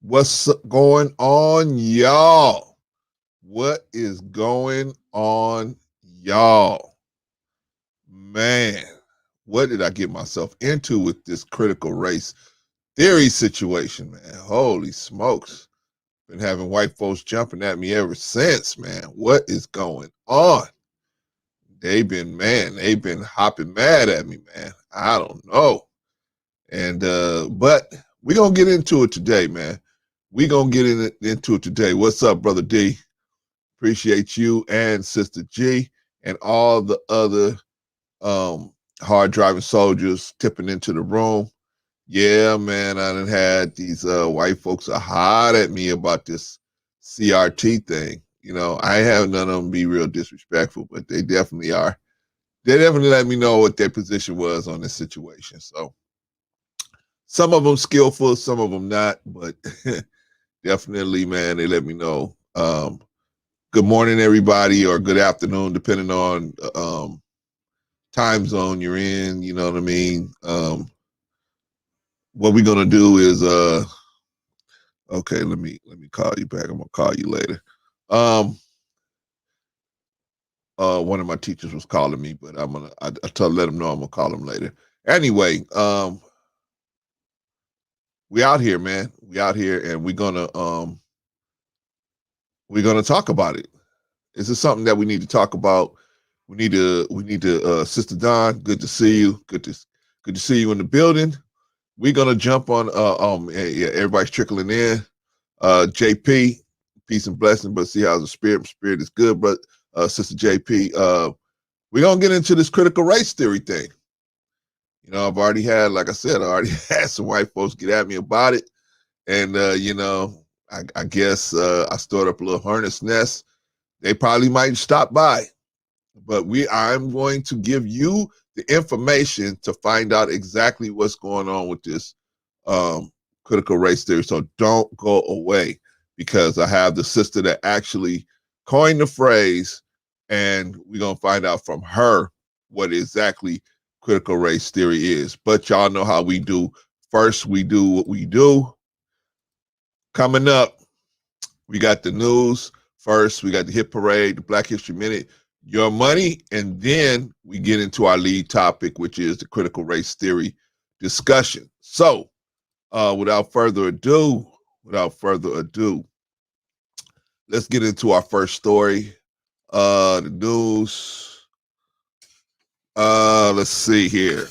What's going on, y'all? What is going on, y'all? Man, what did I get myself into with this critical race theory situation, man? Holy smokes. Been having white folks jumping at me ever since, man. What is going on? They've been hopping mad at me, man. I don't know. And but we're gonna get into it today, man. We're gonna get into it today. What's up, brother D? Appreciate you and Sister G and all the other hard driving soldiers tipping into the room. Yeah, man, I done had these white folks are hot at me about this CRT thing. You know, I have none of them be real disrespectful, but they definitely are. They definitely let me know what their position was on this situation. So some of them skillful, some of them not, but definitely, man, they let me know. Good morning, everybody, or good afternoon, depending on time zone you're in. You know what I mean? What we're gonna do is okay, let me call you back. I'm gonna call you later. Um, one of my teachers was calling me, but I let him know I'm gonna call him later. Anyway, we out here, man. We out here, and we're gonna talk about it. This is something that we need to talk about. We need to Sister Don, good to see you. Good to see you in the building. We're gonna jump on yeah, everybody's trickling in. JP, peace and blessing, but see how the spirit is good, but Sister JP, we're gonna get into this critical race theory thing. You know, I've already had, like I said, I already had some white folks get at me about it. And you know, I guess I stored up a little hornet's nest. They probably might stop by, but I'm going to give you the information to find out exactly what's going on with this critical race theory. So don't go away, because I have the sister that actually coined the phrase, and we're gonna find out from her what exactly critical race theory is. But y'all know how we do. First, we do what we do. Coming up, we got the news. First, we got the hit parade, the Black History Minute, your money, and then we get into our lead topic, which is the critical race theory discussion. So, without further ado, let's get into our first story. The news. Let's see here.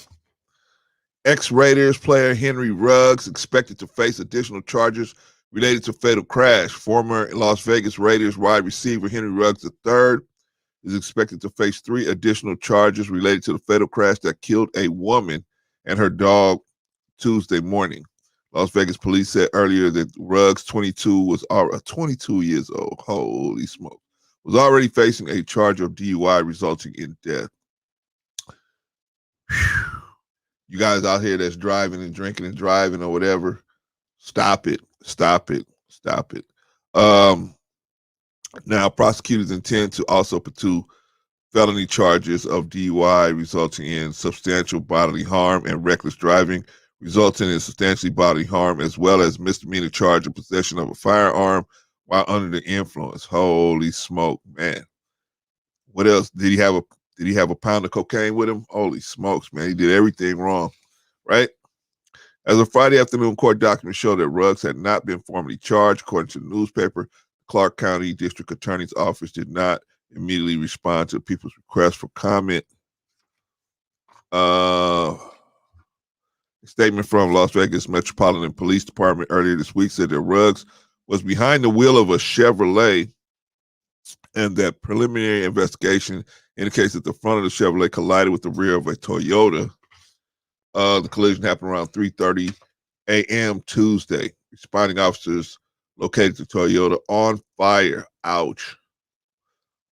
Ex-Raiders player Henry Ruggs expected to face additional charges related to fatal crash. Former Las Vegas Raiders wide receiver Henry Ruggs III is expected to face 3 additional charges related to the fatal crash that killed a woman and her dog Tuesday morning. Las Vegas police said earlier that Ruggs, 22 years old, holy smoke, was already facing a charge of DUI resulting in death. You guys out here that's driving and drinking and driving or whatever, stop it, stop it, stop it. Um, Now, prosecutors intend to also pursue felony charges of DUI resulting in substantial bodily harm and reckless driving resulting in substantially bodily harm, as well as misdemeanor charge of possession of a firearm while under the influence. Holy smoke, man! What else did he have? A pound of cocaine with him? Holy smokes, man! He did everything wrong, right? As of Friday afternoon, court documents show that Ruggs had not been formally charged. According to the newspaper, Clark County District Attorney's Office did not immediately respond to people's request for comment. A statement from Las Vegas Metropolitan Police Department earlier this week said that Ruggs was behind the wheel of a Chevrolet, and that preliminary investigation indicates that the front of the Chevrolet collided with the rear of a Toyota. The collision happened around 3:30 a.m. Tuesday. Responding officers located the Toyota on fire. Ouch.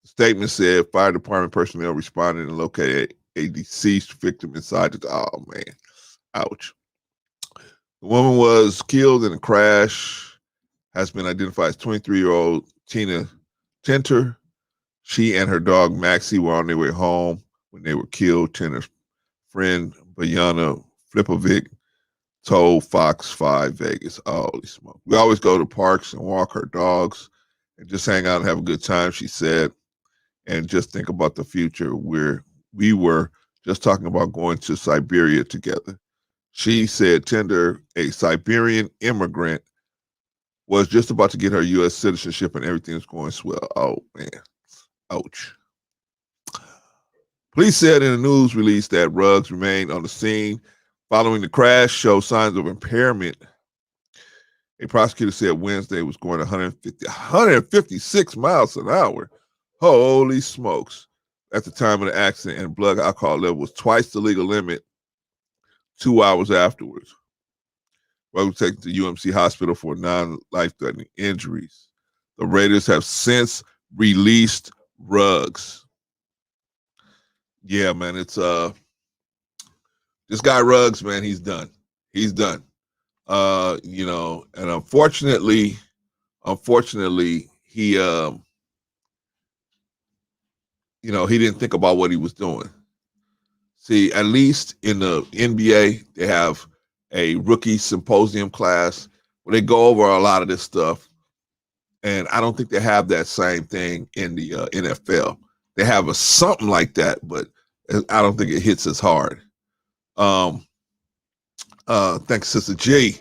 The statement said fire department personnel responded and located a deceased victim inside the. Oh man, ouch. The woman was killed in a crash. Has been identified as 23-year-old Tina Tinter. She and her dog Maxie were on their way home when they were killed. Tinter's friend Bayana Flipovic told Fox 5 Vegas. Holy smoke. We always go to parks and walk her dogs and just hang out and have a good time, she said, and just think about the future where we were just talking about going to Siberia together. She said Tender, a Siberian immigrant, was just about to get her U.S. citizenship and everything was going swell. Oh, man. Ouch. Police said in a news release that Ruggs remained on the scene following the crash, showed signs of impairment. A prosecutor said Wednesday was going 156 miles an hour. Holy smokes. At the time of the accident, and blood alcohol level was twice the legal limit 2 hours afterwards. Ruggs was taken to UMC Hospital for non-life-threatening injuries. The Raiders have since released Ruggs. Yeah, man, it's this guy Ruggs, man, he's done. He's done. And unfortunately, he he didn't think about what he was doing. See, at least in the NBA, they have a rookie symposium class where they go over a lot of this stuff. And I don't think they have that same thing in the NFL. They have something like that, but I don't think it hits as hard. Thanks, Sister G.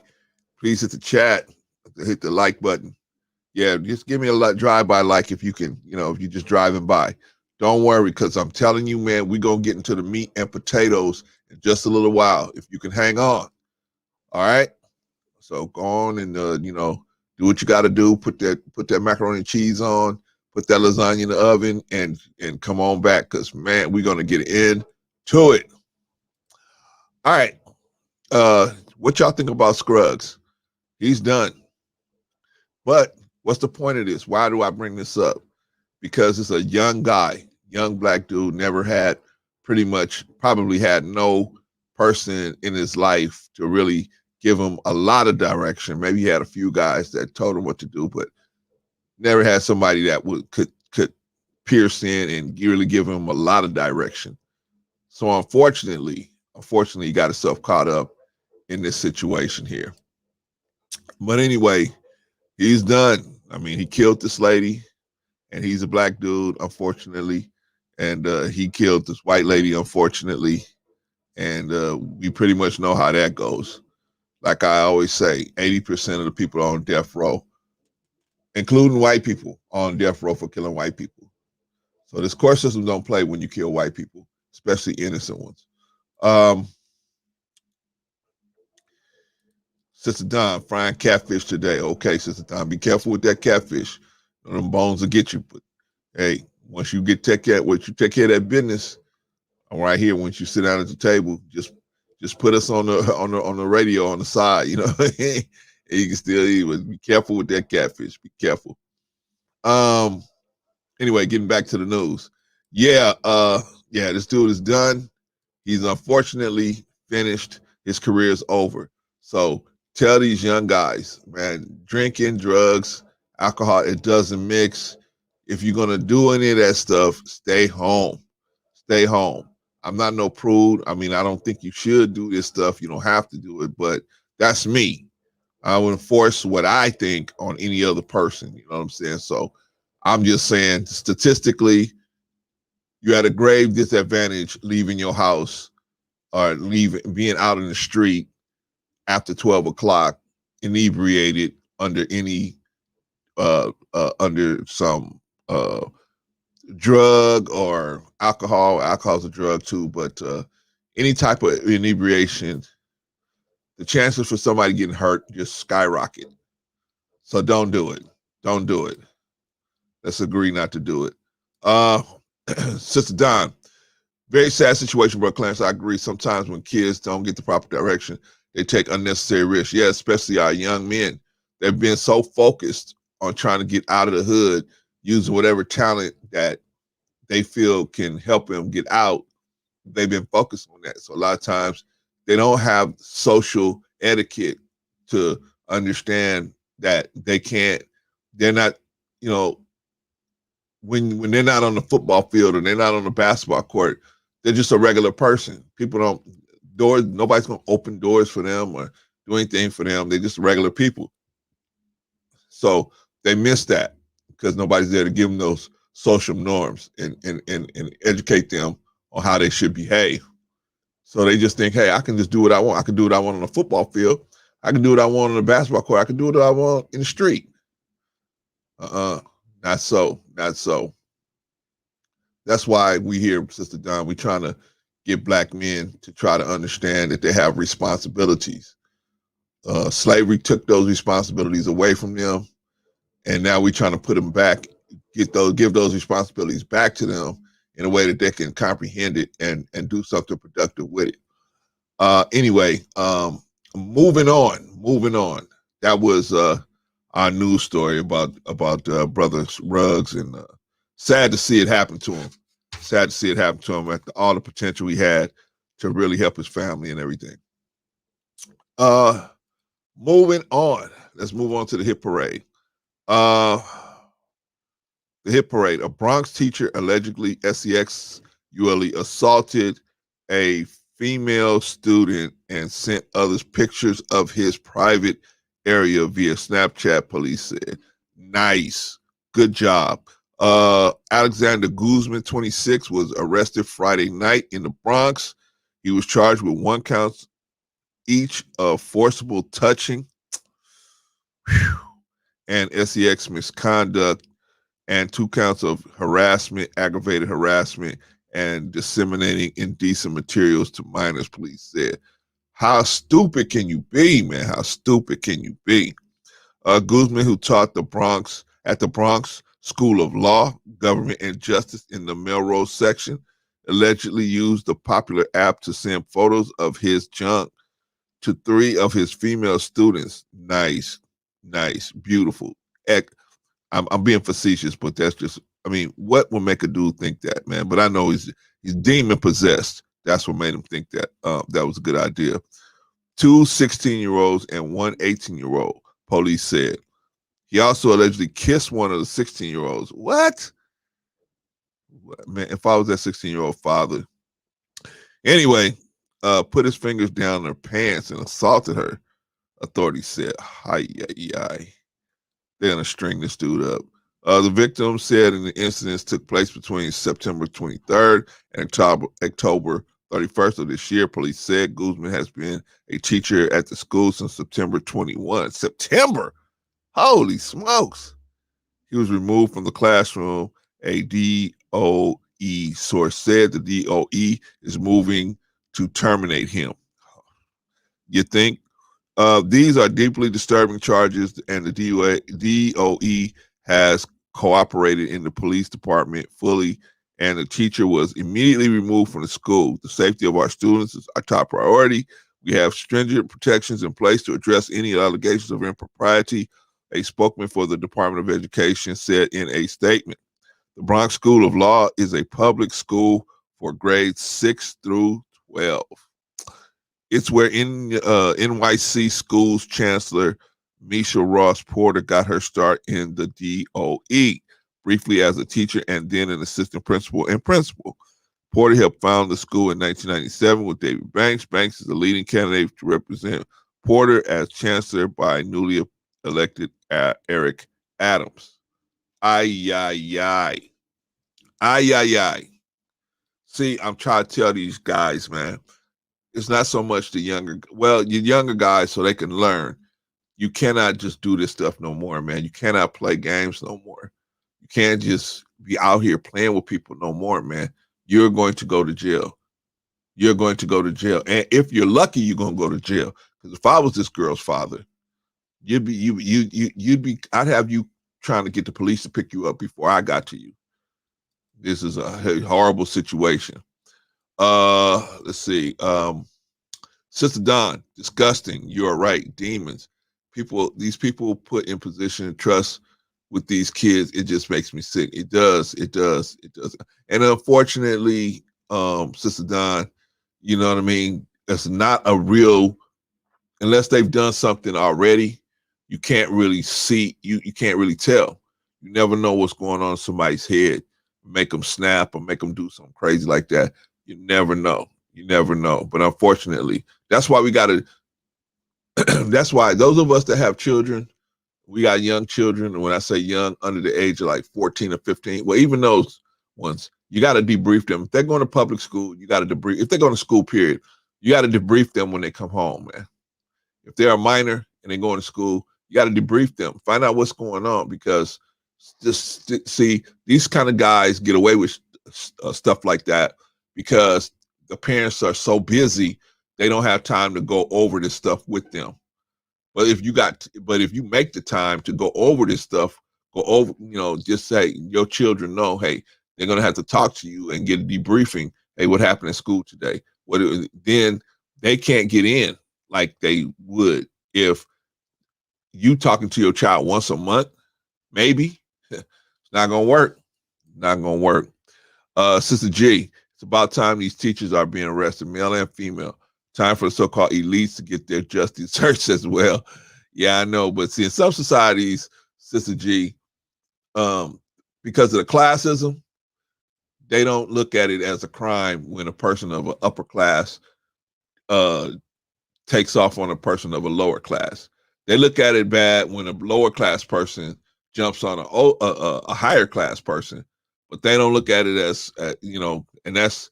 Please hit the chat, hit the like button. Yeah, just give me a drive-by like if you can, if you're just driving by. Don't worry, because I'm telling you, man, we're going to get into the meat and potatoes in just a little while, if you can hang on. All right? So go on and, do what you got to do. Put that macaroni and cheese on, put that lasagna in the oven, and come on back, because, man, we're going to get into it. All right. What y'all think about Scruggs? He's done. But what's the point of this? Why do I bring this up? Because it's a young guy, young black dude, probably had no person in his life to really give him a lot of direction. Maybe he had a few guys that told him what to do, but never had somebody that could pierce in and really give him a lot of direction. So unfortunately, he got himself caught up in this situation here. But anyway, he's done. I mean, he killed this lady, and he's a black dude, unfortunately, and he killed this white lady, unfortunately, and we pretty much know how that goes. Like I always say, 80% of the people on death row, including white people, on death row for killing white people. So this court system don't play when you kill white people, especially innocent ones. Sister Don, frying catfish today. Okay, Sister Don, be careful with that catfish. Them bones will get you. But hey, once you take care of that business, I'm right here. Once you sit down at the table, just put us on the radio on the side, you can still eat. But be careful with that catfish. Be careful. Anyway, getting back to the news. Yeah, this dude is done. He's unfortunately finished. His career is over. So tell these young guys, man, drinking, drugs, alcohol, it doesn't mix. If you're going to do any of that stuff, stay home. Stay home. I'm not no prude. I mean, I don't think you should do this stuff. You don't have to do it, but that's me. I would enforce what I think on any other person. You know what I'm saying? So I'm just saying, statistically, you're at a grave disadvantage leaving your house or being out in the street after 12 o'clock, inebriated under any under some drug or alcohol. Alcohol's a drug too, but any type of inebriation, the chances for somebody getting hurt just skyrocket. So don't do it. Don't do it. Let's agree not to do it. Sister Don, very sad situation, bro. Clarence, I agree. Sometimes when kids don't get the proper direction, they take unnecessary risks. Yeah, especially our young men. They've been so focused on trying to get out of the hood, using whatever talent that they feel can help them get out. They've been focused on that. So a lot of times they don't have social etiquette to understand that they're not, when they're not on the football field or they're not on the basketball court, they're just a regular person. Nobody's going to open doors for them or do anything for them. They're just regular people. So they miss that because nobody's there to give them those social norms and educate them on how they should behave. So they just think, hey, I can just do what I want. I can do what I want on the football field. I can do what I want on the basketball court. I can do what I want in the street. Not so. Not so. That's why we here, Sister Don, we're trying to get black men to try to understand that they have responsibilities. Slavery took those responsibilities away from them, and now we're trying to put them back, give those responsibilities back to them in a way that they can comprehend it and do something productive with it. Anyway, moving on. That was our news story about Brother Ruggs, and sad to see it happen to him. Sad to see it happen to him after all the potential he had to really help his family and everything. Moving on. Let's move on to the hit parade. The hit parade. A Bronx teacher allegedly SEX ULE assaulted a female student and sent others pictures of his private area via Snapchat, police said. Nice. Good job. Alexander Guzman, 26, was arrested Friday night in the Bronx. He was charged with 1 count each of forcible touching and SEX misconduct, and 2 counts of harassment, aggravated harassment, and disseminating indecent materials to minors, police said. How stupid can you be, man? How stupid can you be? Guzman, who taught at the Bronx School of Law, Government, and Justice in the Melrose section, allegedly used the popular app to send photos of his junk to 3 of his female students. Nice, beautiful. I'm being facetious, but that's just, I mean, what would make a dude think that, man? But I know he's demon possessed. That's what made him think that that was a good idea. 2 16-year-olds and 1 18-year-old, police said. He also allegedly kissed one of the 16-year-olds. What? Man, if I was that 16-year-old father. Anyway, put his fingers down her pants and assaulted her, authorities said. Hi. They're going to string this dude up. The victim said the incidents took place between September 23rd and October 31st of this year. Police said Guzman has been a teacher at the school since September 21. September? Holy smokes. He was removed from the classroom. A DOE source said the DOE is moving to terminate him. You think? These are deeply disturbing charges, and the DOE has cooperated in the police department fully, and the teacher was immediately removed from the school. The safety of our students is our top priority. We have stringent protections in place to address any allegations of impropriety, a spokesman for the Department of Education said in a statement. The Bronx School of Law is a public school for grades 6 through 12. It's where NYC Schools Chancellor Misha Ross Porter got her start in the DOE, briefly as a teacher and then an assistant principal and principal. Porter helped found the school in 1997 with David Banks. Banks is the leading candidate to represent Porter as chancellor by newly elected Eric Adams. Ay. See, I'm trying to tell these guys, man, it's not so much the younger guys so they can learn. You cannot just do this stuff no more, man. You cannot play games no more. You can't just be out here playing with people no more, man. You're going to go to jail. You're going to go to jail. And if you're lucky, you're going to go to jail. Because if I was this girl's father, I'd have you trying to get the police to pick you up before I got to you. This is a horrible situation. Let's see. Sister Don, disgusting. You're right. Demons. These people put in position of trust with these kids. It just makes me sick. It does. And unfortunately, Sister Don, you know what I mean? It's not a real, unless they've done something already, you can't really see, you can't really tell. You never know what's going on in somebody's head. Make them snap or make them do something crazy like that. You never know. But unfortunately, that's why we got to That's why those of us that have children, we got young children. And when I say young, under the age of like 14 or 15, well, even those ones, you got to debrief them. If they're going to public school, you got to debrief. If they're going to school, period, you got to debrief them when they come home, man. If they're a minor and they're going to school, you got to debrief them, find out what's going on, because just see, these kind of guys get away with stuff like that because the parents are so busy, they don't have time to go over this stuff with them. But if you make the time to go over this stuff, go over, just say your children know, hey, they're gonna have to talk to you and get a debriefing. Hey, what happened in school today? Then they can't get in like they would if you talking to your child once a month, maybe. It's not gonna work. Not gonna work. Sister G, it's about time these teachers are being arrested, male and female. Time for the so-called elites to get their just desserts as well. Yeah, I know, but see, in some societies, Sister G, because of the classism, they don't look at it as a crime when a person of an upper class takes off on a person of a lower class. They look at it bad when a lower class person jumps on a higher class person, but they don't look at it as and that's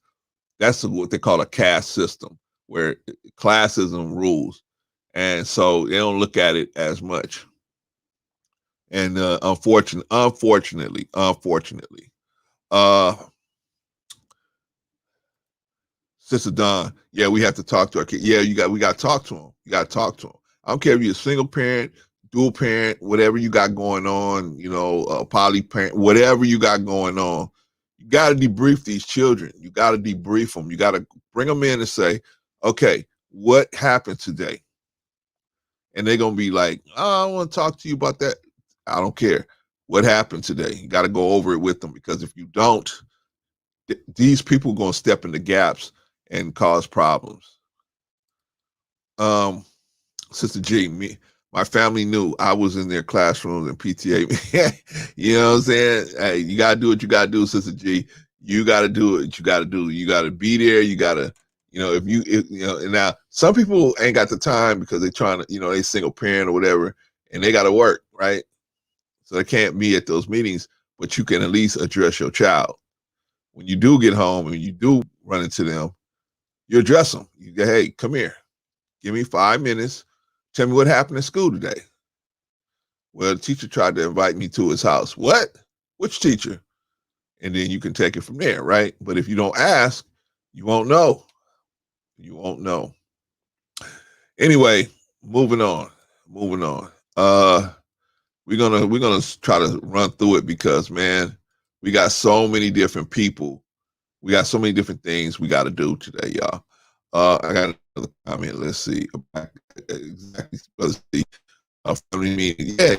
what they call a caste system, where classism rules, and so they don't look at it as much. And unfortunately, Sister Don, yeah, we have to talk to our kid. Yeah, we got to talk to him. You got to talk to him. I don't care if you're a single parent, dual parent, whatever you got going on, poly parent, whatever you got going on. You got to debrief these children. You got to debrief them. You got to bring them in and say, okay, what happened today? And they're going to be like, oh, I want to talk to you about that. I don't care. What happened today? You got to go over it with them, because if you don't, these people are going to step in the gaps and cause problems. Sister G, my family knew I was in their classrooms and PTA. You know what I'm saying? Hey, you gotta do what you gotta do, Sister G. You gotta do what you gotta do. You gotta be there. You gotta, and now some people ain't got the time because they're trying to, they single parent or whatever, and they gotta work, right? So they can't be at those meetings, but you can at least address your child. When you do get home and you do run into them, you address them. You go, hey, come here. Give me 5 minutes. Tell me what happened in school today. Well, the teacher tried to invite me to his house. What? Which teacher? And then you can take it from there, right? But if you don't ask, you won't know. You won't know. Anyway, moving on. We're gonna try to run through it because, man, we got so many different people. We got so many different things we got to do today, y'all. I got another comment. Let's see. Exactly. Let's see. Family meeting. Yeah,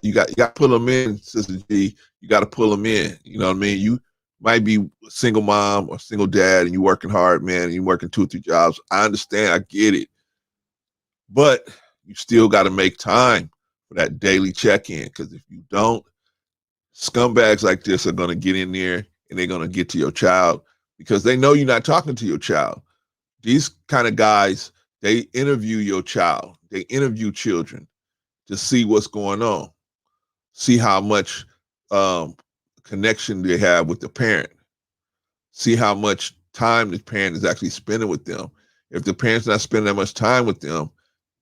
you got to pull them in, Sister G. You got to pull them in. You know what I mean? You might be a single mom or single dad, and you working hard, man. And you working 2 or 3 jobs. I understand. I get it, but you still got to make time for that daily check-in, because if you don't, scumbags like this are going to get in there and they're going to get to your child because they know you're not talking to your child. These kind of guys, they interview your child. They interview children to see what's going on, see how much connection they have with the parent, see how much time the parent is actually spending with them. If the parent's not spending that much time with them,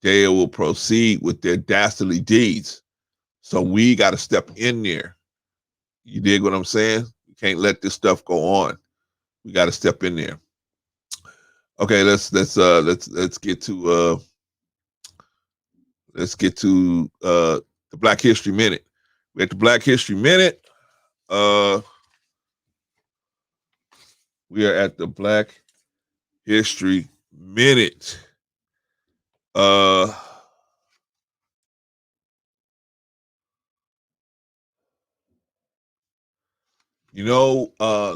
they will proceed with their dastardly deeds. So we got to step in there. You dig what I'm saying? You can't let this stuff go on. We got to step in there. Okay, let's get to the Black History Minute. We're at the Black History Minute. We are at the Black History Minute. A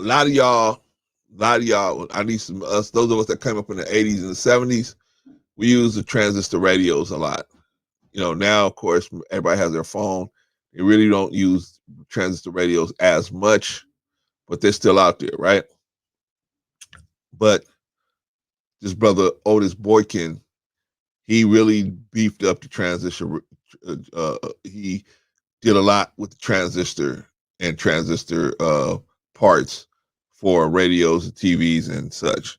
lot of y'all, I need some us, those of us that came up in the 80s and the 70s, we use the transistor radios a lot. Now, of course, everybody has their phone. They really don't use transistor radios as much, but they're still out there, right? But this brother Otis Boykin, he really beefed up the transistor. He did a lot with the transistor and transistor parts for radios and TVs and such.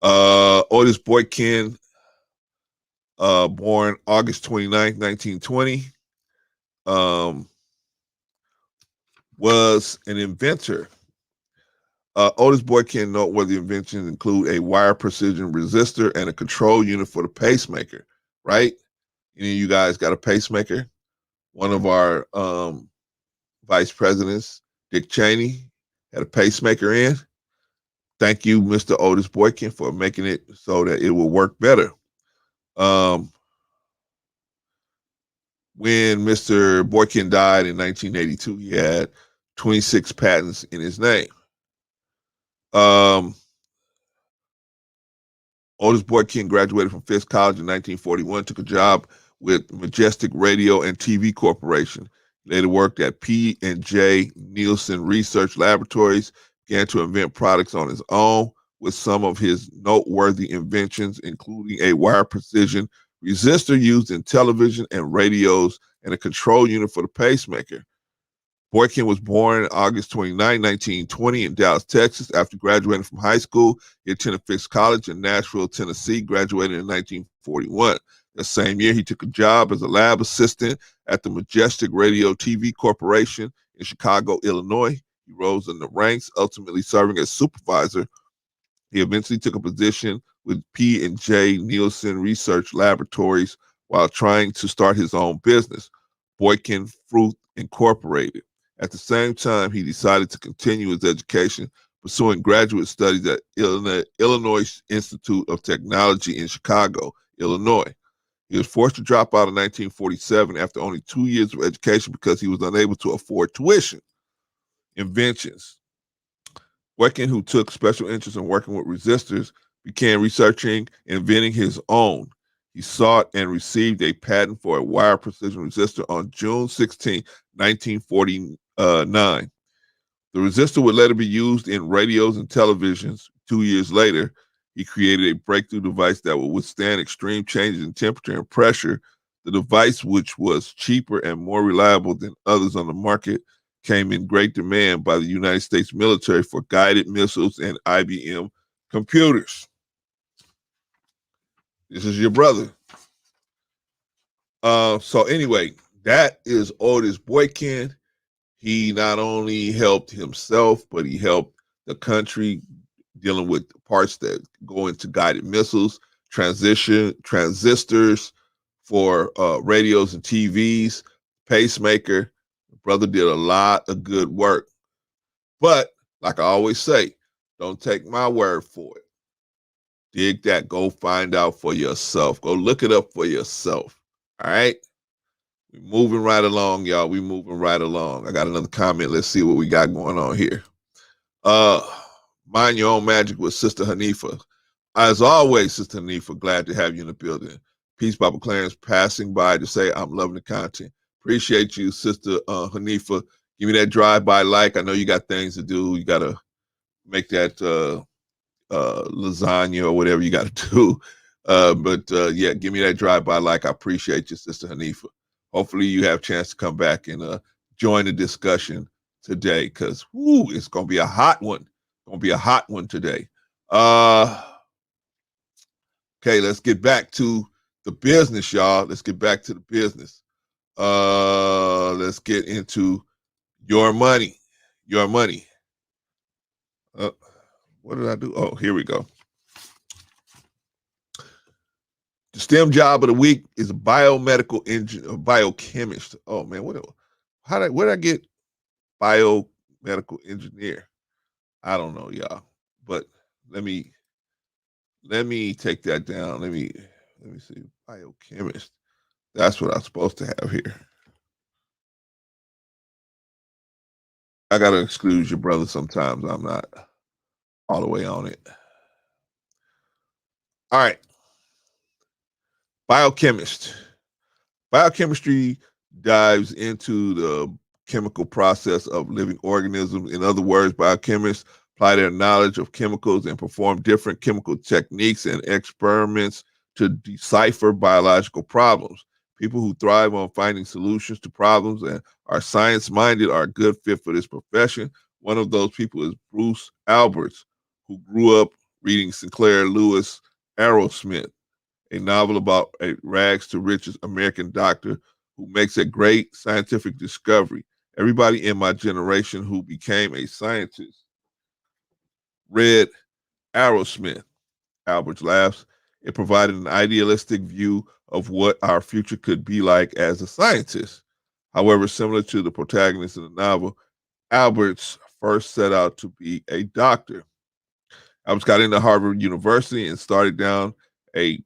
Otis Boykin, born August 29th, 1920, was an inventor. Otis Boykin noteworthy inventions include a wire precision resistor and a control unit for the pacemaker, right? Any of you guys got a pacemaker? One of our vice presidents, Dick Cheney, had a pacemaker in. Thank you, Mr. Otis Boykin, for making it so that it will work better. When Mr. Boykin died in 1982, he had 26 patents in his name. Otis Boykin graduated from Fisk College in 1941, took a job with Majestic Radio and TV Corporation. Later worked at P&J Nielsen Research Laboratories, began to invent products on his own, with some of his noteworthy inventions, including a wire precision resistor used in television and radios and a control unit for the pacemaker. Boykin was born August 29, 1920 in Dallas, Texas. After graduating from high school, he attended Fisk College in Nashville, Tennessee, graduated in 1941. The same year, he took a job as a lab assistant at the Majestic Radio TV Corporation in Chicago, Illinois. He rose in the ranks, ultimately serving as supervisor. He eventually took a position with P&J Nielsen Research Laboratories while trying to start his own business, Boykin Fruit Incorporated. At the same time, he decided to continue his education, pursuing graduate studies at Illinois Institute of Technology in Chicago, Illinois. He was forced to drop out in 1947 after only 2 years of education because he was unable to afford tuition. Inventions. Boykin, who took special interest in working with resistors, began researching and inventing his own. He sought and received a patent for a wire precision resistor on June 16, 1949. The resistor would later be used in radios and televisions. 2 years later, he created a breakthrough device that would withstand extreme changes in temperature and pressure. The device, which was cheaper and more reliable than others on the market, came in great demand by the United States military for guided missiles and IBM computers. This is your brother. So anyway, that is Otis Boykin. He not only helped himself, but he helped the country dealing with parts that go into guided missiles, transistors for radios and TVs, pacemaker. The brother did a lot of good work. But like I always say, don't take my word for it. Dig that. Go find out for yourself. Go look it up for yourself. All right? We're moving right along, y'all. We're moving right along. I got another comment. Let's see what we got going on here. Mind Your Own Magic with Sister Hanifa. As always, Sister Hanifa, glad to have you in the building. Peace, Papa Clarence, passing by to say I'm loving the content. Appreciate you, Sister Hanifa. Give me that drive-by like. I know you got things to do. You got to make that lasagna or whatever you got to do. But yeah, give me that drive-by like. I appreciate you, Sister Hanifa. Hopefully you have a chance to come back and join the discussion today because it's going to be a hot one. It's going to be a hot one today. Okay, let's get back to the business, y'all. Let's get back to the business. Let's get into your money. Your money. What did I do? Oh, here we go. The STEM job of the week is a biomedical engineer, a biochemist. Oh man, where did I get biomedical engineer? I don't know, y'all. But let me take that down. Let me see. Biochemist. That's what I'm supposed to have here. I gotta excuse your brother sometimes. I'm not all the way on it. All right. Biochemist. Biochemistry dives into the chemical process of living organisms. In other words, biochemists apply their knowledge of chemicals and perform different chemical techniques and experiments to decipher biological problems. People who thrive on finding solutions to problems and are science-minded are a good fit for this profession. One of those people is Bruce Alberts, who grew up reading Sinclair Lewis' Arrowsmith, a novel about a rags to riches American doctor who makes a great scientific discovery. Everybody in my generation who became a scientist read Arrowsmith. Alberts laughs. It provided an idealistic view of what our future could be like as a scientist. However, similar to the protagonist in the novel, Alberts first set out to be a doctor. Alberts got into Harvard University and started down a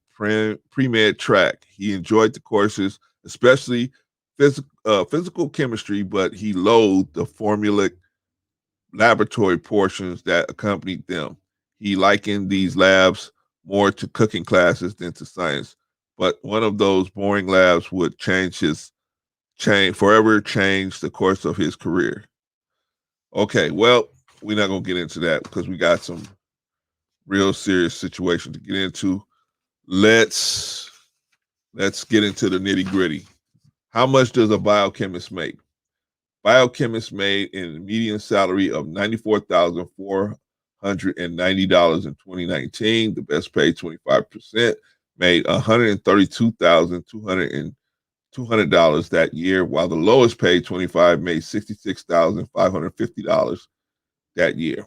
pre-med track. He enjoyed the courses, especially physical chemistry, but he loathed the formulaic laboratory portions that accompanied them. He likened these labs more to cooking classes than to science. But one of those boring labs would forever change the course of his career. Okay, well, we're not gonna get into that because we got some real serious situation to get into. Let's get into the nitty-gritty. How much does a biochemist make? Biochemists made a median salary of $94,490 in 2019. The best paid 25% made $132,200 that year, while the lowest paid 25 made $66,550 that year.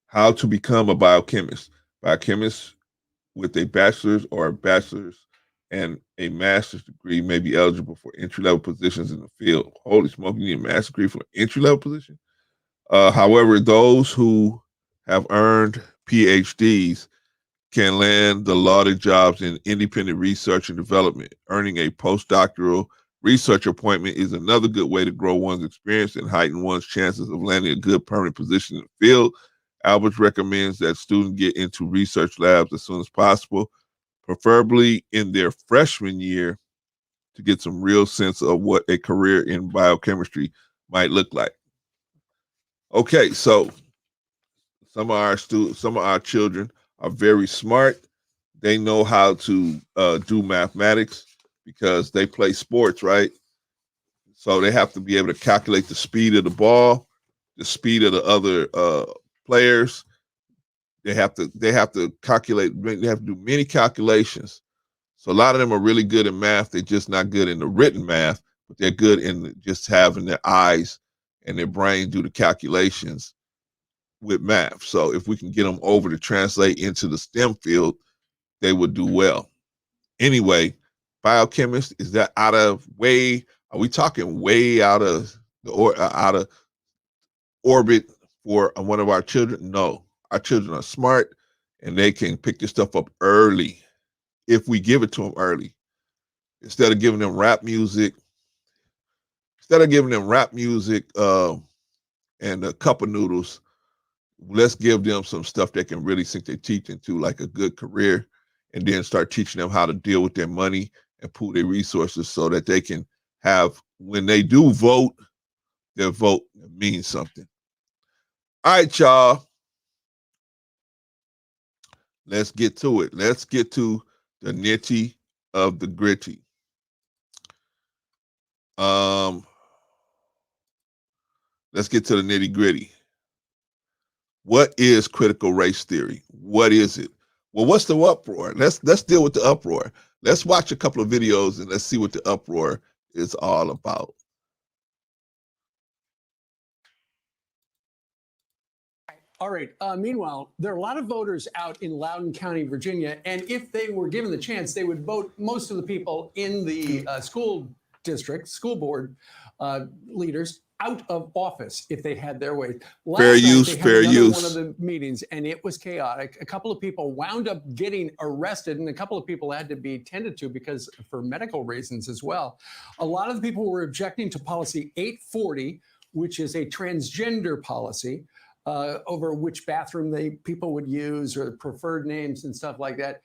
How to become a biochemist? Biochemists with a bachelor's or a bachelor's and a master's degree may be eligible for entry-level positions in the field. Holy smoke, you need a master's degree for an entry-level position? However, those who have earned PhDs can land the lauded jobs in independent research and development. Earning a postdoctoral research appointment is another good way to grow one's experience and heighten one's chances of landing a good permanent position in the field. Alberts recommends that students get into research labs as soon as possible, preferably in their freshman year, to get some real sense of what a career in biochemistry might look like. Okay, so some of our children are very smart. They know how to do mathematics because they play sports, right? So they have to be able to calculate the speed of the ball, the speed of the other players. They have to calculate. They have to do many calculations. So a lot of them are really good in math. They're just not good in the written math, but they're good in just having their eyes and their brain do the calculations with math. So if we can get them over to translate into the STEM field, they would do well. Anyway, biochemist, is that out of way? Are we talking way out of orbit for one of our children? No, our children are smart and they can pick this stuff up early if we give it to them early. Instead of giving them rap music, and a cup of noodles, let's give them some stuff that can really sink their teeth into, like a good career, and then start teaching them how to deal with their money and pool their resources so that they can have, when they do vote, their vote means something. All right, y'all. Let's get to it. Let's get to the nitty of the gritty. Let's get to the nitty gritty. What is critical race theory? What is it? Well, what's the uproar? Let's deal with the uproar. Let's watch a couple of videos and let's see what the uproar is all about. All right. Meanwhile, there are a lot of voters out in Loudoun County, Virginia, and if they were given the chance, they would vote most of the people in the school district, school board leaders out of office if they had their way. Fair use. One of the meetings, and it was chaotic. A couple of people wound up getting arrested, and a couple of people had to be tended to because for medical reasons as well. A lot of the people were objecting to policy 840, which is a transgender policy. Over which bathroom people would use or preferred names and stuff like that.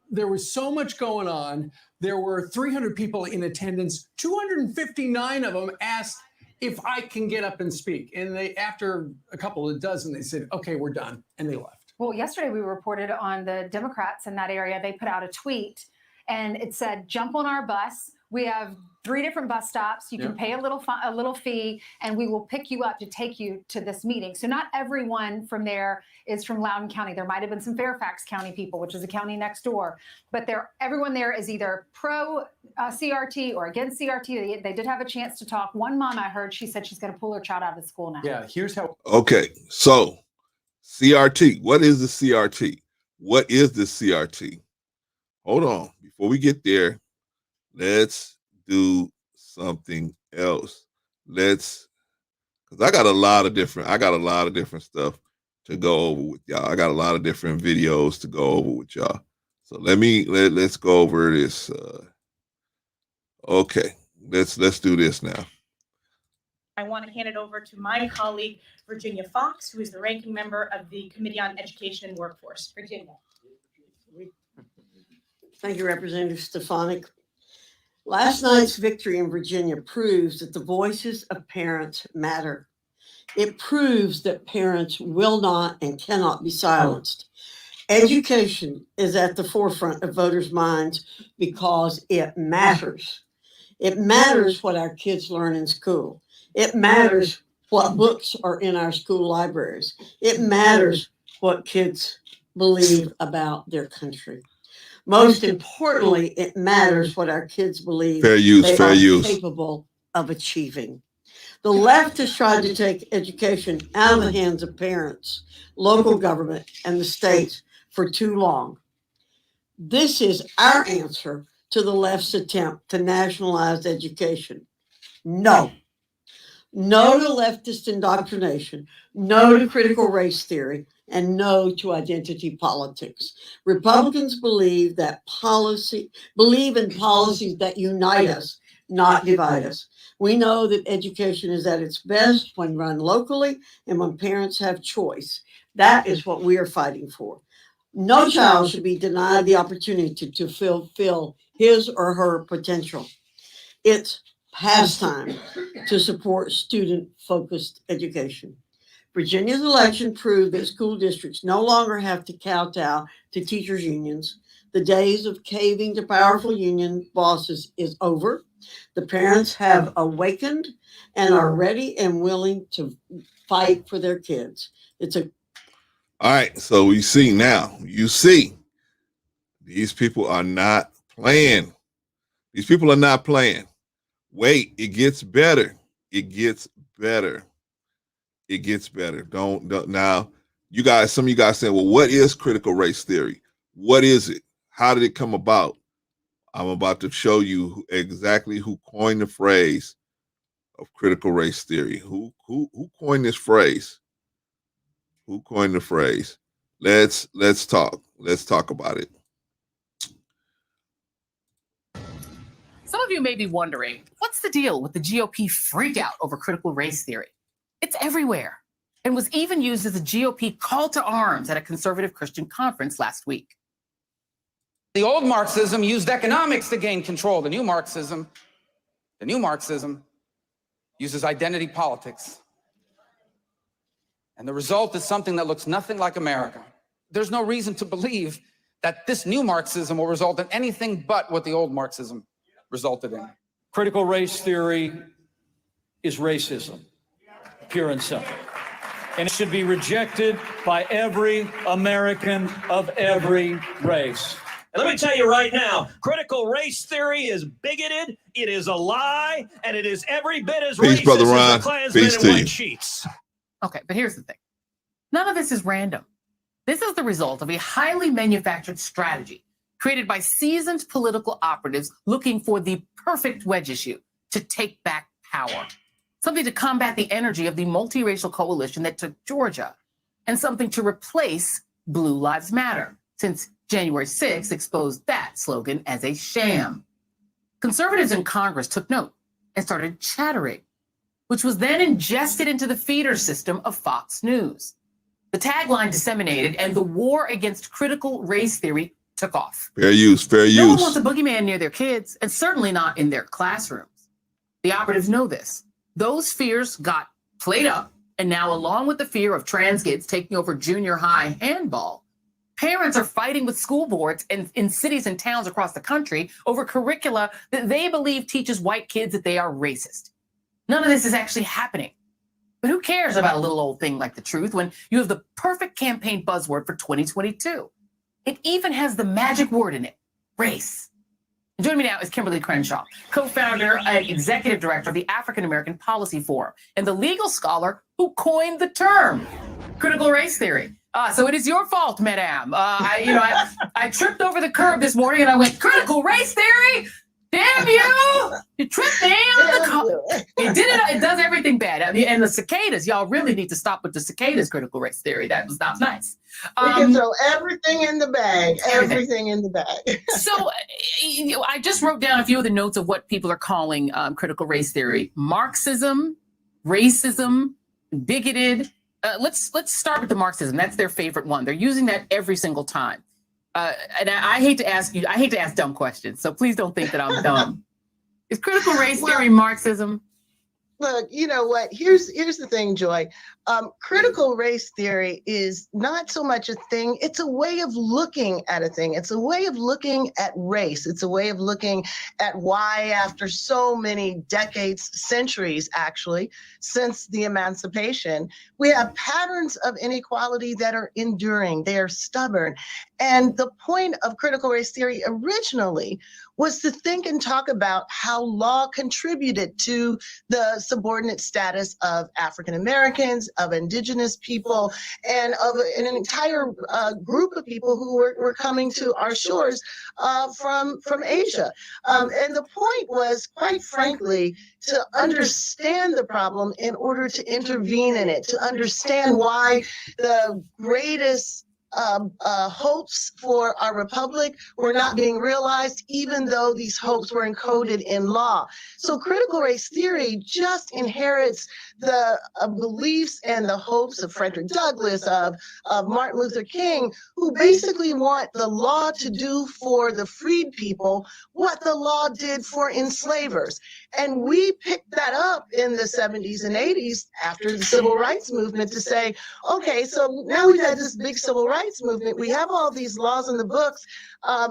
There was so much going on. There were 300 people in attendance. 259 of them asked if I can get up and speak. And after a couple of dozen, they said, okay, we're done. And they left. Well, yesterday we reported on the Democrats in that area. They put out a tweet and it said, jump on our bus. We have 3 different bus stops. You can pay a little fee and we will pick you up to take you to this meeting. So not everyone from there is from Loudoun County. There might have been some Fairfax County people, which is the county next door, but everyone there is either pro CRT or against CRT. They did have a chance to talk. One mom I heard, she said she's going to pull her child out of the school now. Yeah, here's how. Okay, so CRT. What is the CRT? What is the CRT? Hold on. Before we get there, let's do something else. Because I got a lot of different stuff to go over with y'all. I got a lot of different videos to go over with y'all. So let's go over this. Okay, let's do this now. I want to hand it over to my colleague, Virginia Fox, who is the ranking member of the Committee on Education and Workforce. Virginia. Thank you, Representative Stefanik. Last night's victory in Virginia proves that the voices of parents matter. It proves that parents will not and cannot be silenced. Education is at the forefront of voters' minds because it matters. It matters what our kids learn in school. It matters what books are in our school libraries. It matters what kids believe about their country. Most importantly, it matters what our kids believe Fair use, they fair are use. capable of achieving. The left has tried to take education out of the hands of parents, local government, and the states for too long. This is our answer to the left's attempt to nationalize education. No. No to leftist indoctrination, no to critical race theory, and no to identity politics. Republicans believe in policies that unite us, not divide us. We know that education is at its best when run locally and when parents have choice. That is what we are fighting for. No child should be denied the opportunity to fulfill his or her potential. It's past time to support student-focused education. Virginia's election proved that school districts no longer have to kowtow to teachers' unions. The days of caving to powerful union bosses is over. The parents have awakened and are ready and willing to fight for their kids. All right, so you see, these people are not playing. These people are not playing. Wait, it gets better. It gets better. It gets better. Don't now. Some of you guys saying, well, what is critical race theory? What is it? How did it come about? I'm about to show you exactly who coined the phrase of critical race theory. Who coined this phrase? Who coined the phrase? Let's talk. Let's talk about it. Some of you may be wondering, what's the deal with the GOP freak out over critical race theory? It's everywhere and was even used as a GOP call to arms at a conservative Christian conference last week. The old Marxism used economics to gain control. The new Marxism uses identity politics. And the result is something that looks nothing like America. There's no reason to believe that this new Marxism will result in anything but what the old Marxism resulted in. Critical race theory is racism, pure and simple. And it should be rejected by every American of every race. And let me tell you right now, critical race theory is bigoted, it is a lie, and it is every bit as Peace, racist Brother Ron. as the Klansmen Peace in to white you. sheets. Okay, but here's the thing. None of this is random. This is the result of a highly manufactured strategy created by seasoned political operatives looking for the perfect wedge issue to take back power. Something to combat the energy of the multiracial coalition that took Georgia, and something to replace Blue Lives Matter, since January 6th exposed that slogan as a sham. Conservatives in Congress took note and started chattering, which was then ingested into the feeder system of Fox News. The tagline disseminated and the war against critical race theory took off. Fair use, fair No one use. wants a boogeyman near their kids, and certainly not in their classrooms. The operatives know this. Those fears got played up And now, along with the fear of trans kids taking over junior high handball, parents are fighting with school boards in cities and towns across the country over curricula that they believe teaches white kids that they are racist. None of this is actually happening. But who cares about a little old thing like the truth when you have the perfect campaign buzzword for 2022? It even has the magic word in it, race. And joining me now is Kimberly Crenshaw, co-founder and executive director of the African American Policy Forum and the legal scholar who coined the term critical race theory. So it is your fault, Madame. I tripped over the curb this morning and I went, critical race theory? Damn you! You tripped me on the curb. It did it. It does everything bad. I mean, and the cicadas, y'all really need to stop with the cicadas critical race theory. That was not nice. We can throw everything in the bag. Everything in the bag. So I just wrote down a few of the notes of what people are calling critical race theory: Marxism, racism, bigoted. Let's start with the Marxism. That's their favorite one. They're using that every single time. And I hate to ask dumb questions, so please don't think that I'm dumb. Is critical race theory Marxism? Look, you know what? Here's the thing, Joy. Critical race theory is not so much a thing. It's a way of looking at a thing. It's a way of looking at race. It's a way of looking at why, after so many decades, centuries, actually, since the emancipation, we have patterns of inequality that are enduring. They are stubborn. And the point of critical race theory originally was to think and talk about how law contributed to the subordinate status of African Americans, of indigenous people, and of an entire group of people who were coming to our shores from Asia. And the point was, quite frankly, to understand the problem in order to intervene in it, to understand why the greatest hopes for our republic were not being realized, even though these hopes were encoded in law. So critical race theory just inherits the beliefs and the hopes of Frederick Douglass, of Martin Luther King, who basically want the law to do for the freed people what the law did for enslavers. And we picked that up in the 70s and 80s after the civil rights movement to say, okay, so now we've had this big civil rights movement. We have all these laws in the books,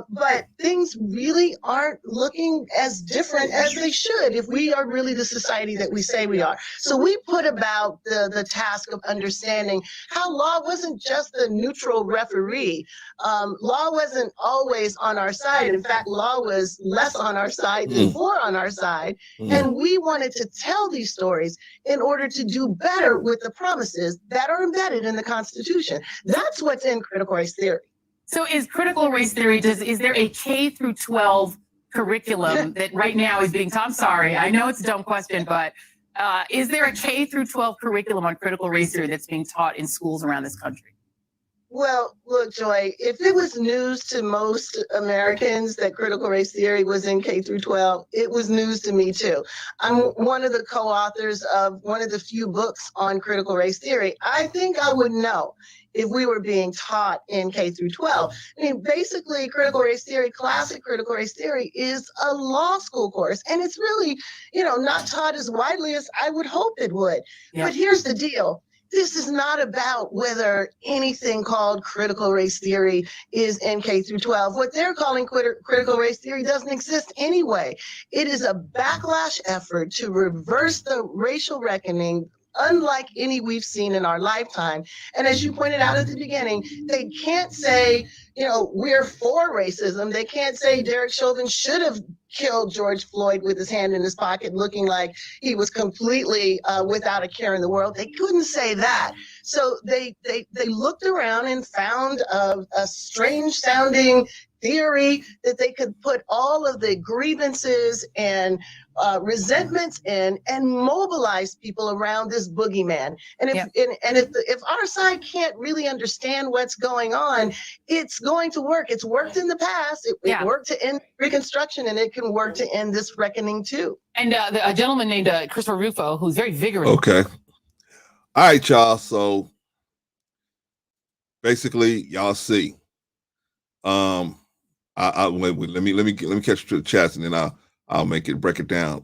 but things really aren't looking as different as they should if we are really the society that we say we are. So we put about the task of understanding how law wasn't just a neutral referee. Law wasn't always on our side. In fact, law was less on our side than more on our side. And we wanted to tell these stories in order to do better with the promises that are embedded in the Constitution. That's what's in critical race theory. So is critical race theory, is there a K through 12 curriculum that right now is being taught? I'm sorry, I know it's a dumb question, but is there a K through 12 curriculum on critical race theory that's being taught in schools around this country? Well, look, Joy, if it was news to most Americans that critical race theory was in K through 12, it was news to me too. I'm one of the co-authors of one of the few books on critical race theory. I think I would know if we were being taught in K through 12. I mean, basically, critical race theory, classic critical race theory, is a law school course. And it's really, not taught as widely as I would hope it would. Yeah. But here's the deal. This is not about whether anything called critical race theory is in K through 12. What they're calling critical race theory doesn't exist anyway. It is a backlash effort to reverse the racial reckoning unlike any we've seen in our lifetime. And as you pointed out at the beginning, they can't say, we're for racism. They can't say Derek Chauvin should have killed George Floyd with his hand in his pocket, looking like he was completely without a care in the world. They couldn't say that. So they looked around and found a strange sounding theory that they could put all of the grievances and resentments in and mobilize people around this boogeyman. And if our side can't really understand what's going on, it's going to work. It's worked in the past. It worked to end Reconstruction, and it can work to end this reckoning too. And a gentleman named Christopher Rufo, who's very vigorous. Okay. All right, y'all. So basically, y'all see. Wait, let me catch you to the chats, and then I'll break it down.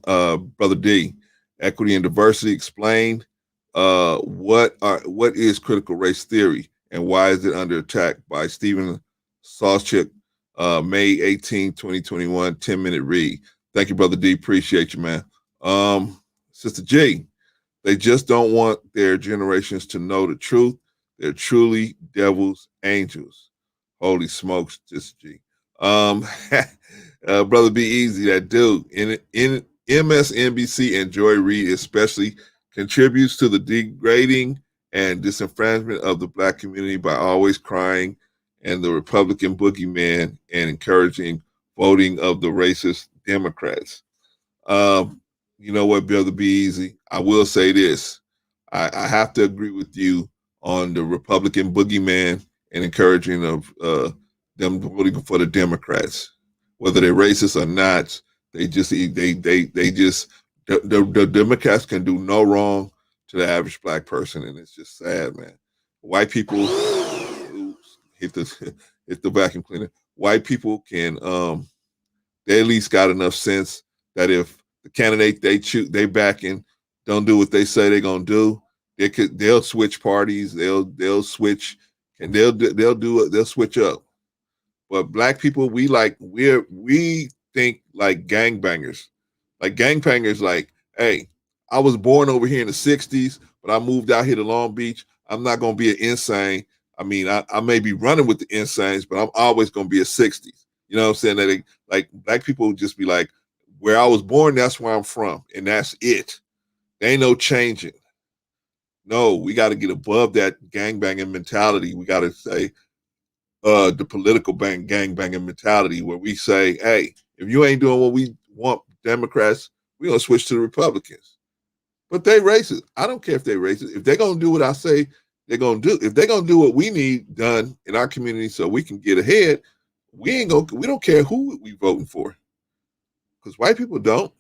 Brother D, equity and diversity explained. what is critical race theory and why is it under attack? By Stephen Sawchuk, May 18, 2021, 10-minute read. Thank you, Brother D. Appreciate you, man. Sister G, they just don't want their generations to know the truth. They're truly devil's angels. Holy smokes, Sister G. Brother Be Easy, that dude in MSNBC and Joy Reid especially contributes to the degrading and disenfranchisement of the Black community by always crying and the Republican boogeyman and encouraging voting of the racist Democrats. You know what, Brother Be Easy? I will say this. I have to agree with you on the Republican boogeyman and encouraging of them voting for the Democrats, whether they're racist or not. The Democrats can do no wrong to the average Black person, and it's just sad, man. White people, hit the vacuum cleaner. White people can, they at least got enough sense that if the candidate they backing don't do what they say they're gonna do, they'll switch parties, they'll switch, and they'll switch up. But Black people, we think like gangbangers. Like gangbangers, like, hey, I was born over here in the 60s, but I moved out here to Long Beach. I'm not gonna be an insane. I mean, I may be running with the insanes, but I'm always gonna be a 60s. You know what I'm saying? That like Black people just be like, where I was born, that's where I'm from, and that's it. There ain't no changing. No, we got to get above that gangbanging mentality. We got to say the political gangbanging mentality where we say, hey, if you ain't doing what we want, Democrats, we're going to switch to the Republicans. But they racist. I don't care if they racist. If they're going to do what I say they're going to do, if they're going to do what we need done in our community so we can get ahead, we don't care who we voting for. Because white people don't.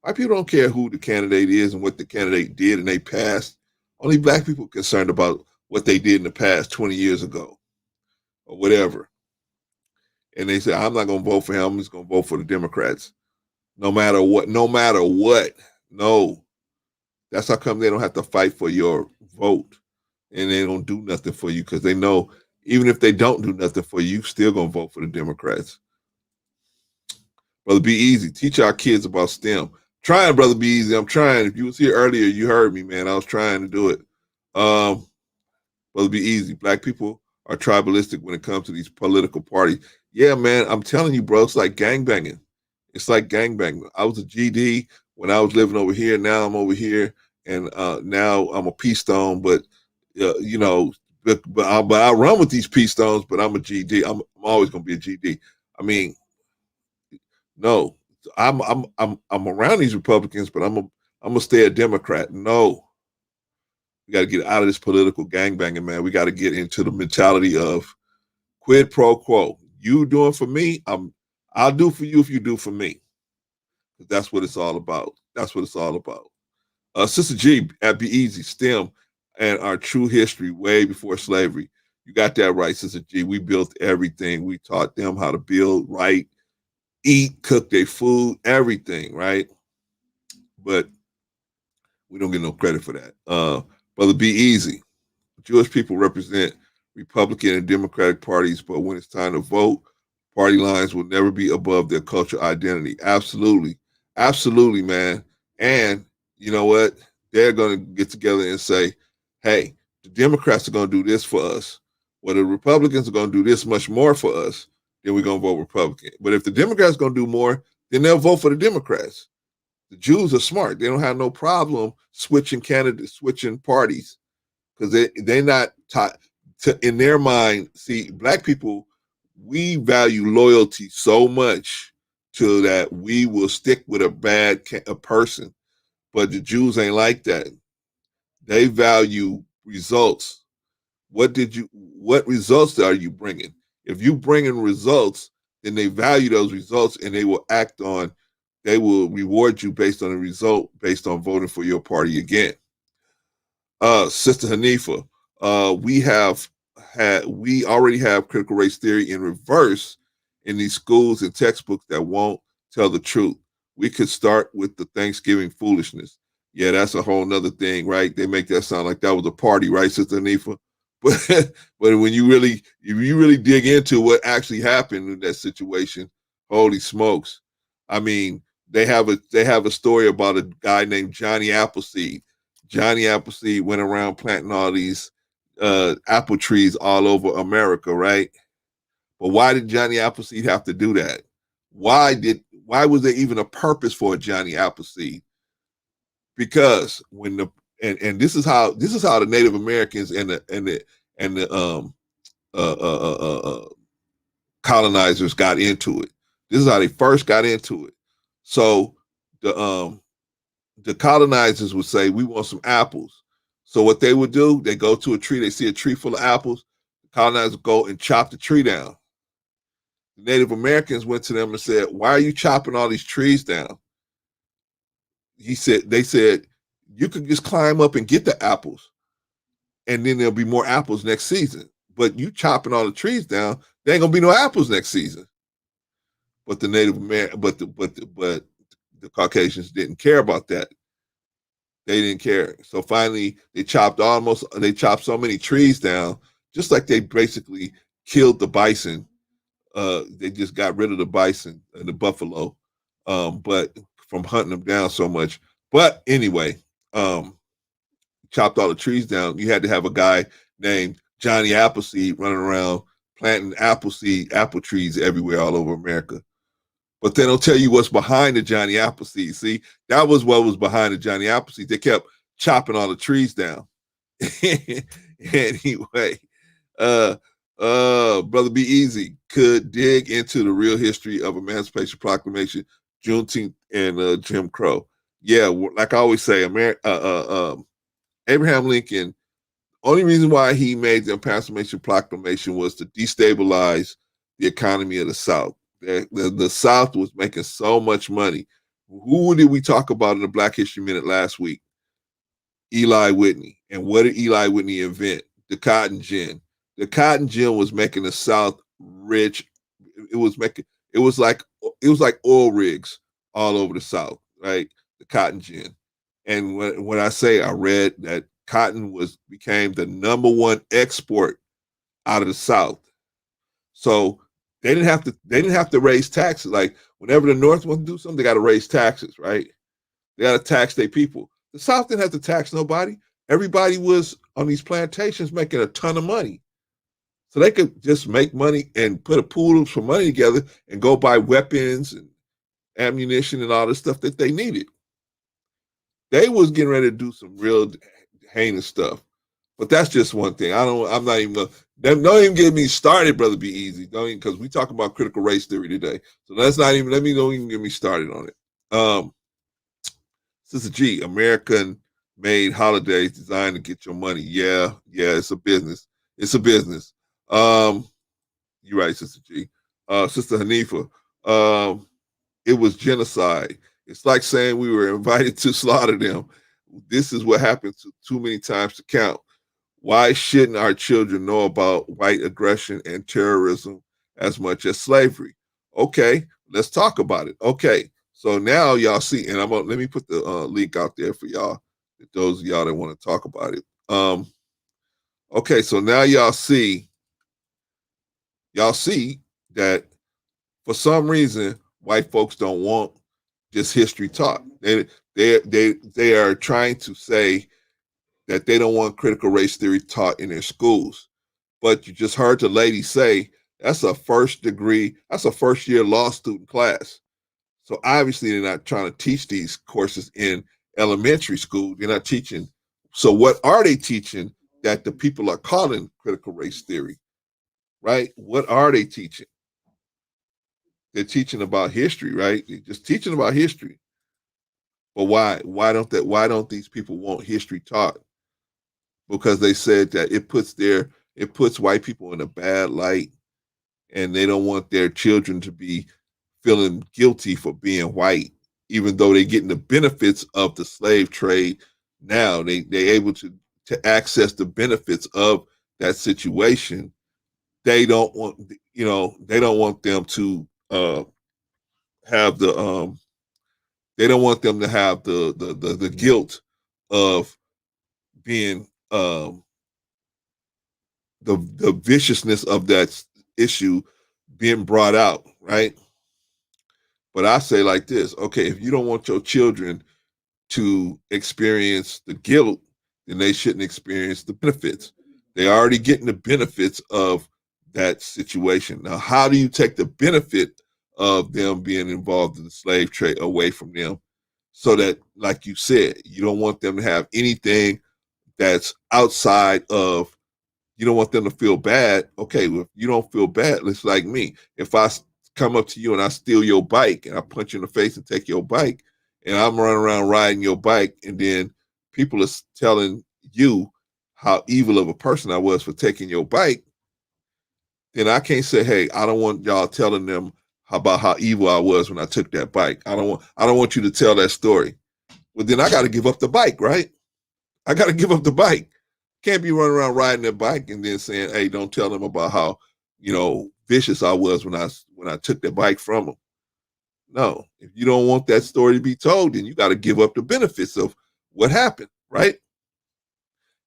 White people don't care who the candidate is and what the candidate did and they passed. Only Black people are concerned about what they did in the past 20 years ago or whatever. And they say, I'm not going to vote for him. I'm just going to vote for the Democrats. No matter what. No. That's how come they don't have to fight for your vote. And they don't do nothing for you because they know even if they don't do nothing for you, you're still going to vote for the Democrats. Brother Be Easy, teach our kids about STEM. Trying, Brother Be Easy. I'm trying. If you was here earlier, you heard me, man. I was trying to do it. Brother Be Easy. Black people are tribalistic when it comes to these political parties. Yeah, man. I'm telling you, bro. It's like gangbanging. It's like gangbanging. I was a GD when I was living over here. Now I'm over here, and now I'm a P Stone. But you know, but I run with these P Stones. But I'm a GD. I'm always gonna be a GD. I mean. No, I'm around these Republicans, but I'm gonna stay a Democrat. No, we got to get out of this political gangbanging, man. We got to get into the mentality of quid pro quo. You doing for me, I'll do for you if you do for me. That's what it's all about. That's what it's all about. Sister G at Be Easy, STEM, and our true history way before slavery. You got that right, Sister G. We built everything. We taught them how to build, write, eat, cook their food, everything, right? But we don't get no credit for that. Brother Be Easy. Jewish people represent Republican and Democratic parties, but when it's time to vote, party lines will never be above their cultural identity. Absolutely. Absolutely, man. And you know what? They're going to get together and say, hey, the Democrats are going to do this for us. Well, the Republicans are going to do this much more for us. Then we're going to vote Republican. But if the Democrats are going to do more, then they'll vote for the Democrats. The Jews are smart. They don't have no problem switching candidates, switching parties, because they're not taught to, in their mind, see, Black people, we value loyalty so much to that we will stick with a person. But the Jews ain't like that. They value results. What results are you bringing? If you bring in results, then they value those results and they will they will reward you based on the result, based on voting for your party again. Sister Hanifa, we already have critical race theory in reverse in these schools and textbooks that won't tell the truth. We could start with the Thanksgiving foolishness. Yeah, that's a whole nother thing, right? They make that sound like that was a party, right, Sister Hanifa? But but when if you really dig into what actually happened in that situation, holy smokes! I mean, they have a story about a guy named Johnny Appleseed. Johnny Appleseed went around planting all these apple trees all over America, right? But why did Johnny Appleseed have to do that? Why was there even a purpose for a Johnny Appleseed? Because when this is how the Native Americans and the colonizers got into it. This is how they first got into it. So the colonizers would say, we want some apples. So what they would do, they go to a tree, they see a tree full of apples, the colonizers go and chop the tree down. The Native Americans went to them and said, why are you chopping all these trees down? They said, you could just climb up and get the apples, and then there'll be more apples next season. But you chopping all the trees down, there ain't gonna be no apples next season. But the Native American, but the Caucasians didn't care about that. They didn't care. So finally, they chopped so many trees down, just like they basically killed the bison. They just got rid of the bison and the buffalo, but from hunting them down so much. But anyway, chopped all the trees down. You had to have a guy named Johnny Appleseed running around planting apple trees everywhere all over America. But they don't tell you what's behind the Johnny Appleseed. See, that was what was behind the Johnny Appleseed. They kept chopping all the trees down. Anyway, Brother Be Easy could dig into the real history of Emancipation Proclamation, Juneteenth, and Jim Crow. Yeah, like I always say, Abraham Lincoln, only reason why he made the Emancipation Proclamation was to destabilize the economy of the South. The South was making so much money. Who did we talk about in the Black History Minute last week? Eli Whitney. And what did Eli Whitney invent? The cotton gin. The cotton gin was making the South rich. It was like oil rigs all over the South, right? The cotton gin. And when I read that cotton became the #1 export out of the South. So they didn't have to raise taxes. Like whenever the North wants to do something, they got to raise taxes, right? They got to tax their people. The South didn't have to tax nobody. Everybody was on these plantations making a ton of money. So they could just make money and put a pool for money together and go buy weapons and ammunition and all the stuff that they needed. They was getting ready to do some real heinous stuff. But that's just one thing. I'm not even gonna, don't even get me started, Brother Be Easy. Don't even, because we talking about critical race theory today. So don't even get me started on it. Sister G, American made holidays designed to get your money. Yeah, it's a business. It's a business. You're right, Sister G. Sister Hanifa, it was genocide. It's like saying we were invited to slaughter them. This is what happens too many times to count. Why shouldn't our children know about white aggression and terrorism as much as slavery? Okay, let's talk about it. Okay, so now y'all see, and let me put the link out there for y'all, those of y'all that want to talk about it. Okay, so now y'all see that for some reason white folks don't want this history taught. They are trying to say that they don't want critical race theory taught in their schools. But you just heard the lady say that's a first year law student class. So obviously they're not trying to teach these courses in elementary school. They're not teaching. So what are they teaching that the people are calling critical race theory, right? What are they teaching? They're teaching about history, right? They're just teaching about history. But why? Why don't these people want history taught? Because they said that it puts white people in a bad light, and they don't want their children to be feeling guilty for being white, even though they're getting the benefits of the slave trade. Now they're able to access the benefits of that situation. They don't want them to have the they don't want them to have the guilt of being the viciousness of that issue being brought out, right? But I say like this, okay, if you don't want your children to experience the guilt, then they shouldn't experience the benefits. They're already getting the benefits of that situation. Now, how do you take the benefit of them being involved in the slave trade away from them so that, like you said, you don't want them to have anything that's outside of, you don't want them to feel bad. Okay, well, if you don't feel bad, it's like me. If I come up to you and I steal your bike and I punch you in the face and take your bike, and I'm running around riding your bike, and then people are telling you how evil of a person I was for taking your bike, then I can't say, hey, I don't want y'all telling them about how evil I was when I took that bike. I don't want you to tell that story. Well, then I got to give up the bike, right? I got to give up the bike. Can't be running around riding that bike and then saying, hey, don't tell them about how, vicious I was when I took the bike from them. No, if you don't want that story to be told, then you got to give up the benefits of what happened, right?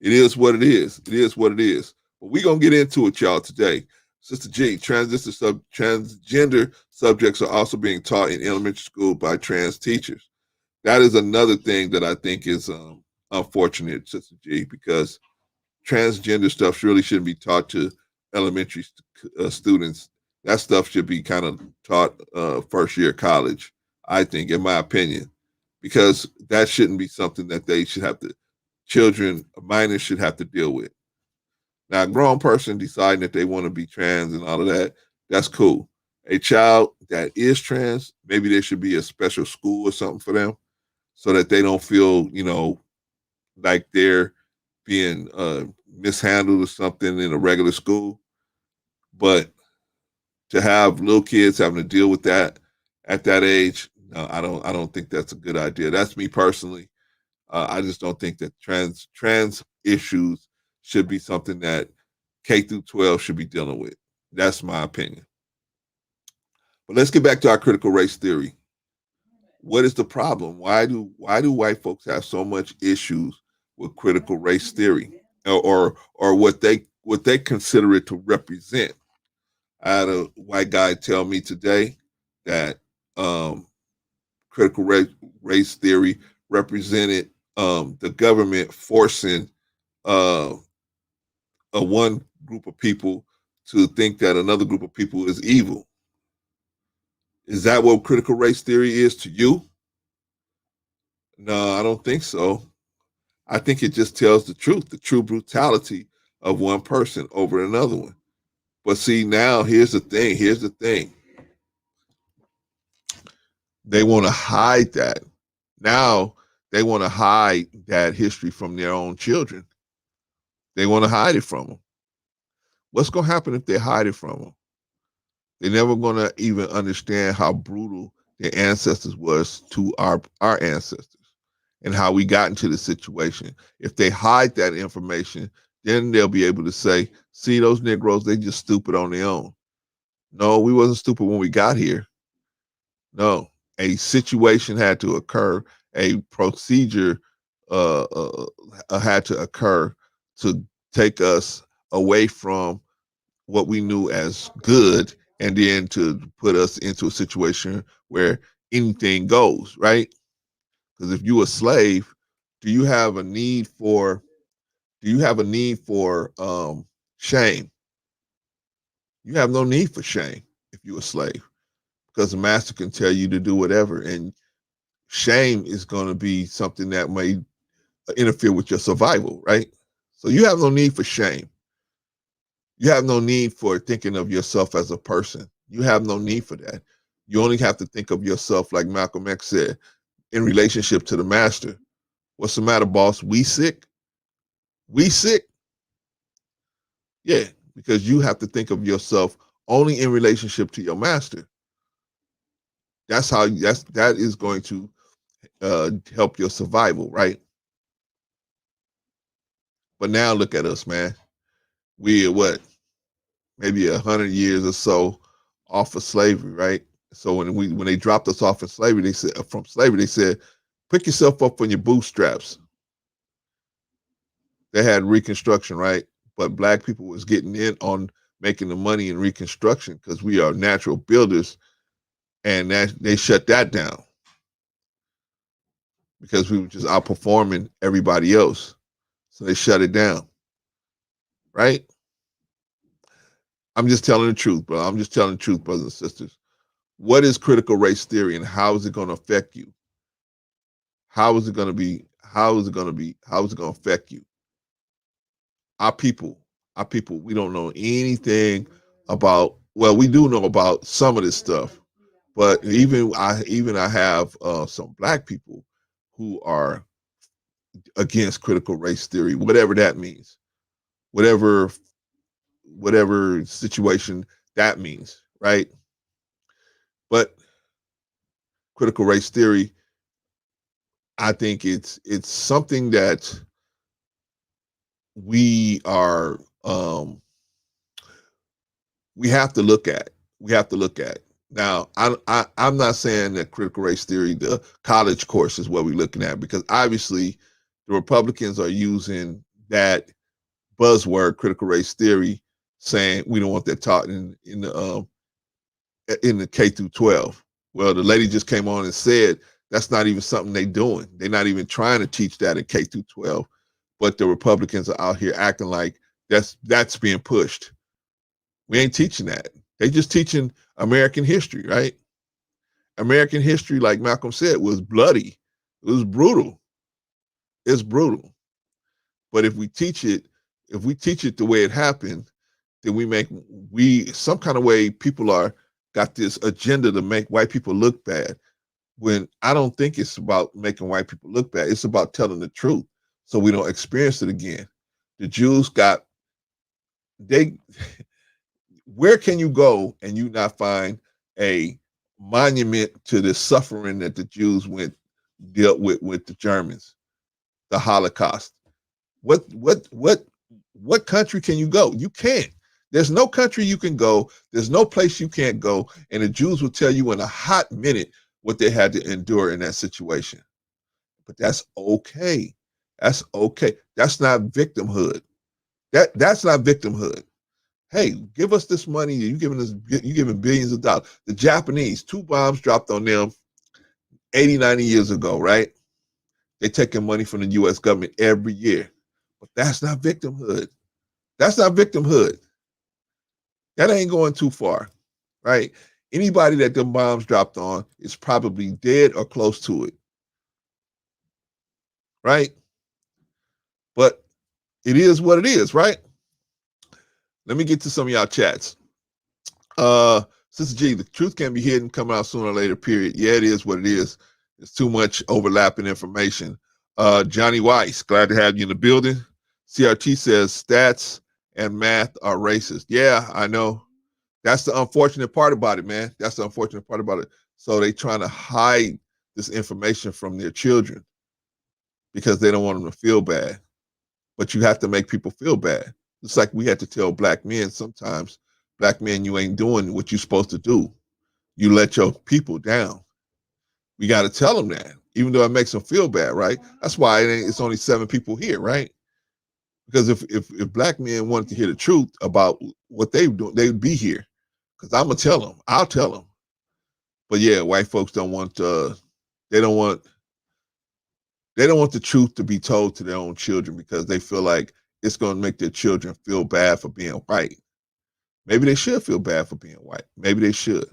It is what it is. It is what it is. But we're going to get into it, y'all, today. Sister G, transgender subjects are also being taught in elementary school by trans teachers. That is another thing that I think is unfortunate, Sister G, because transgender stuff really shouldn't be taught to elementary students. That stuff should be kind of taught first year college, I think, in my opinion, because that shouldn't be something that they should have to, minors should have to deal with. Now, a grown person deciding that they want to be trans and all of that, that's cool. A child that is trans, maybe there should be a special school or something for them so that they don't feel, like they're being mishandled or something in a regular school. But to have little kids having to deal with that at that age, no, I don't think that's a good idea. That's me personally. I just don't think that trans issues should be something that K through 12 should be dealing with. That's my opinion. But let's get back to our critical race theory. What is the problem? Why do white folks have so much issues with critical race theory, or what they consider it to represent? I had a white guy tell me today that critical race theory represented the government forcing one group of people to think that another group of people is evil. Is that what critical race theory is to you? No, I don't think so. I think it just tells the true brutality of one person over another one. But see, now here's the thing. They want to hide that. Now they want to hide that history from their own children. They want to hide it from them. What's going to happen if they hide it from them? They're never going to even understand how brutal their ancestors was to our ancestors and how we got into this situation. If they hide that information, then they'll be able to say, see, those Negroes, they just stupid on their own. No, we wasn't stupid when we got here. No, a situation had to occur. A procedure had to occur to take us away from what we knew as good, and then to put us into a situation where anything goes, right? Because if you're a slave, do you have a need for shame? You have no need for shame if you're a slave, because the master can tell you to do whatever, and shame is going to be something that may interfere with your survival, right? So you have no need for shame. You have no need for thinking of yourself as a person. You have no need for that. You only have to think of yourself, like Malcolm X said, in relationship to the master. What's the matter, boss? We sick? We sick? Yeah, because you have to think of yourself only in relationship to your master. That is going to help your survival, right? But now look at us, man. We are what? Maybe 100 years or so off of slavery, right? So when they dropped us off from slavery, they said, pick yourself up on your bootstraps. they had Reconstruction, right? But black people was getting in on making the money in Reconstruction because we are natural builders, and they shut that down because we were just outperforming everybody else. So they shut it down, right? I'm just telling the truth, bro. I'm just telling the truth, brothers and sisters. What is critical race theory, and how is it going to affect you? How is it going to be? How is it going to be? How is it going to affect you? Our people, we don't know anything about, well, we do know about some of this stuff, but even I have some black people who are against critical race theory, whatever that means, whatever situation that means, right? But critical race theory, I think it's something that we are we have to look at. We have to look at. Now, I'm not saying that critical race theory, the college course, is what we're looking at, because obviously the Republicans are using that buzzword, critical race theory, saying we don't want that taught in the K through 12. Well, the lady just came on and said that's not even something they're doing. They're not even trying to teach that in K through 12. But the Republicans are out here acting like that's being pushed. We ain't teaching that. They just teaching American history, right? American history, like Malcolm said, was bloody. It was brutal. It's brutal. But if we teach it the way it happened, then some kind of way people are got this agenda to make white people look bad. When I don't think it's about making white people look bad. It's about telling the truth so we don't experience it again. The Jews where can you go and you not find a monument to the suffering that the Jews dealt with the Germans, the Holocaust? What country can you go? You can't. There's no country you can go. There's no place you can't go. And the Jews will tell you in a hot minute what they had to endure in that situation. But that's okay. That's okay. That's not victimhood. That's not victimhood. Hey, give us this money. You giving billions of dollars. The Japanese, 2 bombs dropped on them 80, 90 years ago, right? They're taking money from the U.S. government every year. But that's not victimhood. That's not victimhood. That ain't going too far, right? Anybody that them bombs dropped on is probably dead or close to it, right? But it is what it is, right? Let me get to some of y'all chats. Sister G, the truth can be hidden, coming out sooner or later, period. Yeah, it is what it is. There's too much overlapping information. Johnny Weiss, glad to have you in the building. CRT says stats and math are racist. Yeah, I know. That's the unfortunate part about it, man. That's the unfortunate part about it. So they trying to hide this information from their children because they don't want them to feel bad. But you have to make people feel bad. It's like we had to tell black men sometimes, black men, you ain't doing what you're supposed to do. You let your people down. We got to tell them that, even though it makes them feel bad, right? That's why it's only 7 people here, right? Because if black men wanted to hear the truth about what they do, they would be here. Because I'm gonna tell them. I'll tell them. But yeah, white folks don't want. They don't want the truth to be told to their own children because they feel like it's going to make their children feel bad for being white. Maybe they should feel bad for being white. Maybe they should.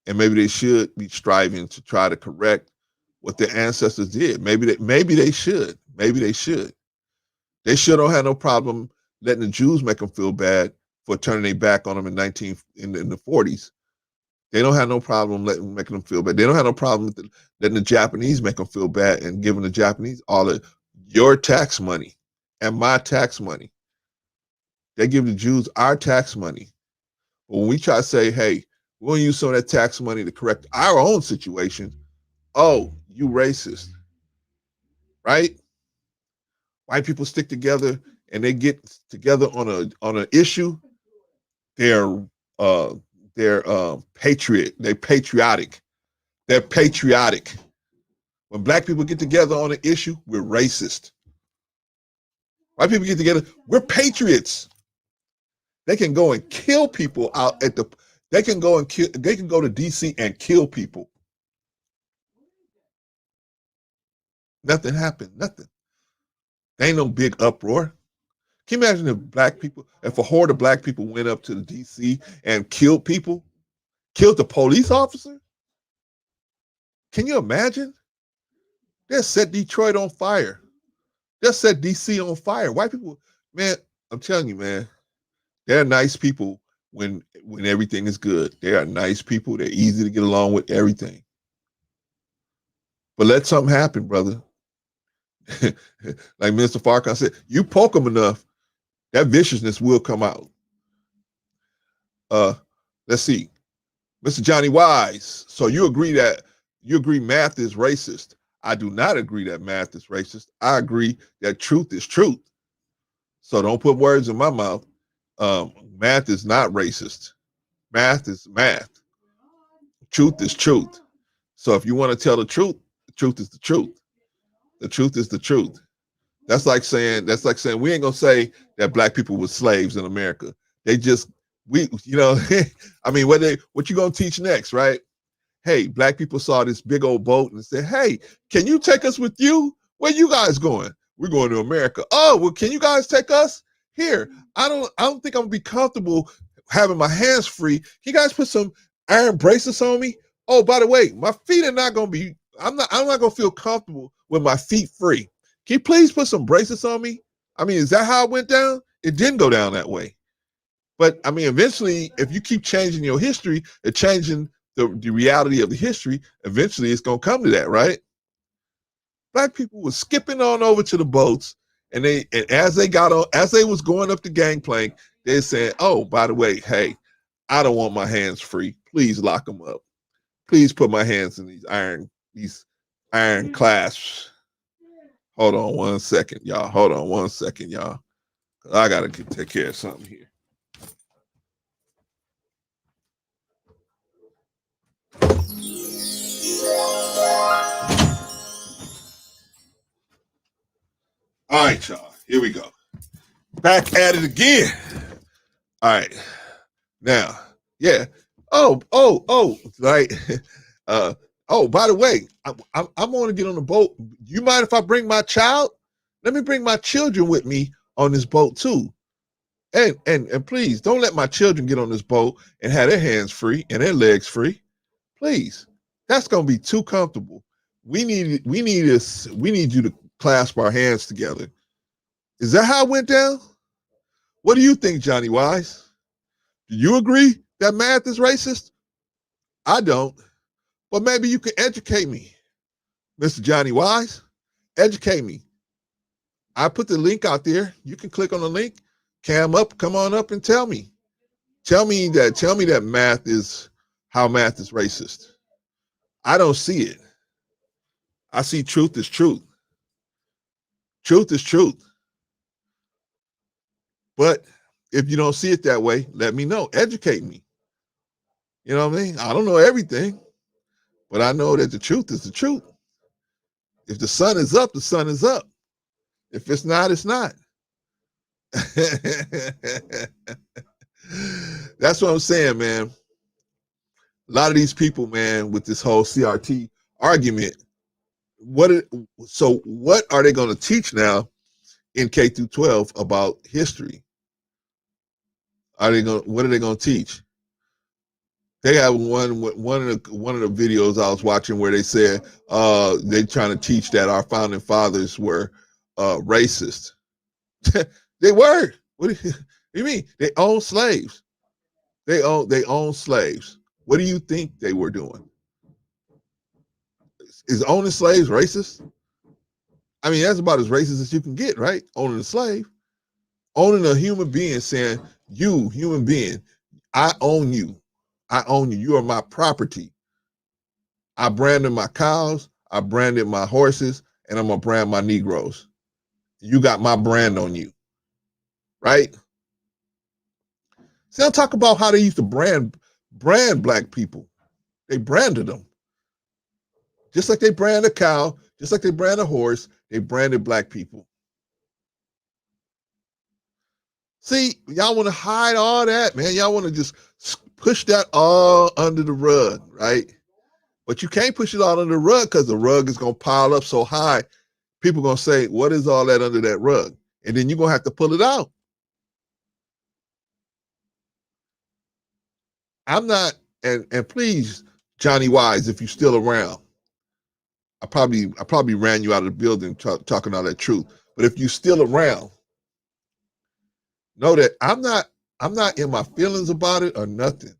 And maybe they should be striving to try to correct what their ancestors did. Maybe they should. Maybe they should. They sure don't have no problem letting the Jews make them feel bad for turning their back on them in the 40s. They don't have no problem making them feel bad. They don't have no problem letting the Japanese make them feel bad and giving the Japanese all of your tax money and my tax money. They give the Jews our tax money. But when we try to say, hey, we're going to use some of that tax money to correct our own situation, oh, you racist, right? White people stick together and they get together on an issue. They're patriot. They're patriotic. They're patriotic. When black people get together on an issue, we're racist. White people get together. We're patriots. They can go and kill people out at the. They can go and kill. They can go to DC and kill people. Nothing happened. Nothing. There ain't no big uproar. Can you imagine if a horde of black people went up to the DC and killed people, killed the police officer? Can you imagine? They'll set Detroit on fire. They'll set DC on fire. White people, man, I'm telling you, man, they're nice people when everything is good. They are nice people. They're easy to get along with, everything. But let something happen, brother. Like Mr. Farrakhan said, you poke them enough, that viciousness will come out. Let's see. Mr. Johnny Wise. So you agree math is racist. I do not agree that math is racist. I agree that truth is truth. So don't put words in my mouth. Math is not racist. Math is math. Truth is truth. So if you want to tell the truth is the truth. The truth is the truth. That's like saying we ain't gonna say that black people were slaves in America. I mean, what you gonna teach next, right? Hey, black people saw this big old boat and said, hey, can you take us with you? Where you guys going? We're going to America. Oh, well, can you guys take us? Here, I don't think I'm gonna be comfortable having my hands free. Can you guys put some iron bracelets on me? Oh, by the way, my feet are not gonna be, I'm not gonna feel comfortable with my feet free. Can you please put some bracelets on me? I mean, is that how it went down? It didn't go down that way. But I mean, eventually, if you keep changing your history and changing the reality of the history, eventually it's gonna come to that, right? Black people were skipping on over to the boats, and as they was going up the gangplank, they said, oh, by the way, hey, I don't want my hands free. Please lock them up. Please put my hands in these iron clasps. Hold on one second, y'all. I gotta take care of something here. All right, y'all. Here we go. Back at it again. All right. Now, yeah. Oh, right. Oh, by the way, I'm going to get on the boat. You mind if I bring my child? Let me bring my children with me on this boat too. And please don't let my children get on this boat and have their hands free and their legs free. Please. That's going to be too comfortable. We need you to clasp our hands together. Is that how it went down? What do you think, Johnny Wise? Do you agree that math is racist? I don't. But maybe you can educate me, Mr. Johnny Wise. Educate me. I put the link out there. You can click on the link. Come on up and tell me. Tell me that math is racist. I don't see it. I see truth is truth. Truth is truth. But if you don't see it that way, let me know. Educate me. You know what I mean? I don't know everything, but I know that the truth is the truth. If the sun is up, the sun is up. If it's not, it's not. That's what I'm saying, man. A lot of these people, man, with this whole CRT argument, what are they going to teach now in K through 12 about history? What are they going to teach? They have one of the videos I was watching where they said they're trying to teach that our founding fathers were racist. They were. What do you mean? They owned slaves. They owned slaves. What do you think they were doing? Is owning slaves racist? I mean, that's about as racist as you can get, right? Owning a slave. Owning a human being, saying, you, human being, I own you. I own you. You are my property. I branded my cows. I branded my horses, and I'm going to brand my Negroes. You got my brand on you, right? See, I'll talk about how they used to brand black people. They branded them. Just like they brand a cow, just like they brand a horse, they branded black people. See, y'all want to hide all that, man. Y'all want to just push that all under the rug, right? But you can't push it all under the rug because the rug is going to pile up so high. People are going to say, what is all that under that rug? And then you're going to have to pull it out. I'm not, and please, Johnny Wise, if you're still around, I probably ran you out of the building talking all that truth. But if you're still around, know that I'm not in my feelings about it or nothing.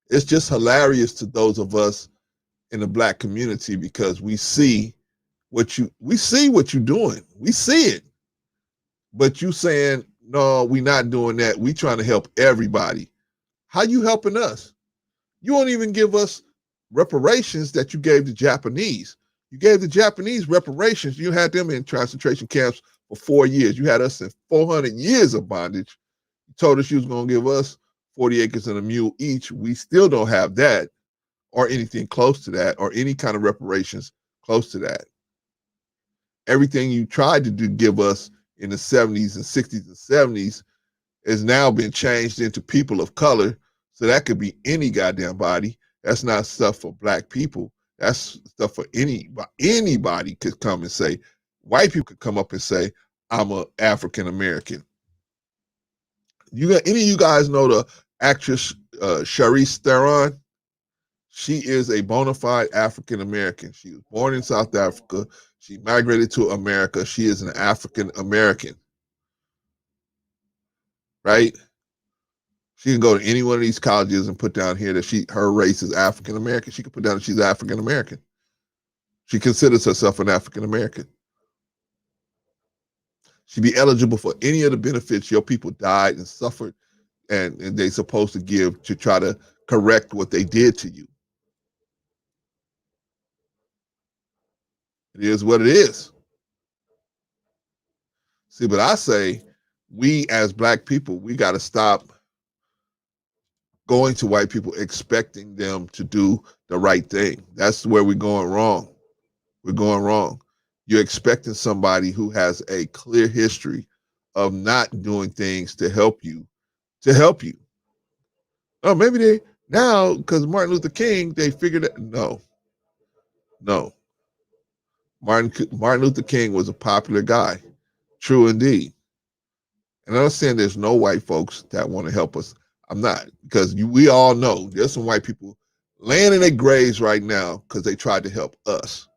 It's just hilarious to those of us in the Black community because we see what you're doing. We see it. But you saying, no, we're not doing that. We trying to help everybody. How you helping us? You won't even give us reparations that you gave the Japanese. You gave the Japanese reparations. You had them in concentration camps for 4 years. You had us in 400 years of bondage. You told us you was going to give us 40 acres and a mule each. We still don't have that or anything close to that or any kind of reparations close to that. Everything you tried to give us in the 70s and 60s and 70s has now been changed into people of color. So that could be any goddamn body. That's not stuff for Black people. That's stuff for anybody. Anybody could come and say, white people could come up and say, I'm an African American. You got any of you guys know the actress Charlize Theron? She is a bona fide African American. She was born in South Africa. She migrated to America. She is an African American. Right? She can go to any one of these colleges and put down here that her race is African American. She can put down that she's African American. She considers herself an African American. She'd be eligible for any of the benefits your people died and suffered and they're supposed to give to try to correct what they did to you. It is what it is. See, but I say, we as Black people, we got to stop going to white people expecting them to do the right thing. That's where we're going wrong. We're going wrong. You're expecting somebody who has a clear history of not doing things to help you. Oh, maybe they now, because Martin Luther King, they figured that no. Martin Luther King was a popular guy. True indeed. And I'm not saying there's no white folks that want to help us. I'm not, because we all know there's some white people laying in their graves right now because they tried to help us.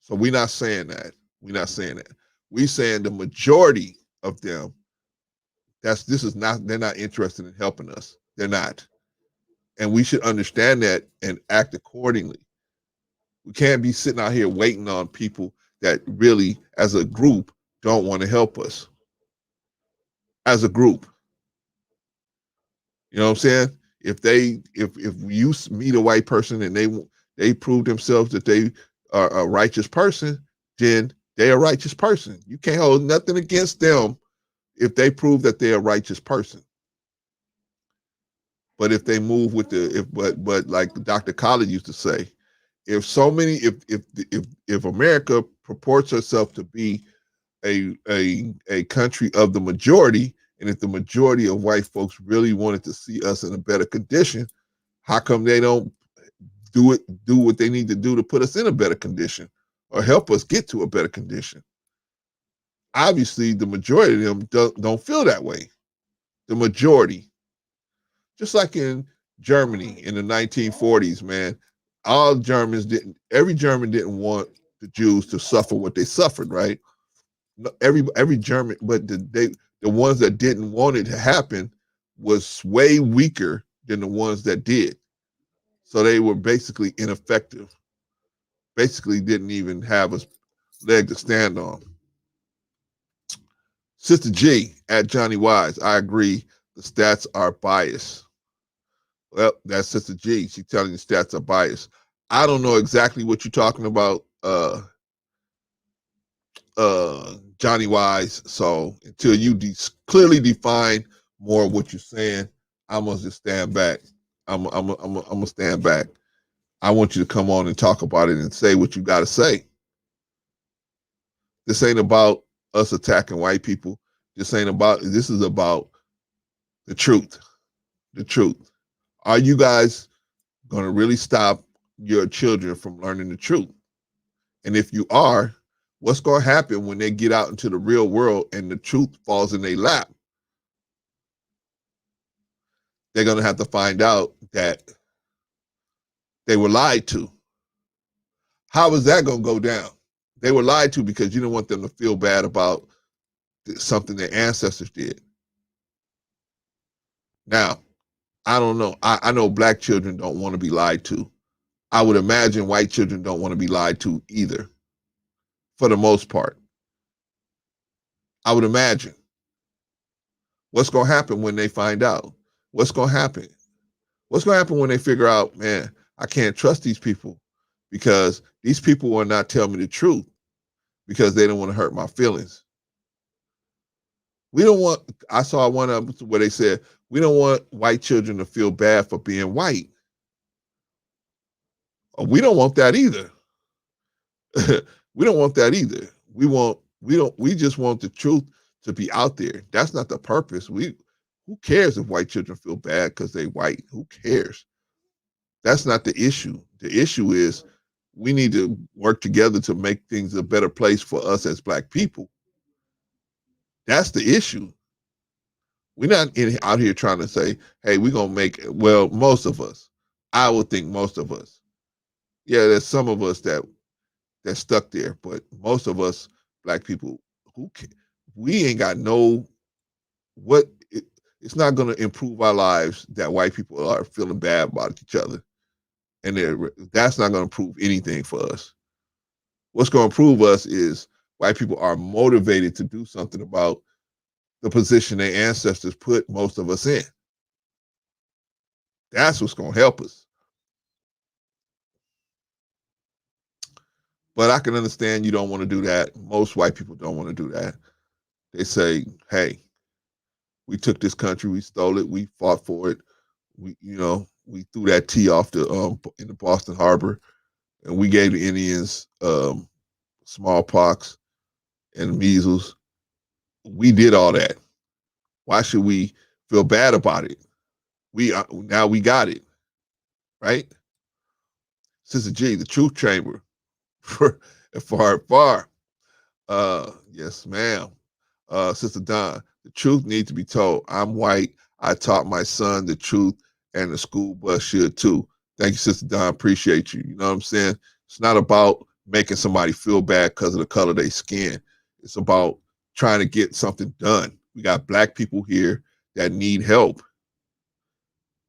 So we're not saying that. We're saying the majority of them, they're not interested in helping us. They're not. And we should understand that and act accordingly. We can't be sitting out here waiting on people that really, as a group, don't want to help us. As a group. You know what I'm saying? If you meet a white person and they prove themselves that they are a righteous person, then they're a righteous person. You can't hold nothing against them if they prove that they're a righteous person. But if they move with but like Dr. Khaled used to say, if America purports herself to be a country of the majority, and if the majority of white folks really wanted to see us in a better condition, how come they don't do what they need to do to put us in a better condition or help us get to a better condition? Obviously, the majority of them don't feel that way. The majority. Just like in Germany in the 1940s, man, every German didn't want the Jews to suffer what they suffered, right? Every German, but the ones that didn't want it to happen was way weaker than the ones that did. So they were basically ineffective. Basically didn't even have a leg to stand on. Sister G at Johnny Wise, I agree. The stats are biased. Well, that's Sister G. She's telling you stats are biased. I don't know exactly what you're talking about, Johnny Wise. So until you clearly define more of what you're saying, I'm gonna just stand back. I'm gonna stand back. I want you to come on and talk about it and say what you got to say. This ain't about us attacking white people. This is about the truth. The truth. Are you guys going to really stop your children from learning the truth? And if you are, what's going to happen when they get out into the real world and the truth falls in their lap? They're going to have to find out that they were lied to. How is that going to go down? They were lied to because you don't want them to feel bad about something their ancestors did. Now, I don't know. I know black children don't want to be lied to. I would imagine white children don't want to be lied to either, for the most part. I would imagine. What's going to happen when they find out? What's going to happen? What's going to happen when they figure out, man, I can't trust these people because these people will not tell me the truth because they don't want to hurt my feelings. We don't want, I saw one of them where they said, we don't want white children to feel bad for being white. We don't want that either. We don't want that either. We just want the truth to be out there. That's not the purpose. Who cares if white children feel bad because they white? Who cares? That's not the issue. The issue is we need to work together to make things a better place for us as black people. That's the issue. We're not out here trying to say, hey, we're going to make it. Well, most of us, I would think most of us. Yeah, there's some of us that's stuck there, but most of us black people, we ain't got it's not going to improve our lives that white people are feeling bad about each other. And that's not going to prove anything for us. What's going to prove us is white people are motivated to do something about the position their ancestors put most of us in. That's what's going to help us. But I can understand you don't want to do that. Most white people don't want to do that. They say, hey, we took this country, we stole it, we fought for it. We threw that tea off in the Boston Harbor, and we gave the Indians smallpox and measles. We did all that. Why should we feel bad about it? Now we got it, right? Sister G, the truth chamber, far. Yes, ma'am. Sister Don, the truth needs to be told. I'm white. I taught my son the truth, and the school bus should too. Thank you, Sister Don. Appreciate you. You know what I'm saying? It's not about making somebody feel bad because of the color of their skin. It's about trying to get something done. We got black people here that need help.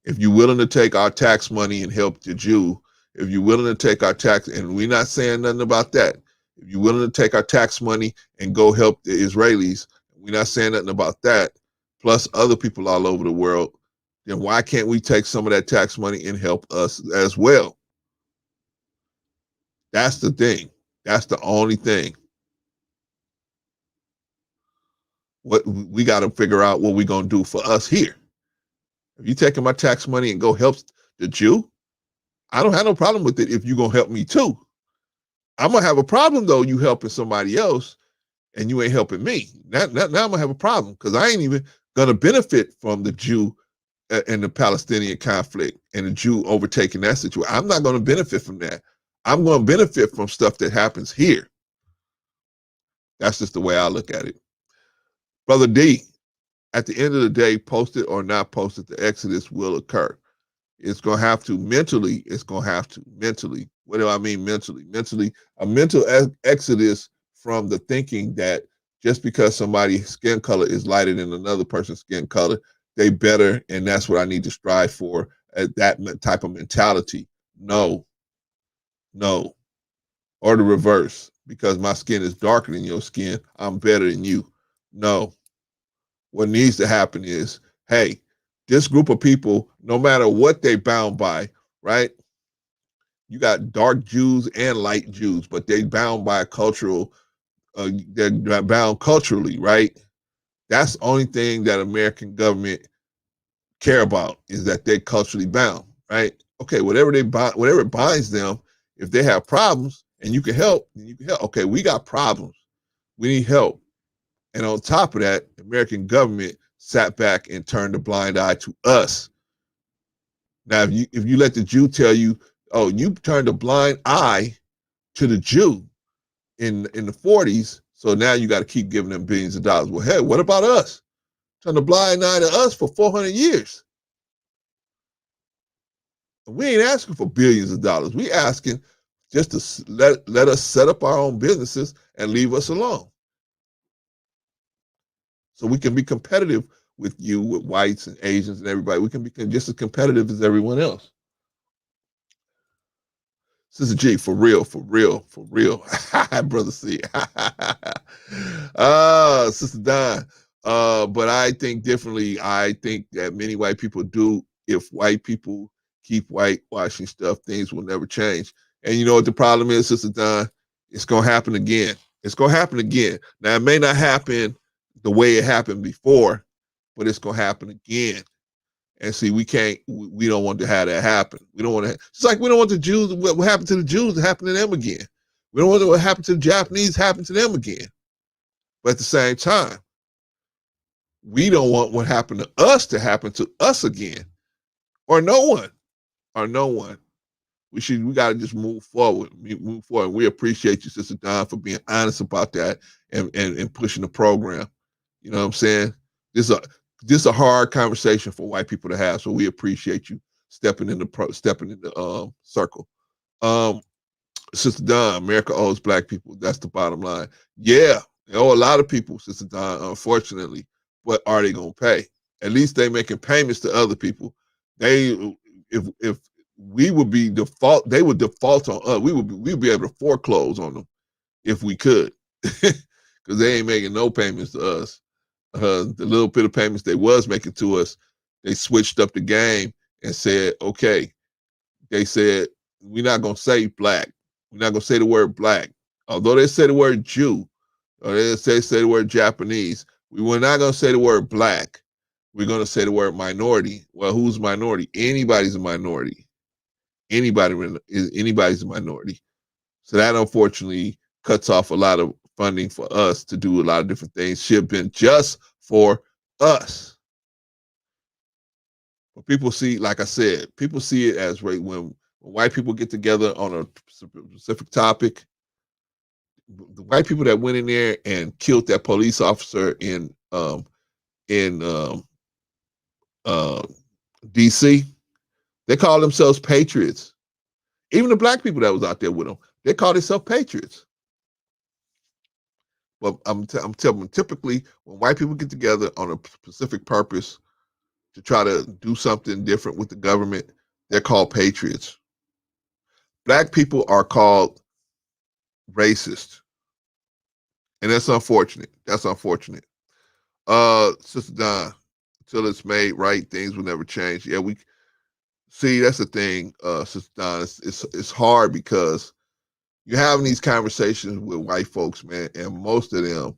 If you're willing to take our tax money and help the Jew, if you're willing to take our tax, and we're not saying nothing about that. If you're willing to take our tax money and go help the Israelis, we're not saying nothing about that, plus other people all over the world, then why can't we take some of that tax money and help us as well? That's the thing. That's the only thing. What we got to figure out what we're going to do for us here. If you taking my tax money and go help the Jew, I don't have no problem with it if you're going to help me too. I'm going to have a problem though, you helping somebody else and you ain't helping me. Now I'm going to have a problem because I ain't even going to benefit from the Jew and the Palestinian conflict and the Jew overtaking that situation. I'm not going to benefit from that. I'm going to benefit from stuff that happens here. That's just the way I look at it. Brother D, at the end of the day, posted or not posted, the exodus will occur. It's going to have to mentally. What do I mean mentally? Mentally, a mental exodus from the thinking that just because somebody's skin color is lighter than another person's skin color, they better, and that's what I need to strive for, that type of mentality. No. Or the reverse, because my skin is darker than your skin, I'm better than you. No. What needs to happen is, hey, this group of people, no matter what they bound by, right? You got dark Jews and light Jews, but they bound by a cultural, they're bound culturally, right? That's the only thing that American government care about, is that they're culturally bound, right? Okay, whatever binds them, if they have problems and you can help, then you can help. Okay, we got problems. We need help. And on top of that, the American government sat back and turned a blind eye to us. Now, if you let the Jew tell you, oh, you turned a blind eye to the Jew in the 40s, so now you got to keep giving them billions of dollars. Well, hey, what about us? Turned a blind eye to us for 400 years. We ain't asking for billions of dollars. We asking just to let us set up our own businesses and leave us alone, so we can be competitive with you, with whites and Asians and everybody. We can be just as competitive as everyone else. Sister G, for real, brother C. Sister Don. But I think differently. I think that many white people do. If white people keep whitewashing stuff, things will never change. And you know what the problem is, Sister Don? It's going to happen again. It's going to happen again. Now, it may not happen the way it happened before, but it's going to happen again. And see, we don't want to have that happen. We don't want to, it's like we don't want the Jews, what happened to the Jews to happen to them again. We don't want what happened to the Japanese happen to them again. But at the same time, we don't want what happened to us to happen to us again. Or no one. We got to just move forward. We appreciate you, Sister Don, for being honest about that and pushing the program. You know what I'm saying? This is a hard conversation for white people to have, so we appreciate you stepping in the circle. Sister Don, America owes black people. That's the bottom line. Yeah, they owe a lot of people, Sister Don, unfortunately. What are they gonna pay? At least they making payments to other people. If we would be default, they would default on us. We'd be able to foreclose on them if we could, because they ain't making no payments to us. The little bit of payments they was making to us, they switched up the game and said, okay, they said, we're not going to say black. We're not going to say the word black. Although they say the word Jew, or they say the word Japanese, we were not going to say the word black. We're going to say the word minority. Well, who's minority? Anybody's a minority. Anybody's a minority. So that unfortunately cuts off a lot of funding for us to do a lot of different things. Should have been just for us. But people see, like I said, people see it as right when white people get together on a specific topic. The white people that went in there and killed that police officer in DC, they call themselves patriots. Even the black people that was out there with them, they call themselves patriots. But I'm telling you, typically when white people get together on a specific purpose to try to do something different with the government, they're called patriots. Black people are called racist. And that's unfortunate. Sister Don, until it's made right, things will never change. Yeah, we see, that's the thing, Sister Don. It's hard because you're having these conversations with white folks, man, and most of them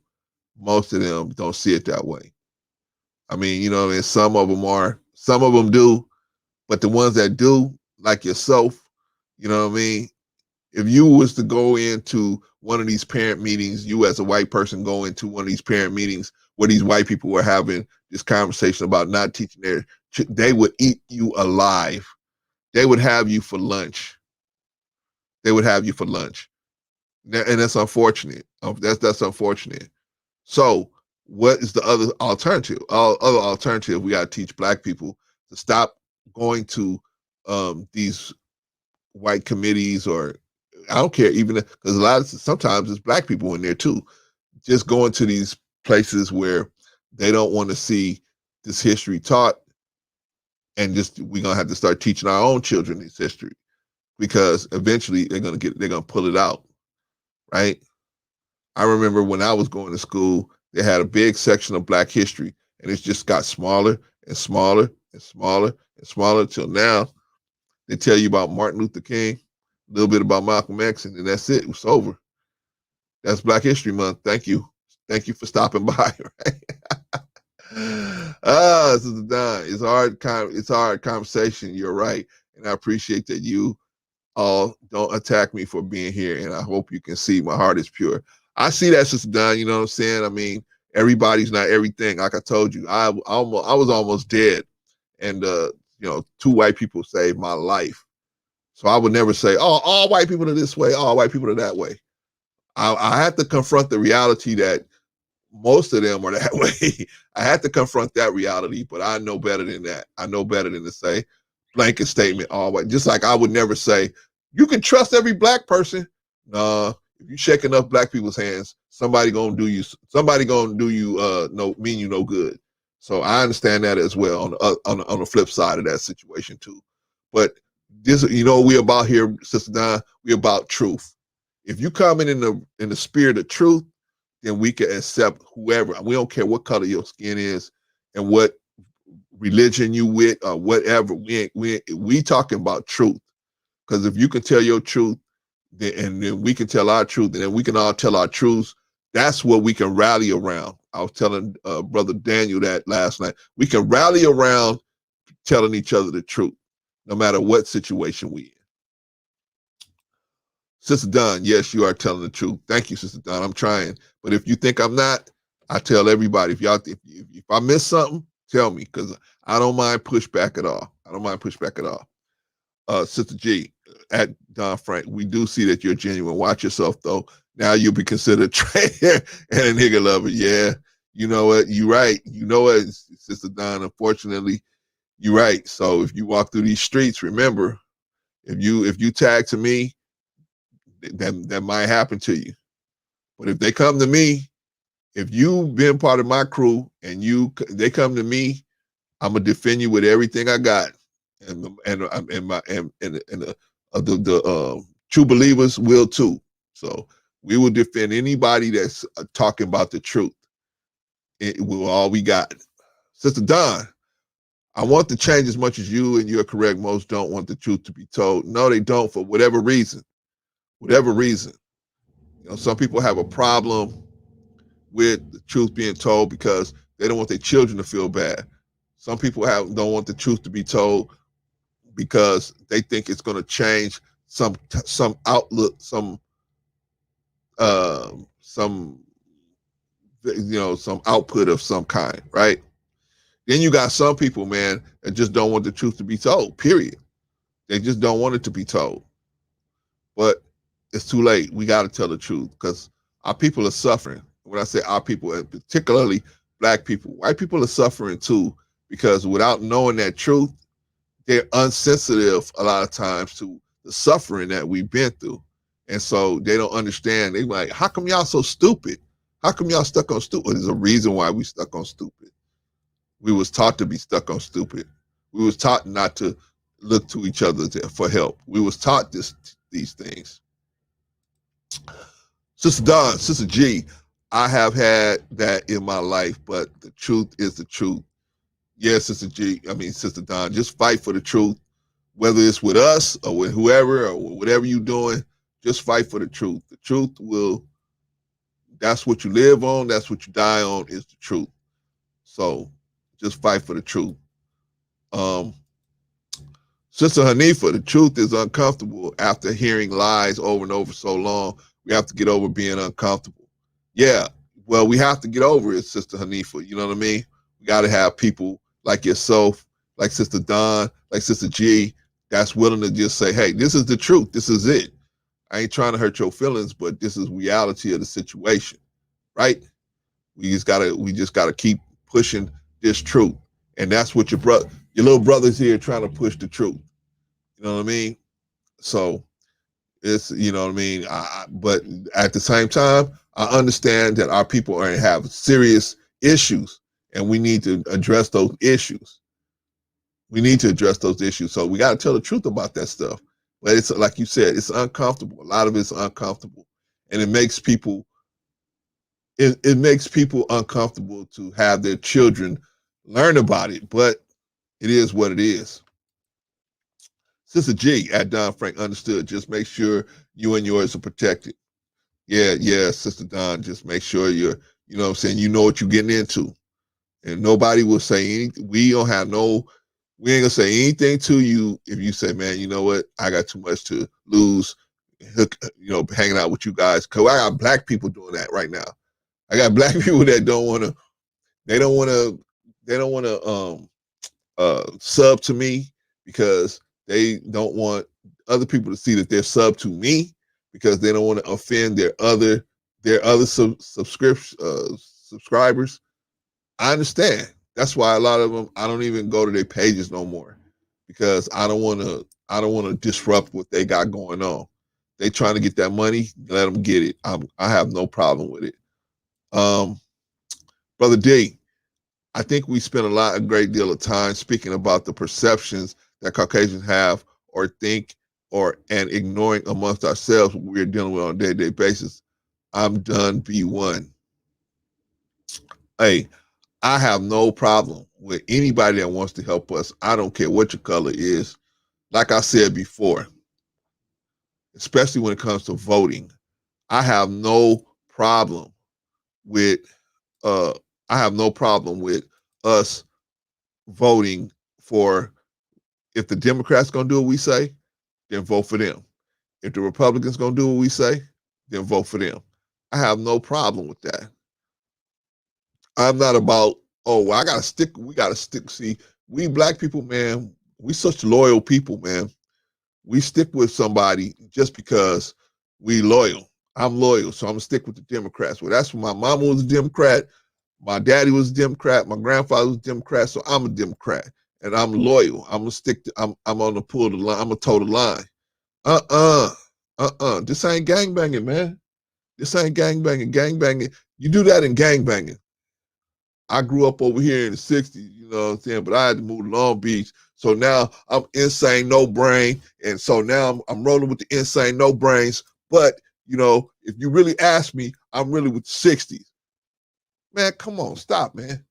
don't see it that way. I mean, you know, and some of them do, but the ones that do, like yourself, you know what I mean? If you was to go into one of these parent meetings, you as a white person go into one of these parent meetings where these white people were having this conversation about not teaching they would eat you alive. They would have you for lunch. And that's unfortunate. That's unfortunate. So what is the other alternative? Other alternative, we got to teach black people to stop going to these white committees, or I don't care, even because sometimes it's black people in there too. Just going to these places where they don't want to see this history taught, and we're gonna have to start teaching our own children this history, because eventually they're gonna pull it out, right? I remember when I was going to school, they had a big section of Black history, and it just got smaller and smaller and smaller and smaller till now. They tell you about Martin Luther King, a little bit about Malcolm X, and then that's it. It's over. That's Black History Month. Thank you. Thank you for stopping by. Right? Sister Don, it's hard conversation. You're right, and I appreciate that you all don't attack me for being here, and I hope you can see my heart is pure. I see that, Sister Don. You know what I'm saying? I mean, Everybody's not everything. Like I told you, I was almost dead, and you know, 2 white people saved my life. So I would never say, oh, all white people are this way, all white people are that way. I had to confront the reality that most of them are that way. I had to confront that reality, but I know better than that. I know better than to say blanket statement all white. Just like I would never say, you can trust every black person. Nah, if you shake enough black people's hands, somebody gonna do you mean you no good. So I understand that as well on the flip side of that situation too. But this, you know, we about here, Sister Don, we about truth. If you come in the spirit of truth, then we can accept whoever. We don't care what color your skin is and what religion you with or whatever. We talking about truth. Because if you can tell your truth, then we can tell our truth, and then we can all tell our truths. That's what we can rally around. I was telling Brother Daniel that last night. We can rally around telling each other the truth, no matter what situation we in. Sister Don, yes, you are telling the truth. Thank you, Sister Don. I'm trying. But if you think I'm not, I tell everybody, if I miss something, tell me, because I don't mind pushback at all. I don't mind pushback at all. Sister G, at Don Frank, we do see that you're genuine. Watch yourself, though. Now you'll be considered a traitor and a nigga lover. Yeah, you know what? You're right. You know what, Sister Don, unfortunately, you're right. So if you walk through these streets, remember, if you tag to me, that might happen to you. But if they come to me, if you've been part of my crew and they come to me, I'm gonna defend you with everything I got, and the true believers will too. So we will defend anybody that's talking about the truth. It will all we got. Sister Don, I want to change as much as you, and you're correct. Most don't want the truth to be told. No, they don't, for whatever reason. Whatever reason. You know, some people have a problem with the truth being told because they don't want their children to feel bad. Some people don't want the truth to be told because they think it's going to change some outlook, some output of some kind, right? Then you got some people, man, that just don't want the truth to be told, period. They just don't want it to be told. But it's too late. We got to tell the truth because our people are suffering. When I say our people, and particularly black people, white people are suffering too, because without knowing that truth, they're unsensitive a lot of times to the suffering that we've been through. And so they don't understand. They're like, how come y'all so stupid? How come y'all stuck on stupid? There's a reason why we stuck on stupid. We was taught to be stuck on stupid. We was taught not to look to each other for help. We was taught these things. Sister Don, Sister G, I have had that in my life, but the truth is the truth. Yes, Sister Don, just fight for the truth, whether it's with us or with whoever or whatever you're doing, just fight for the truth. The truth that's what you live on, that's what you die on, is the truth. So just fight for the truth. Sister Hanifa, the truth is uncomfortable after hearing lies over and over so long. We have to get over being uncomfortable. Yeah, well, we have to get over it, Sister Hanifa. You know what I mean? We got to have people like yourself, like Sister Don, like Sister G, that's willing to just say, hey, this is the truth. This is it. I ain't trying to hurt your feelings, but this is reality of the situation, right? We just gotta keep pushing this truth. And that's what your little brother's here trying to push the truth. You know what I mean? So it's, you know what I mean? But at the same time, I understand that our people have serious issues and we need to address those issues. We need to address those issues. So we got to tell the truth about that stuff. But it's like you said, it's uncomfortable. A lot of it's uncomfortable. And it makes people, it makes people uncomfortable to have their children learn about it. But it is what it is. Sister G at Don Frank, understood. Just make sure you and yours are protected. Yeah, Sister Don, just make sure you know what I'm saying, you know what you're getting into. And nobody will say anything. We ain't gonna say anything to you if you say, man, you know what, I got too much to lose, hanging out with you guys. Cause I got black people doing that right now. I got black people that don't want to. They don't want to. They don't want to sub to me because they don't want other people to see that they're sub to me because they don't want to offend their other subscribers. I understand. That's why a lot of them, I don't even go to their pages no more because I don't want to disrupt what they got going on. They trying to get that money, let them get it. I have no problem with it. Brother D, I think we spent a great deal of time speaking about the perceptions that Caucasians have or think and ignoring amongst ourselves what we're dealing with on a day-to-day basis. I'm done, B1. Hey, I have no problem with anybody that wants to help us. I don't care what your color is. Like I said before, especially when it comes to voting, I have no problem with us voting for, if the Democrats gonna do what we say, then vote for them. If the Republicans gonna do what we say, then vote for them. I have no problem with that. I'm not about, oh, well, we gotta stick. See, we black people, man, we such loyal people, man. We stick with somebody just because we loyal. I'm loyal, so I'm gonna stick with the Democrats. Well, that's when my mama was a Democrat, my daddy was a Democrat, my grandfather was a Democrat, so I'm a Democrat. And I'm loyal. I'm gonna stick to, I'm on the pull the line, I'm gonna toe the line. This ain't gangbanging, man. This ain't gangbanging. Gangbanging, you do that in gangbanging. I grew up over here in the 60s, you know what I'm saying? But I had to move to Long Beach. So now I'm insane, no brain. And so now I'm rolling with the insane, no brains. But, you know, if you really ask me, I'm really with the 60s. Man, come on, stop, man.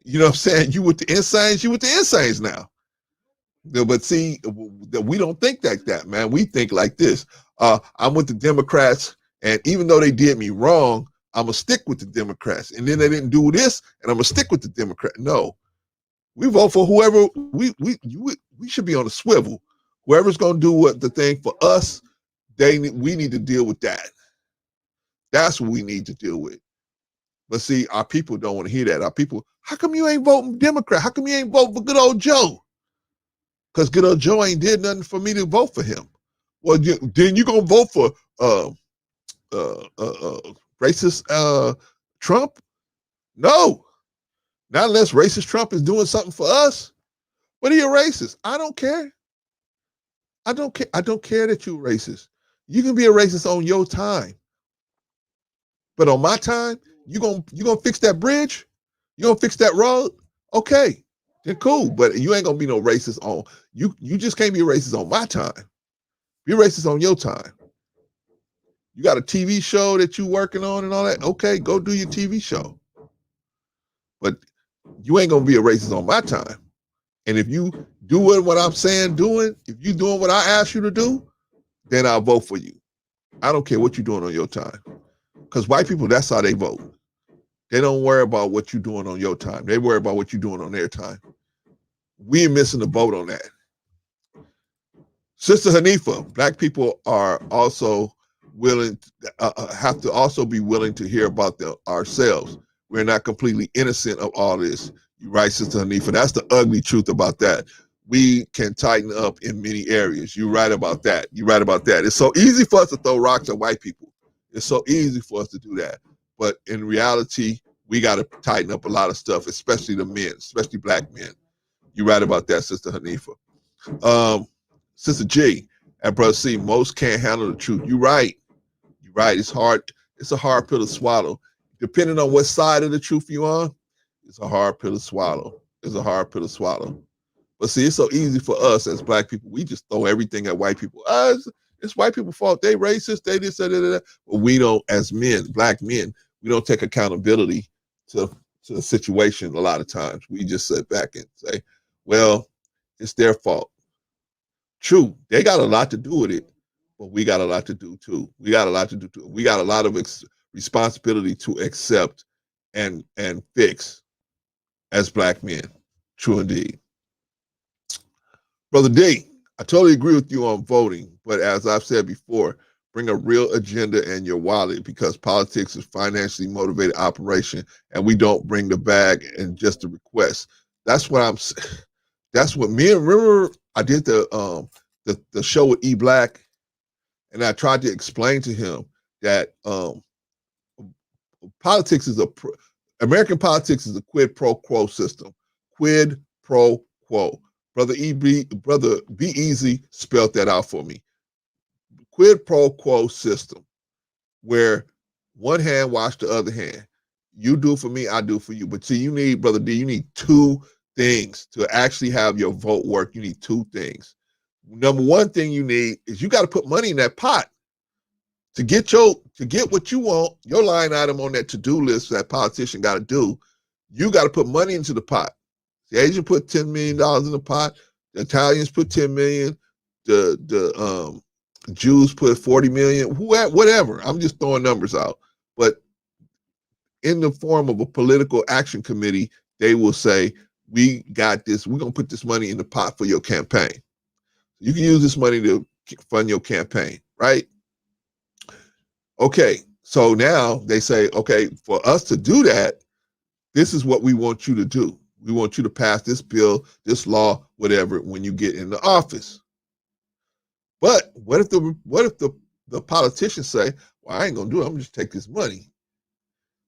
You know what I'm saying? You with the insanes now. But see, we don't think like that, man. We think like this. I'm with the Democrats, and even though they did me wrong, I'm gonna stick with the Democrats. And then they didn't do this, and I'm gonna stick with the Democrat. No, we vote for whoever we should be on a swivel. Whoever's gonna do what the thing for us, we need to deal with that. That's what we need to deal with. But see, our people don't want to hear that. Our people, how come you ain't voting Democrat? How come you ain't voting for good old Joe? Because good old Joe ain't did nothing for me to vote for him. Well, then you gonna vote for racist Trump? No, not unless racist Trump is doing something for us. But he a racist. I don't care. I don't care. I don't care that you're racist. You can be a racist on your time. But on my time, you gonna fix that bridge? You gonna fix that road? Okay, then cool. But you ain't gonna be no racist on you. You just can't be a racist on my time. Be a racist on your time. You got a TV show that you working on and all that. Okay, go do your TV show. But you ain't gonna be a racist on my time. And if you doing what I'm saying doing, if you doing what I asked you to do, then I'll vote for you. I don't care what you're doing on your time. Because white people, that's how they vote. They don't worry about what you're doing on your time. They worry about what you're doing on their time. We're missing the boat on that. Sister Hanifa, black people are also willing, have to also be willing to hear about ourselves. We're not completely innocent of all this. You're right, Sister Hanifa. That's the ugly truth about that. We can tighten up in many areas. You're right about that. You're right about that. It's so easy for us to throw rocks at white people. It's so easy for us to do that. But in reality, we got to tighten up a lot of stuff, especially the men, especially black men. You're right about that, Sister Hanifa. Sister G and Brother C, most can't handle the truth. You're right. You're right. It's hard. It's a hard pill to swallow. Depending on what side of the truth you're on, it's a hard pill to swallow. It's a hard pill to swallow. But see, it's so easy for us as black people. We just throw everything at white people. It's white people's fault. They racist. They this, that. But we don't, as men, black men, we don't take accountability to the situation a lot of times. We just sit back and say, well, it's their fault. True, they got a lot to do with it, but we got a lot to do too. We got a lot to do too. We got a lot of responsibility to accept and fix as black men. True indeed. Brother D, I totally agree with you on voting, but as I've said before, Bring a real agenda and your wallet, because politics is financially motivated operation, and we don't bring the bag and just the request. That's what that's what me and remember I did the show with E Black, and I tried to explain to him that politics is American politics is a quid pro quo system. Quid pro quo. Brother Be Easy spelled that out for me. Quid pro quo system, where one hand wash the other hand. You do for me, I do for you. But see, you need, Brother D, you need two things to actually have your vote work. You need two things. Number one thing you need is you got to put money in that pot to get what you want, your line item on that to-do list that politician got to do. You got to put money into the pot. The Asian put $10 million in the pot. The Italians put 10 million. The Jews put 40 million. Whatever. I'm just throwing numbers out. But in the form of a political action committee, they will say, we got this. We're going to put this money in the pot for your campaign. You can use this money to fund your campaign, right? Okay, so now they say, okay, for us to do that, this is what we want you to do. We want you to pass this bill, this law, whatever, when you get in the office. But what if the politicians say, well, I ain't gonna do it, I'm gonna just take this money.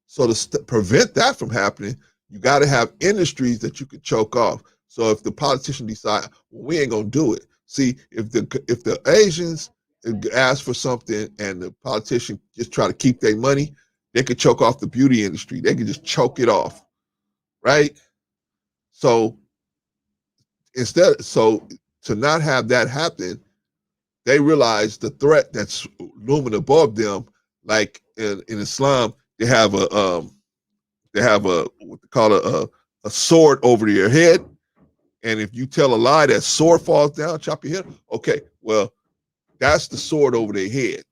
So to prevent that from happening, you gotta have industries that you could choke off. So if the politician decide, well, we ain't gonna do it. See, if the Asians ask for something and the politician just try to keep their money, they could choke off the beauty industry. They could just choke it off, right? So to not have that happen, they realize the threat that's looming above them. Like in Islam, they have what they call a sword over their head, and if you tell a lie, that sword falls down, chop your head. Okay, well, that's the sword over their head.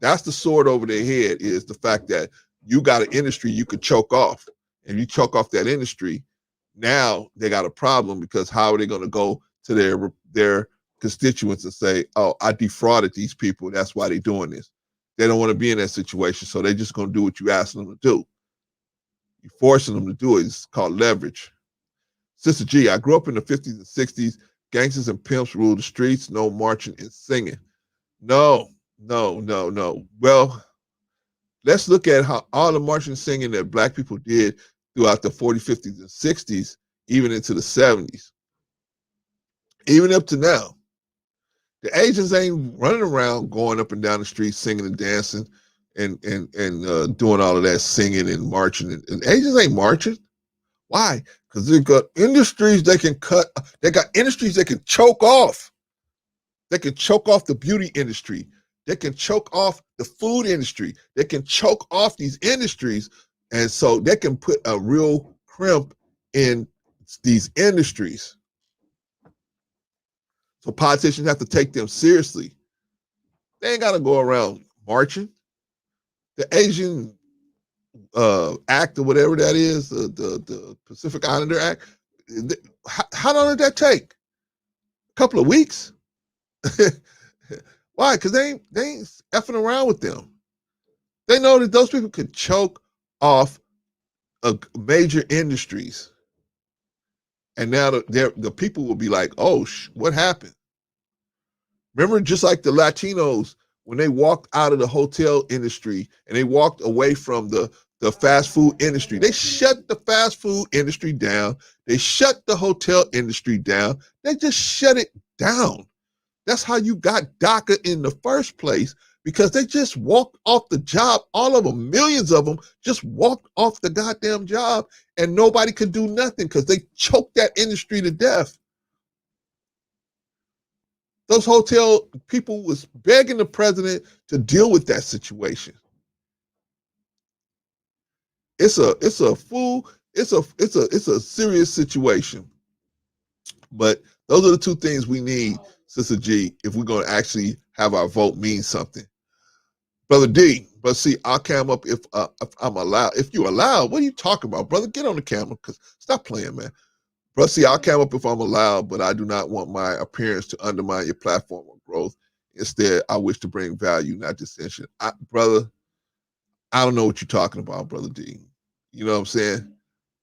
That's the sword over their head, is the fact that you got an industry you could choke off. And you choke off that industry, now they got a problem, because how are they going to go to their constituents and say, oh, I defrauded these people, that's why they're doing this. They don't want to be in that situation, so they're just going to do what you ask them to do. You're forcing them to do it. It's called leverage. Sister G, I grew up in the 50s and 60s. Gangsters and pimps ruled the streets, no marching and singing. No. Well, let's look at how all the marching and singing that Black people did throughout the 40s, 50s, and 60s, even into the 70s. Even up to now. The Asians ain't running around going up and down the street singing and dancing and doing all of that singing and marching. And Asians ain't marching. Why? Because they've got industries they can cut. They got industries they can choke off. They can choke off the beauty industry. They can choke off the food industry. They can choke off these industries. And so they can put a real crimp in these industries. So politicians have to take them seriously. They ain't got to go around marching. The Asian Act or whatever that is, the Pacific Islander Act, how long did that take? A couple of weeks? Why? Because they ain't effing around with them. They know that those people could choke off major industries. And now the people will be like, oh, what happened? Remember, just like the Latinos, when they walked out of the hotel industry and they walked away from the fast food industry, they shut the fast food industry down. They shut the hotel industry down. They just shut it down. That's how you got DACA in the first place, because they just walked off the job. All of them, millions of them, just walked off the goddamn job, and nobody could do nothing because they choked that industry to death. Those hotel people was begging the president to deal with that situation. It's a serious situation. But those are the two things we need, Sister G, if we're going to actually have our vote mean something. Brother D, but see, I'll cam up if I'm allowed. If you're allowed, what are you talking about, brother? Get on the camera, because stop playing, man. But see, I'll cam up if I'm allowed, but I do not want my appearance to undermine your platform of growth Instead, I wish to bring value, not dissension. Brother, I don't know what you're talking about, Brother D. You know what I'm saying?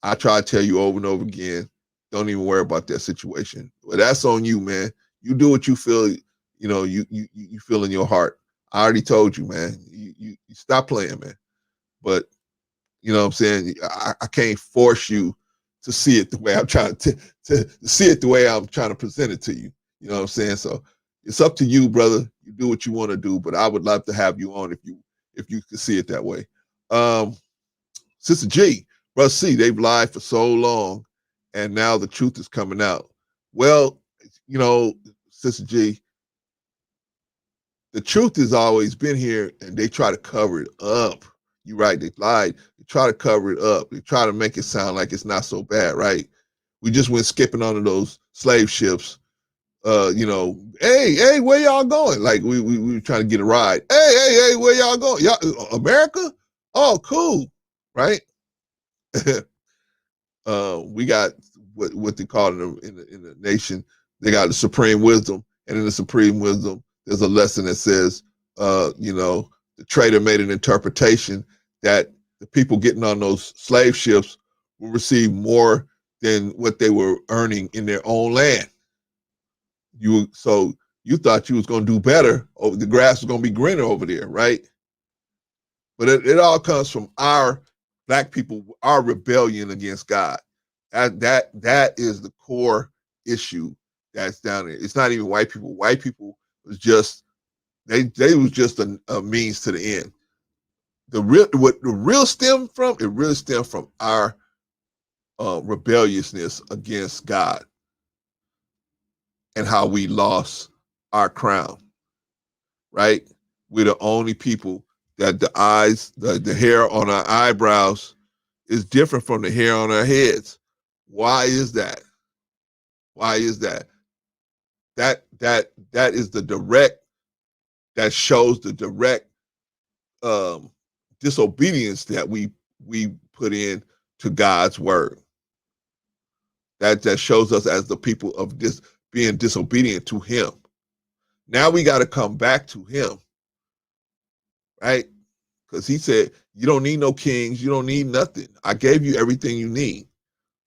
I try to tell you over and over again, don't even worry about that situation. Well, that's on you, man. You do what you feel, you feel in your heart. I already told you, man. You stop playing, man. But you know what I'm saying? I can't force you to see it the way I'm trying to see it the way I'm trying to present it to you. You know what I'm saying? So it's up to you, brother. You do what you want to do, but I would love to have you on if you could see it that way. Sister G, Brother C, they've lied for so long, and now the truth is coming out. Well, Sister G, the truth has always been here, and they try to cover it up. You're right, they lied. They try to cover it up. They try to make it sound like it's not so bad, right? We just went skipping onto those slave ships. Hey, where y'all going? Like we were trying to get a ride. Hey, where y'all going? Y'all, America? Oh, cool, right? We got what they call in the nation. They got the supreme wisdom, and in the supreme wisdom, there's a lesson that says, the trader made an interpretation that the people getting on those slave ships will receive more than what they were earning in their own land. So you thought you was going to do better. The grass was going to be greener over there, right? But it all comes from our Black people, our rebellion against God. That is the core issue that's down there. It's not even white people. White people was just they was just a means to the end. It really stemmed from our rebelliousness against God and how we lost our crown, right? We're the only people that the hair on our eyebrows is different from the hair on our heads. Why is that? Why is that? That is the direct, that shows the direct disobedience that we put in to God's word. That shows us as the people of being disobedient to him. Now we got to come back to him, right? Because he said, you don't need no kings, you don't need nothing. I gave you everything you need.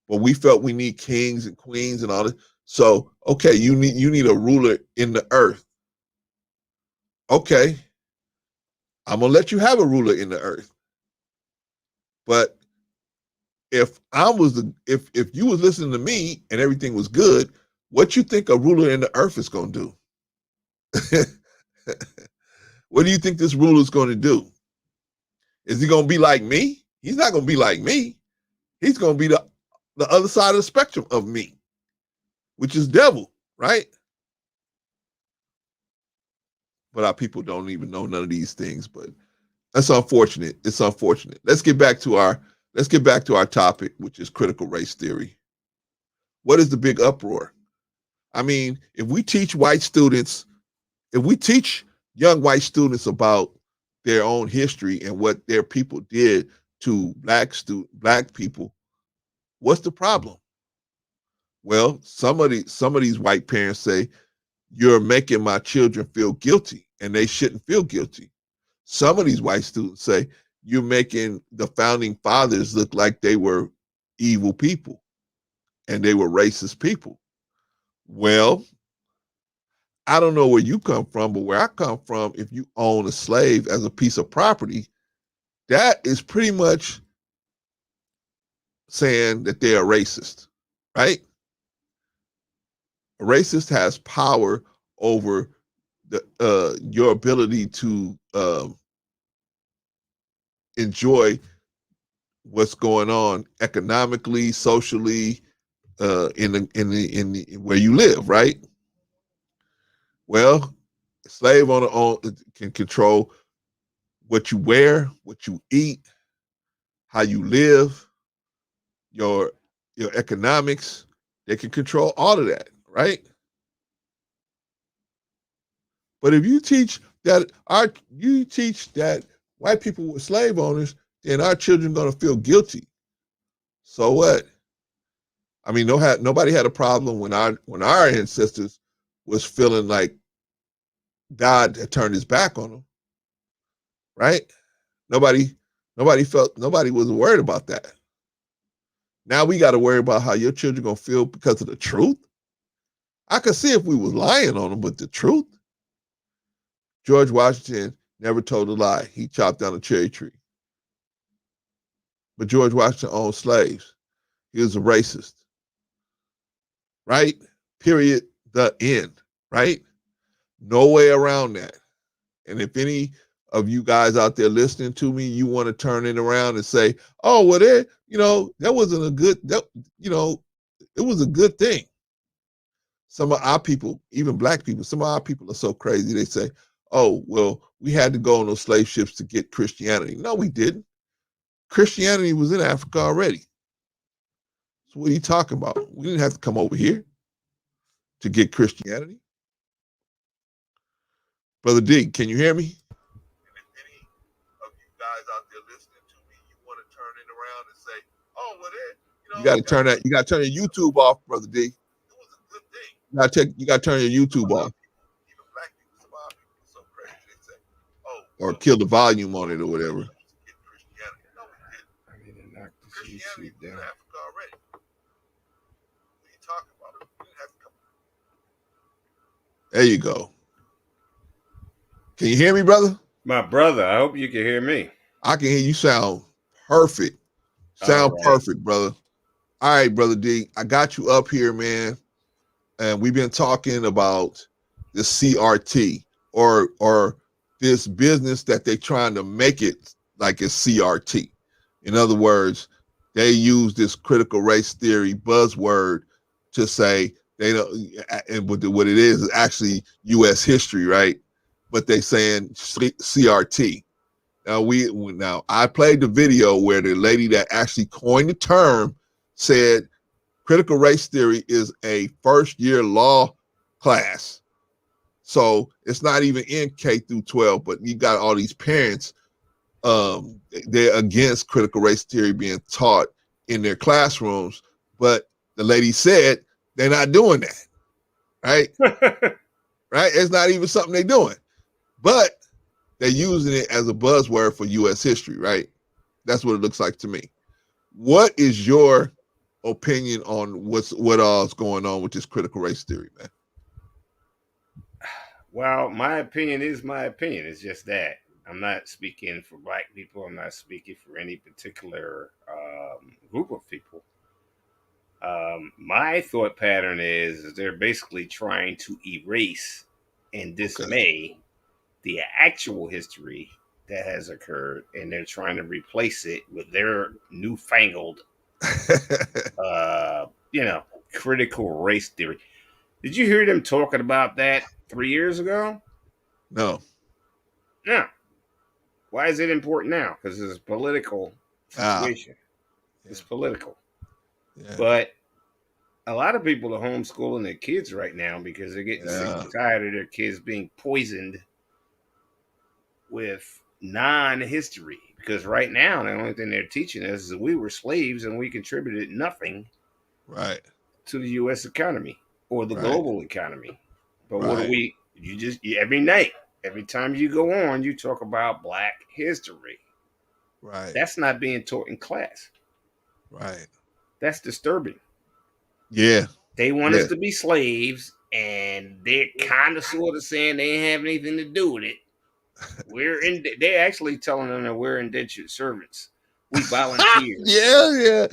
But we felt we need kings and queens and all this. So, okay, you need a ruler in the earth. Okay, I'm gonna let you have a ruler in the earth. But if you was listening to me and everything was good, what you think a ruler in the earth is gonna do? What do you think this ruler is gonna do? Is he gonna be like me? He's not gonna be like me. He's gonna be the other side of the spectrum of me, which is devil, right? But our people don't even know none of these things. But that's unfortunate. It's unfortunate. Let's get back to our topic, which is critical race theory. What is the big uproar? I mean, if we teach young white students about their own history and what their people did to black people, what's the problem? Well, some of these white parents say, you're making my children feel guilty, and they shouldn't feel guilty. Some of these white students say, you're making the founding fathers look like they were evil people and they were racist people. Well, I don't know where you come from, but where I come from, if you own a slave as a piece of property, that is pretty much saying that they are racist, right? A racist has power over your ability to enjoy what's going on economically, socially, in where you live, right? Well, a slave owner can control what you wear, what you eat, how you live, your economics. They can control all of that, right? But if you teach that white people were slave owners, then our children are going to feel guilty. So what? I mean, nobody had a problem when our ancestors was feeling like God had turned his back on them, right? Nobody was worried about that. Now we got to worry about how your children gonna feel because of the truth. I could see if we was lying on them, but the truth. George Washington never told a lie. He chopped down a cherry tree. But George Washington owned slaves. He was a racist. Right? Period. The end. Right? No way around that. And if any of you guys out there listening to me, you want to turn it around and say, oh, well, that wasn't a good, it was a good thing. Some of our people, even black people, some of our people are so crazy. They say, oh, well, we had to go on those slave ships to get Christianity. No, we didn't. Christianity was in Africa already. So what are you talking about? We didn't have to come over here to get Christianity. Brother D, can you hear me? And if any of you guys out there listening to me, you want to turn it around and say, oh, well, you got to turn that, you got to turn your YouTube off, Brother D. It was a good thing. You got to turn your YouTube off. Even black people, some of our people are so crazy. They say, oh, or kill the volume on it or whatever. I need to knock this YouTube down. Africa already. What are you talking about? We didn't have to come. There you go. Can you hear me, brother? My brother, I hope you can hear me. I can hear you. Sound perfect. Sound perfect, brother. All right, Brother D, I got you up here, man. And we've been talking about the CRT or this business that they're trying to make it like it's CRT. In other words, they use this critical race theory buzzword to say they don't, and what it is actually U.S. history, right? But they saying CRT. Now I played the video where the lady that actually coined the term said critical race theory is a first-year law class. So it's not even in K through 12, but you got all these parents, they're against critical race theory being taught in their classrooms. But the lady said they're not doing that, right? Right? It's not even something they're doing. But they're using it as a buzzword for U.S. history, right? That's what it looks like to me. What is your opinion on what all is going on with this critical race theory, man? Well, my opinion is my opinion. It's just that. I'm not speaking for black people. I'm not speaking for any particular group of people. My thought pattern is they're basically trying to erase and dismay the actual history that has occurred, and they're trying to replace it with their newfangled, critical race theory. Did you hear them talking about that 3 years ago? No. No. Why is it important now? Because it's a political situation. It's political. Yeah. But a lot of people are homeschooling their kids right now because they're getting sick and tired of their kids being poisoned with non-history. Because right now, the only thing they're teaching us is that we were slaves and we contributed nothing to the U.S. economy or the global economy. But what do every night, every time you go on, you talk about black history. Right. That's not being taught in class. Right. That's disturbing. Yeah. They want us to be slaves, and they're kind of sort of saying they ain't have anything to do with it. They're actually telling them that we're indentured servants. We volunteers. Yeah.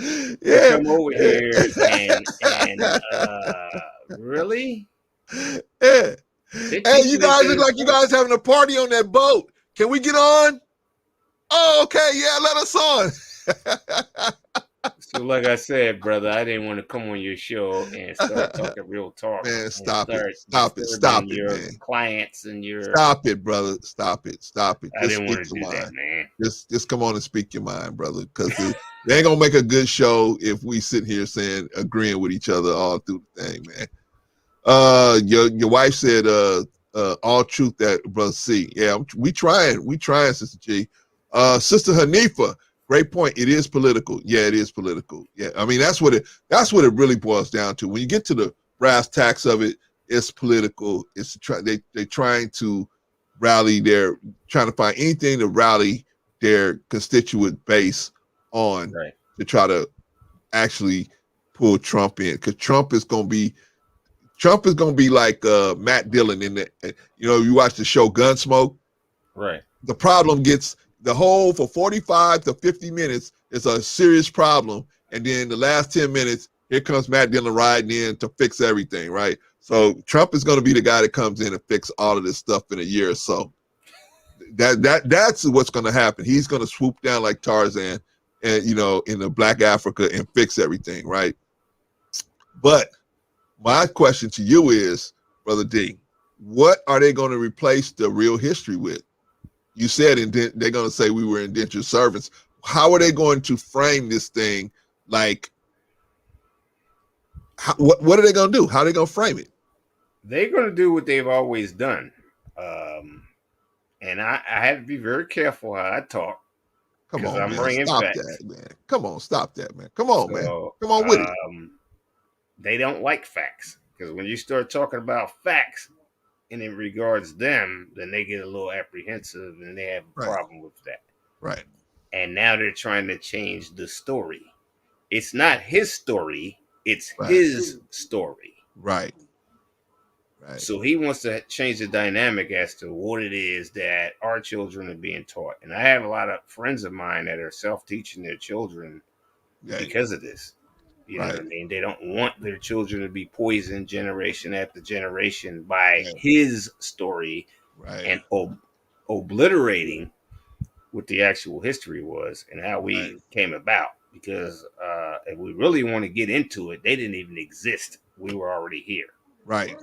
Come over here and really? Yeah. Hey, you guys look like you guys having a party on that boat. Can we get on? Oh, okay. Yeah, let us on. So like I said, brother, I didn't want to come on your show and start talking real talk. Man, stop it, your man. Clients and your Stop it, brother. Stop it. I didn't want to do that, man. Just come on and speak your mind, brother, because they ain't gonna make a good show if we sit here agreeing with each other all through the thing, man. Your wife said all truth that brother C. Yeah, we trying, Sister G. Sister Hanifa. Great point. It is political. Yeah, it is political. Yeah, I mean that's what it really boils down to. When you get to the brass tacks of it, It's political. They're trying to rally trying to find anything to rally their constituent base on to try to actually pull Trump in, because Trump is gonna be like Matt Dillon in the, you watch the show Gunsmoke. Right. The problem gets for 45 to 50 minutes is a serious problem, and then the last 10 minutes, here comes Matt Dillon riding in to fix everything, right? So Trump is going to be the guy that comes in and fix all of this stuff in a year or so. That's what's going to happen. He's going to swoop down like Tarzan, and in the Black Africa, and fix everything, right? But my question to you is, Brother D, what are they going to replace the real history with? You said they're going to say we were indentured servants. How are they going to frame this thing? Like, what are they going to do? How are they going to frame it? They're going to do what they've always done. And I have to be very careful how I talk. Come on, I'm man. Stop that, man. Come on, stop that, man. Come on, man. Come on with it. They don't like facts, because when you start talking about facts and in regards to them, then they get a little apprehensive and they have a problem with that. Right. And now they're trying to change the story. It's not his story. It's his story. Right. Right. So he wants to change the dynamic as to what it is that our children are being taught. And I have a lot of friends of mine that are self-teaching their children because of this. You know what I mean? They don't want their children to be poisoned generation after generation by his story and obliterating what the actual history was and how we came about. Because if we really want to get into it, they didn't even exist. We were already here. Right.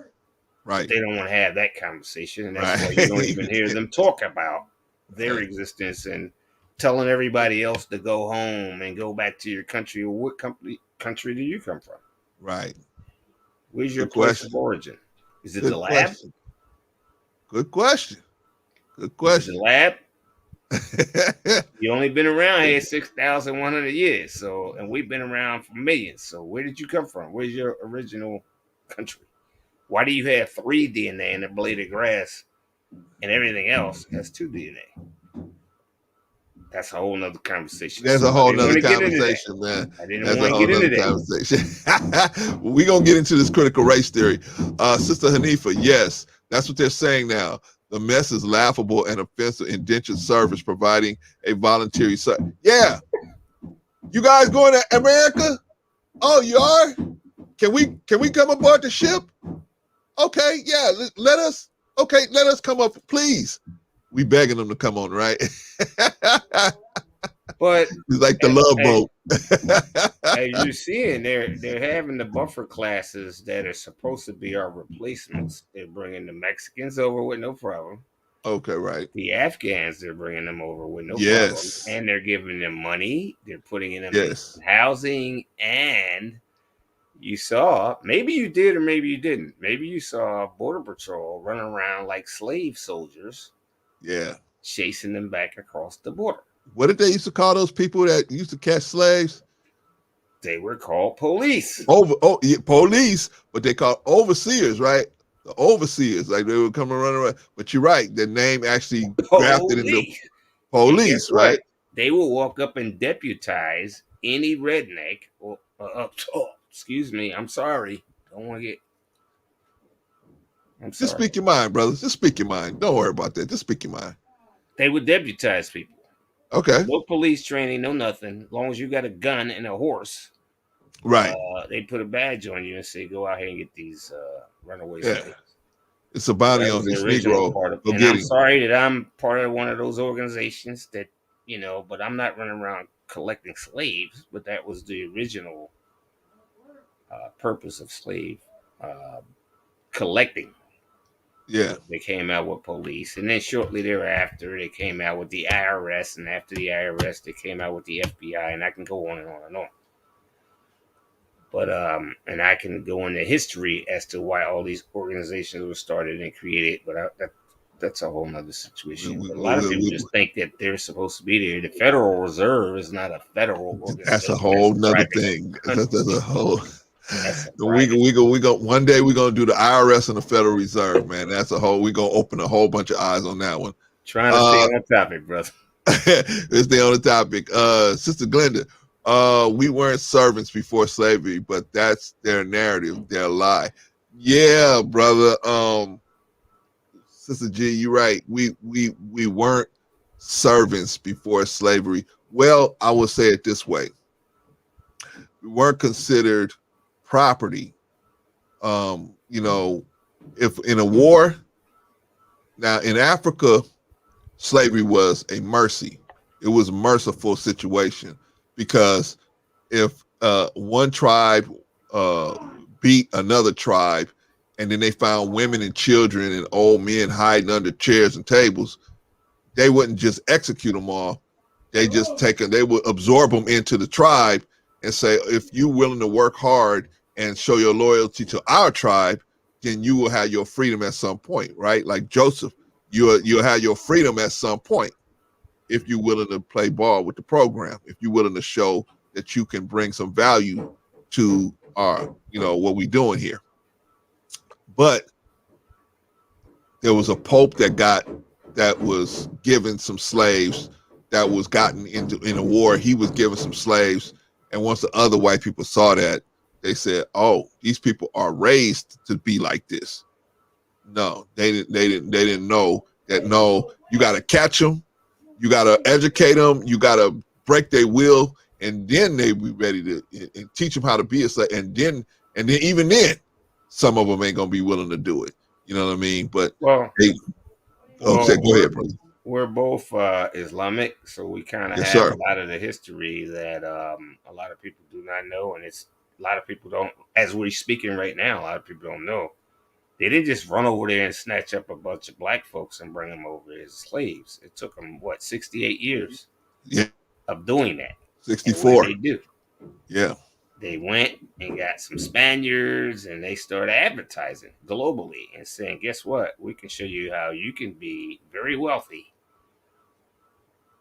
Right. But they don't want to have that conversation. And that's why you don't even hear them talk about their existence and telling everybody else to go home and go back to your country. Or what country do you come from? Right. Where's your place of origin? Is it the lab? Good question. Good question. The lab? You only been around here 6,100 years. So, and we've been around for millions. So where did you come from? Where's your original country? Why do you have 3 DNA in a blade of grass and everything else has 2 DNA? That's a whole nother conversation. That's a whole nother conversation, man. I didn't want to get into that. Conversation. We're going to get into this critical race theory. Sister Hanifa, yes, that's what they're saying now. The mess is laughable and offensive. Indentured service providing a voluntary service. Yeah. You guys going to America? Oh, you are? Can we come aboard the ship? Okay, yeah, let us come up, please. We begging them to come on, right? But it's like the love boat. As you're seeing, they're having the buffer classes that are supposed to be our replacements. They're bringing the Mexicans over with no problem. Okay, right. The Afghans, they're bringing them over with no problem. And they're giving them money. They're putting them in housing. And you saw, maybe you did or maybe you didn't. Maybe you saw Border Patrol running around like slave soldiers. Yeah. Chasing them back across the border. What did they used to call those people that used to catch slaves? They were called police. Police, but they called overseers, right? The overseers, like they would come and run around. But you're right, the name actually grafted into police, right? They will walk up and deputize any redneck or excuse me, I'm sorry. Don't want to get. Just speak your mind, brothers. Just speak your mind. Don't worry about that. Just speak your mind. They would deputize people. Okay. No police training, no nothing. As long as you got a gun and a horse. Right. They put a badge on you and say, go out here and get these runaways. Yeah. It's a bounty on this Negro. And I'm sorry that I'm part of one of those organizations that, but I'm not running around collecting slaves. But that was the original purpose of slave collecting. Yeah. They came out with police, and then shortly thereafter they came out with the IRS, and after the IRS they came out with the FBI, and I can go on and on and on. But and I can go into history as to why all these organizations were started and created, but that's a whole nother situation. A lot of people just think that they're supposed to be there. The Federal Reserve is not a federal organization. That's a whole nother thing. That's a whole. We go. One day we're gonna do the IRS and the Federal Reserve, man. That's we're gonna open a whole bunch of eyes on that one. Trying to stay on topic, brother. Let's stay on the topic. Sister Glenda, we weren't servants before slavery, but that's their narrative, their lie. Yeah, brother. Sister G, you're right. We weren't servants before slavery. Well, I will say it this way. We weren't considered property. If in a war, now in Africa, slavery was a mercy. It was a merciful situation because if one tribe beat another tribe and then they found women and children and old men hiding under chairs and tables, they wouldn't just execute them all. They would absorb them into the tribe and say, if you're willing to work hard and show your loyalty to our tribe, then you will have your freedom at some point, right? Like Joseph, you'll have your freedom at some point if you're willing to play ball with the program, if you're willing to show that you can bring some value to our, what we're doing here. But there was a pope that was given some slaves that was gotten in a war. He was given some slaves. And once the other white people saw that, they said, oh, these people are raised to be like this. No, they didn't know that. No, you got to catch them. You got to educate them. You got to break their will. And then they be ready to and teach them how to be a slave. And then even then, some of them ain't going to be willing to do it. You know what I mean? But go ahead, brother. We're both Islamic, so we kind of have sir. a lot of the history that a lot of people do not know, and it's a lot of people don't. As we're speaking right now, a lot of people don't know. They didn't just run over there and snatch up a bunch of black folks and bring them over as slaves. It took them 68 years of doing that. 64. They do. Yeah. They went and got some Spaniards and they started advertising globally and saying, guess what? We can show you how you can be very wealthy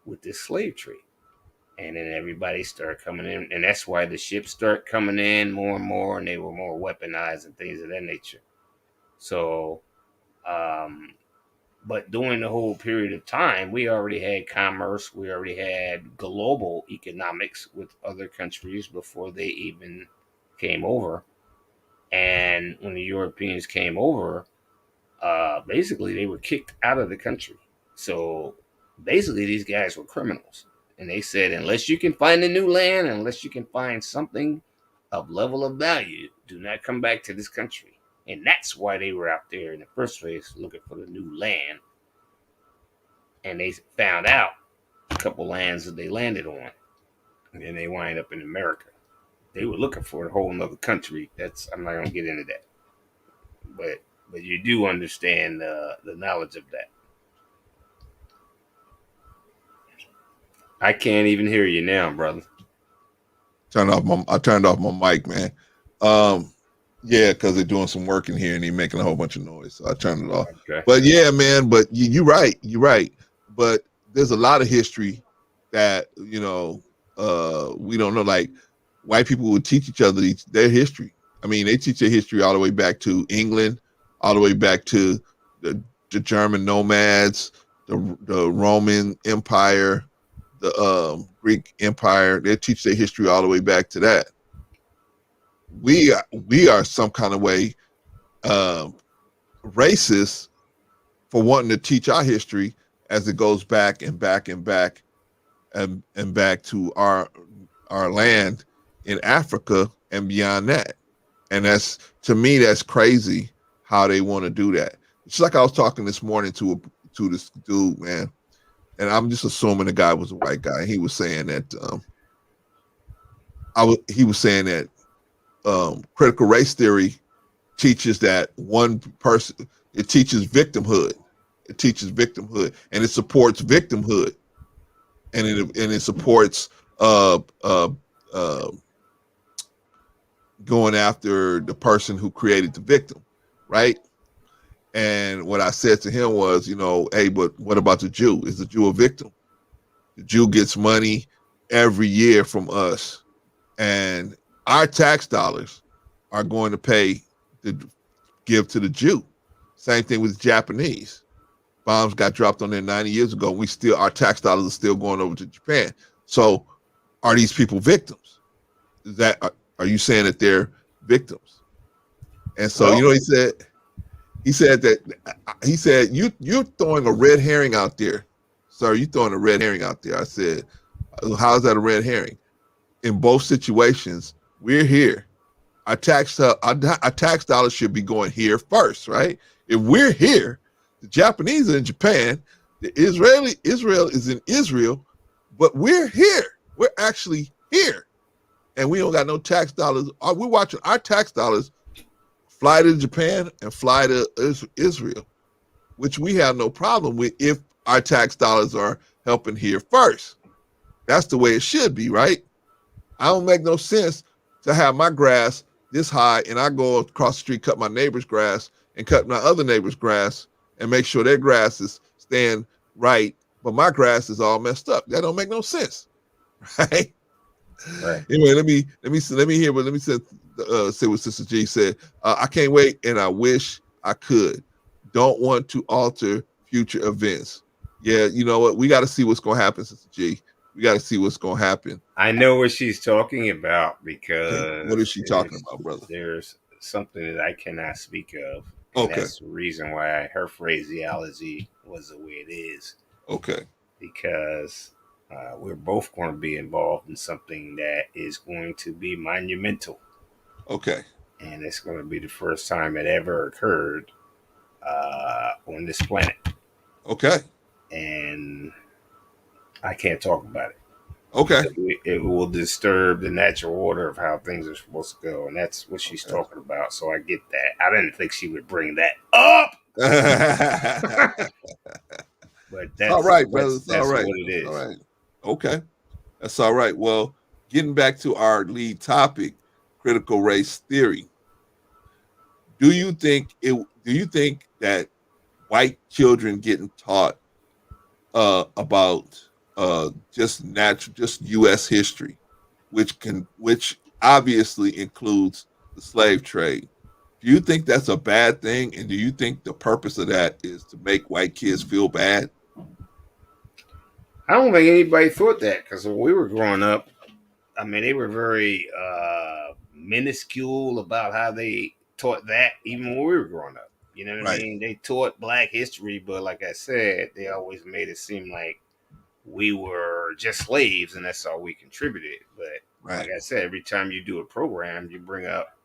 with this slave trade. And then everybody started coming in. And that's why the ships start coming in more and more, and they were more weaponized and things of that nature. So, but during the whole period of time, we already had commerce. We already had global economics with other countries before they even came over. And when the Europeans came over, basically they were kicked out of the country. So basically these guys were criminals. And they said, unless you can find a new land, unless you can find something of level of value, do not come back to this country. And that's why they were out there in the first place looking for the new land. And they found out a couple lands that they landed on. And then they wind up in America. They were looking for a whole nother country. I'm not going to get into that. But you do understand the knowledge of that. I can't even hear you now, brother. I turned off my mic, man. Yeah, because they're doing some work in here and they're making a whole bunch of noise. So I turned it off. Okay. But yeah, man, but you're right. You're right. But there's a lot of history that, we don't know. Like white people would teach each other their history. I mean, they teach their history all the way back to England, all the way back to the German nomads, the Roman Empire, the Greek Empire. They teach their history all the way back to that. We are some kind of way racist for wanting to teach our history as it goes back and back and back and back to our land in Africa and beyond that. And to me, that's crazy how they want to do that. It's like I was talking this morning to this dude, man, and I'm just assuming the guy was a white guy. He was saying that critical race theory teaches that one person, it teaches victimhood. It teaches victimhood and it supports victimhood. And it supports going after the person who created the victim, right? And what I said to him was, hey, but what about the Jew? Is the Jew a victim? The Jew gets money every year from us. And our tax dollars are going to pay to give to the Jew. Same thing with the Japanese. Bombs got dropped on there 90 years ago. Our tax dollars are still going over to Japan. So are these people victims? Are you saying that they're victims? And so, Well, he said you're throwing a red herring out there. Sir, you're throwing a red herring out there. I said, how is that a red herring? In both situations, we're here. Our tax dollars should be going here first, right? If we're here, the Japanese are in Japan, Israel is in Israel, but we're here. We're actually here. And we don't got no tax dollars. We're watching our tax dollars fly to Japan and fly to Israel, which we have no problem with if our tax dollars are helping here first. That's the way it should be, right? I don't make no sense to have my grass this high and I go across the street, cut my neighbor's grass and cut my other neighbor's grass and make sure their grass is staying right, but my grass is all messed up. That don't make no sense, right? Right. Anyway, let me say what Sister G said. I can't wait, and I wish I could. Don't want to alter future events. Yeah, you know what? We got to see what's going to happen, Sister G. We got to see what's going to happen. I know what she's talking about because what is she talking about, brother? There's something that I cannot speak of. Okay. That's the reason why her phraseology was the way it is. Okay. Because we're both going to be involved in something that is going to be monumental. Okay. And it's going to be the first time it ever occurred on this planet. Okay. And I can't talk about it. Okay. It will disturb the natural order of how things are supposed to go. And that's what she's talking about. So I get that. I didn't think she would bring that up. But that's all right, brother. That's all right. What it is. All right. Okay. That's all right. Well, getting back to our lead topic, critical race theory. Do you think that white children getting taught about just U.S. history, which obviously includes the slave trade, do you think that's a bad thing? And do you think the purpose of that is to make white kids feel bad? I don't think anybody thought that, because when we were growing up, I mean, they were very minuscule about how they taught that even when we were growing up. You know what I mean? They taught Black history, but like I said, they always made it seem like we were just slaves and that's all we contributed. But like I said, every time you do a program, you bring up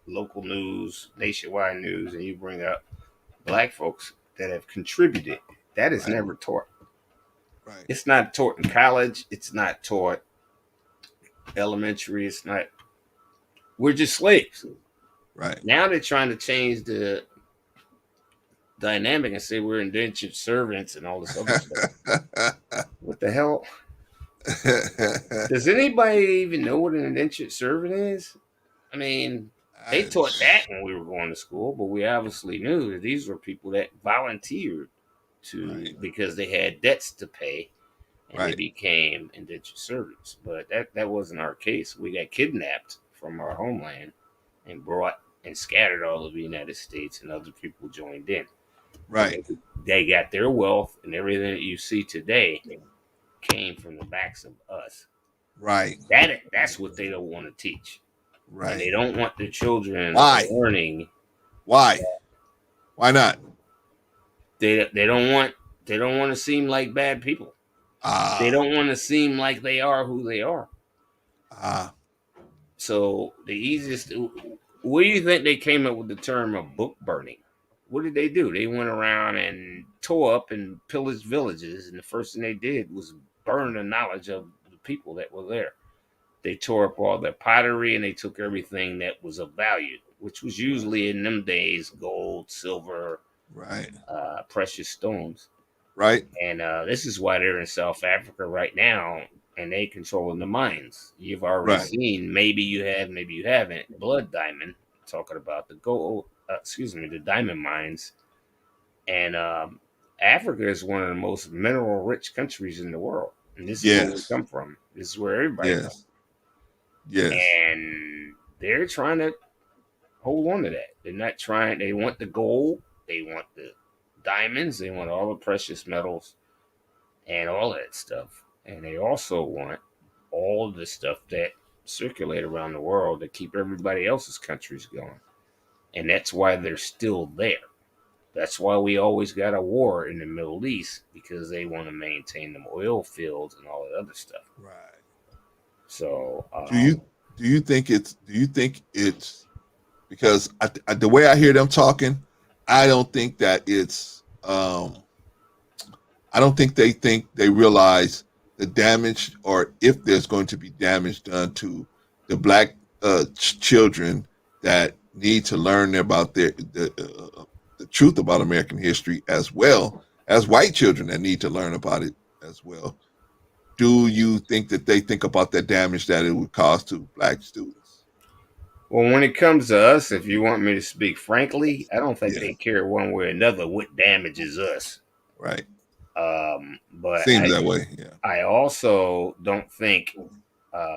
local news, nationwide news, and you bring up Black folks that have contributed. That is never taught. Right. It's not taught in college. It's not taught elementary. It's not. We're just slaves. Right. Now they're trying to change the dynamic and say we're indentured servants and all this other stuff. What the hell? Does anybody even know what an indentured servant is? I mean, they taught that when we were going to school, but we obviously knew that these were people that volunteered because they had debts to pay, and they became indentured servants. But that wasn't our case. We got kidnapped from our homeland and brought and scattered all over the United States, and other people joined in. Right. They got their wealth, and everything that you see today came from the backs of us. Right. That's what they don't want to teach. Right. And they don't want their children learning. Why? Why not? They don't want to seem like bad people. They don't want to seem like they are who they are. So the easiest. Where do you think they came up with the term of book burning? What did they do? They went around and tore up and pillaged villages, and the first thing they did was burn the knowledge of the people that were there. They tore up all their pottery, and they took everything that was of value, which was usually in them days gold, silver, precious stones. Right. And this is why they're in South Africa right now, and they controlling the mines. You've already seen, maybe you have, maybe you haven't, Blood Diamond, talking about the gold, the diamond mines. And Africa is one of the most mineral-rich countries in the world. And this is where we come from. This is where everybody comes. Yes. And they're trying to hold on to that. They're not trying. They want the gold. They want the diamonds. They want all the precious metals and all that stuff. And they also want all the stuff that circulate around the world to keep everybody else's countries going. And that's why they're still there. That's why we always got a war in the Middle East, because they want to maintain them oil fields and all that other stuff. Right. So do you think it's because the way I hear them talking, I don't think that it's I don't think they realize the damage, or if there's going to be damage done to the black children that need to learn about the truth about American history, as well as white children that need to learn about it as well. Do you think that they think about the damage that it would cause to black students? Well, when it comes to us, if you want me to speak frankly, I don't think they care one way or another what damages us. Right. But seems that way. Yeah. I also don't think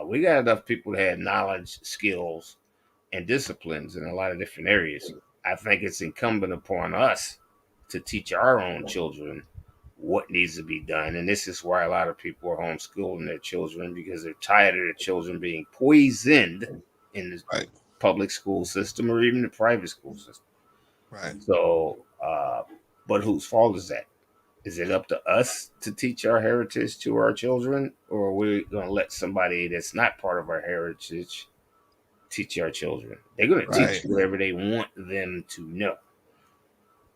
we got enough people that have knowledge, skills, and disciplines in a lot of different areas. I think it's incumbent upon us to teach our own children what needs to be done. And this is why a lot of people are homeschooling their children, because they're tired of their children being poisoned in the public school system or even the private school system. Right. So, but whose fault is that? Is it up to us to teach our heritage to our children, or are we going to let somebody that's not part of our heritage teach our children? They're going to teach whatever they want them to know.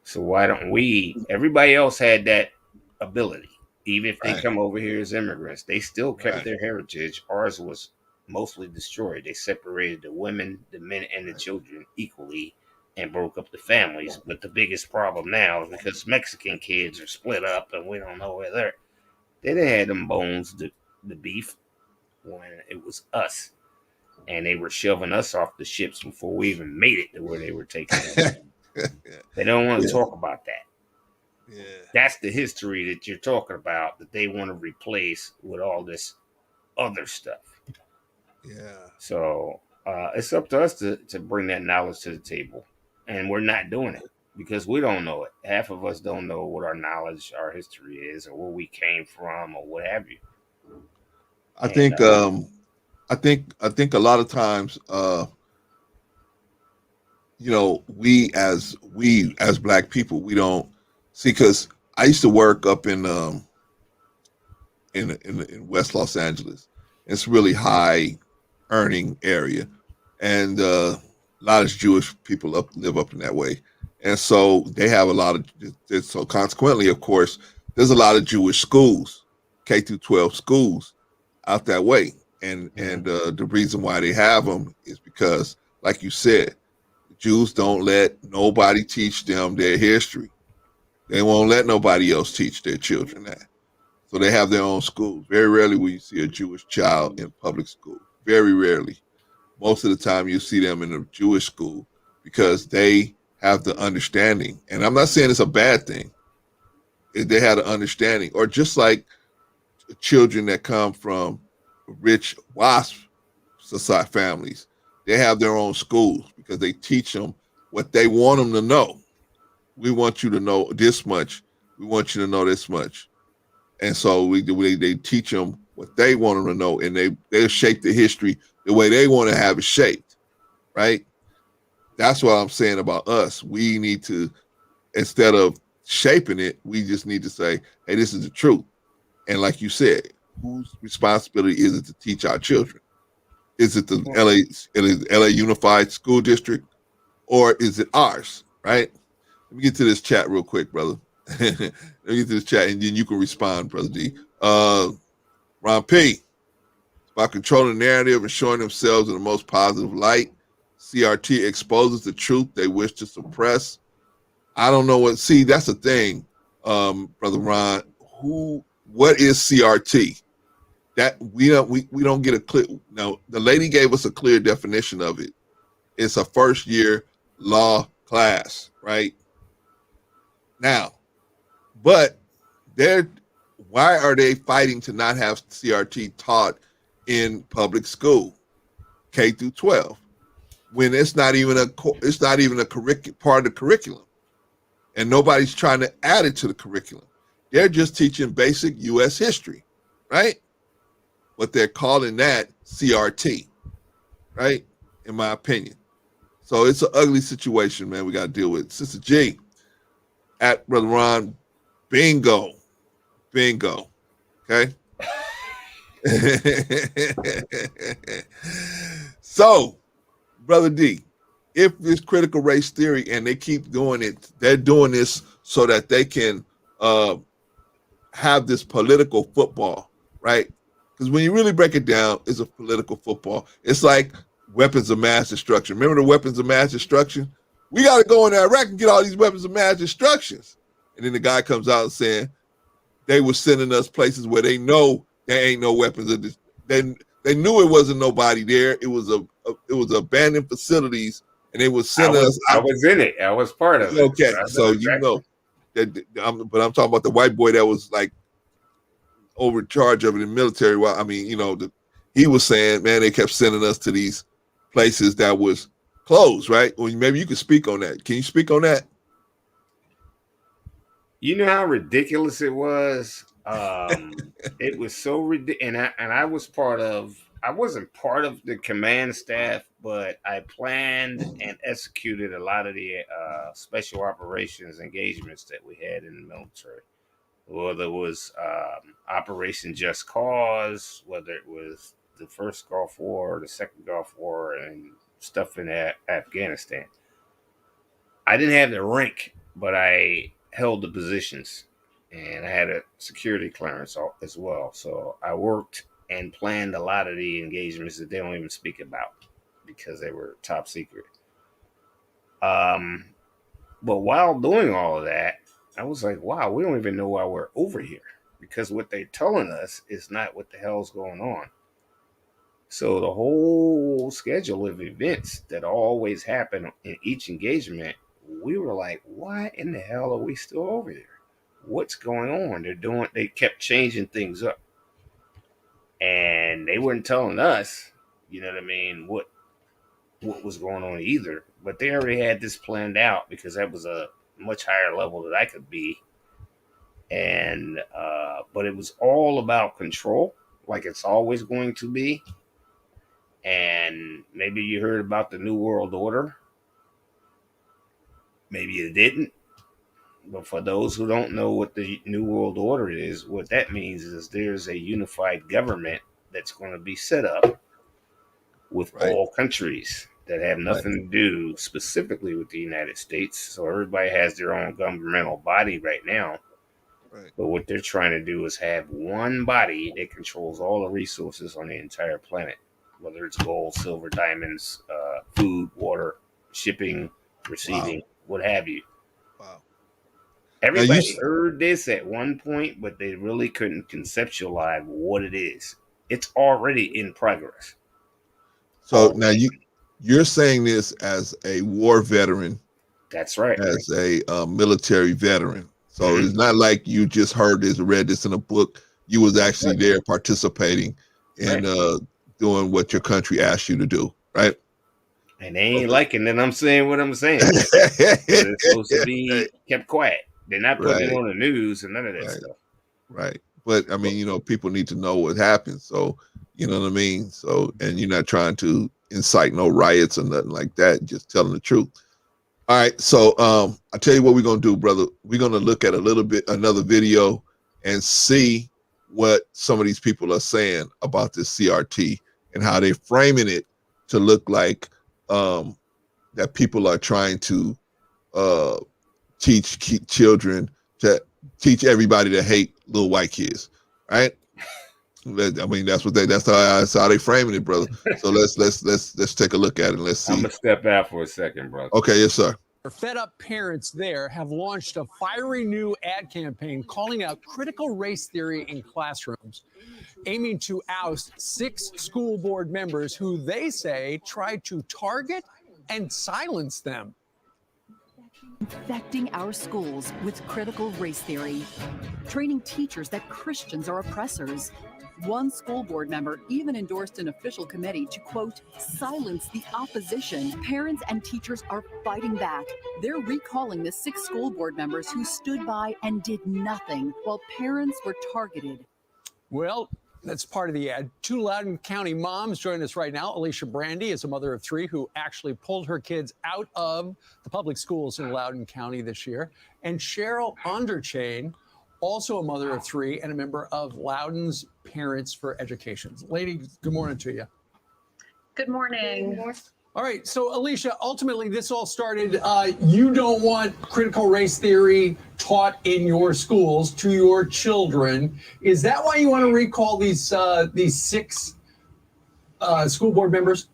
So why don't we? Everybody else had that ability. Even if they come over here as immigrants, they still kept their heritage. Ours was mostly destroyed. They separated the women, the men, and the children equally and broke up the families. But the biggest problem now is because Mexican kids are split up and we don't know where they're. They didn't have them bones, the beef, when it was us. And they were shoving us off the ships before we even made it to where they were taking us. They don't want to talk about that. Yeah. That's the history that you're talking about, that they want to replace with all this other stuff. Yeah. So it's up to us to bring that knowledge to the table. And we're not doing it because we don't know it. Half of us don't know what our knowledge, our history is, or where we came from, or what have you. I think a lot of times, we as black people, we don't see, because I used to work up in West Los Angeles. It's a really high earning area, and a lot of Jewish people live up in that way, and so they have a lot of. So consequently, of course, there's a lot of Jewish schools, K through 12 schools, out that way, and the reason why they have them is because, like you said, Jews don't let nobody teach them their history. They won't let nobody else teach their children that. So they have their own schools. Very rarely will you see a Jewish child in public school. Very rarely. Most of the time you see them in a Jewish school because they have the understanding. And I'm not saying it's a bad thing. They have the understanding. Or just like children that come from rich WASP society families, they have their own schools because they teach them what they want them to know. We want you to know this much. We want you to know this much. And so they teach them what they want them to know, and they'll shape the history the way they want to have it shaped, right? That's what I'm saying about us. We need to, instead of shaping it, we just need to say, hey, this is the truth. And like you said, whose responsibility is it to teach our children? Is it the LA Unified School District, or is it ours, right? Let me get to this chat real quick, brother. Let me get to this chat, and then you can respond, Brother D. Ron P. By controlling the narrative and showing themselves in the most positive light, CRT exposes the truth they wish to suppress. I don't know what. See, that's the thing, Brother Ron. What is CRT? That we don't get a clear. Now, the lady gave us a clear definition of it. It's a first year law class, right? Now, but why are they fighting to not have CRT taught in public school, K through 12? when it's not even a part of the curriculum, and nobody's trying to add it to the curriculum. They're just teaching basic U.S. history, right? But they're calling that CRT, right? In my opinion. So it's an ugly situation, man. We got to deal with. Sister G, at Brother Ron, bingo. Okay. So, Brother D, if this critical race theory and they keep doing it, they're doing this so that they can have this political football, right? Because when you really break it down, it's a political football. It's like weapons of mass destruction. Remember the weapons of mass destruction? We got to go in Iraq and get all these weapons of mass destructions. And then the guy comes out saying they were sending us places where they know there ain't no weapons of this. They knew it wasn't nobody there. It was abandoned facilities, and they would send us. I was in it. I was part of it. Okay, so you know that. But I'm talking about the white boy that was like over charge of it in the military. Well, I mean, you know, he was saying, man, they kept sending us to these places that was closed, right? Well, maybe you could speak on that. Can you speak on that? You know how ridiculous it was. It was so ridiculous, and I was part of. I wasn't part of the command staff, but I planned and executed a lot of the special operations engagements that we had in the military. Whether it was Operation Just Cause, whether it was the first Gulf War, the second Gulf War, and stuff in Afghanistan. I didn't have the rank, but I held the positions, and I had a security clearance as well. So I worked and planned a lot of the engagements that they don't even speak about because they were top secret. But while doing all of that, I was like, wow, we don't even know why we're over here, because what they're telling us is not what the hell's going on. So the whole schedule of events that always happen in each engagement, we were like, why in the hell are we still over here? What's going on? They kept changing things up. And they weren't telling us, you know what I mean, what was going on either. But they already had this planned out because that was a much higher level that I could be. And but it was all about control, like it's always going to be. And maybe you heard about the New World Order. Maybe you didn't. But for those who don't know what the New World Order is, what that means is there's a unified government that's going to be set up with all countries that have nothing to do specifically with the United States. So everybody has their own governmental body right now. Right. But what they're trying to do is have one body that controls all the resources on the entire planet, whether it's gold, silver, diamonds, food, water, shipping, receiving, what have you. Wow. Everybody heard this at one point, but they really couldn't conceptualize what it is. It's already in progress. So now you're saying this as a war veteran. That's right. As a military veteran. So it's not like you just heard this, read this in a book. You was actually there participating and doing what your country asked you to do, right? And they ain't liking that I'm saying what I'm saying. It's supposed to be kept quiet. They're not putting it on the news and none of that stuff. Right. But I mean, you know, people need to know what happened. So, you know what I mean? So, and you're not trying to incite no riots or nothing like that, just telling the truth. All right. So I'll tell you what we're going to do, brother. We're going to look at another video and see what some of these people are saying about this CRT and how they're framing it to look like that people are trying to teach children, to teach everybody to hate little white kids, right? I mean, that's how they framing it, brother. So let's take a look at it. And let's see. I'm gonna step out for a second, brother. Okay, yes, sir. Fed up parents there have launched a fiery new ad campaign calling out critical race theory in classrooms, aiming to oust 6 school board members who they say tried to target and silence them. Infecting our schools with critical race theory, training teachers that Christians are oppressors, One school board member even endorsed an official committee to, quote, silence the opposition. Parents and teachers are fighting back. They're recalling the 6 school board members who stood by and did nothing while parents were targeted. Well, that's part of the ad. 2 Loudoun County moms join us right now. Alicia Brandy is a mother of 3 who actually pulled her kids out of the public schools in Loudoun County this year. And Cheryl Onderchain, also a mother of 3 and a member of Loudoun's Parents for Education. Ladies, good morning to you. Good morning. All right, so Alicia, ultimately this all started, you don't want critical race theory taught in your schools to your children. Is that why you want to recall these 6 school board members?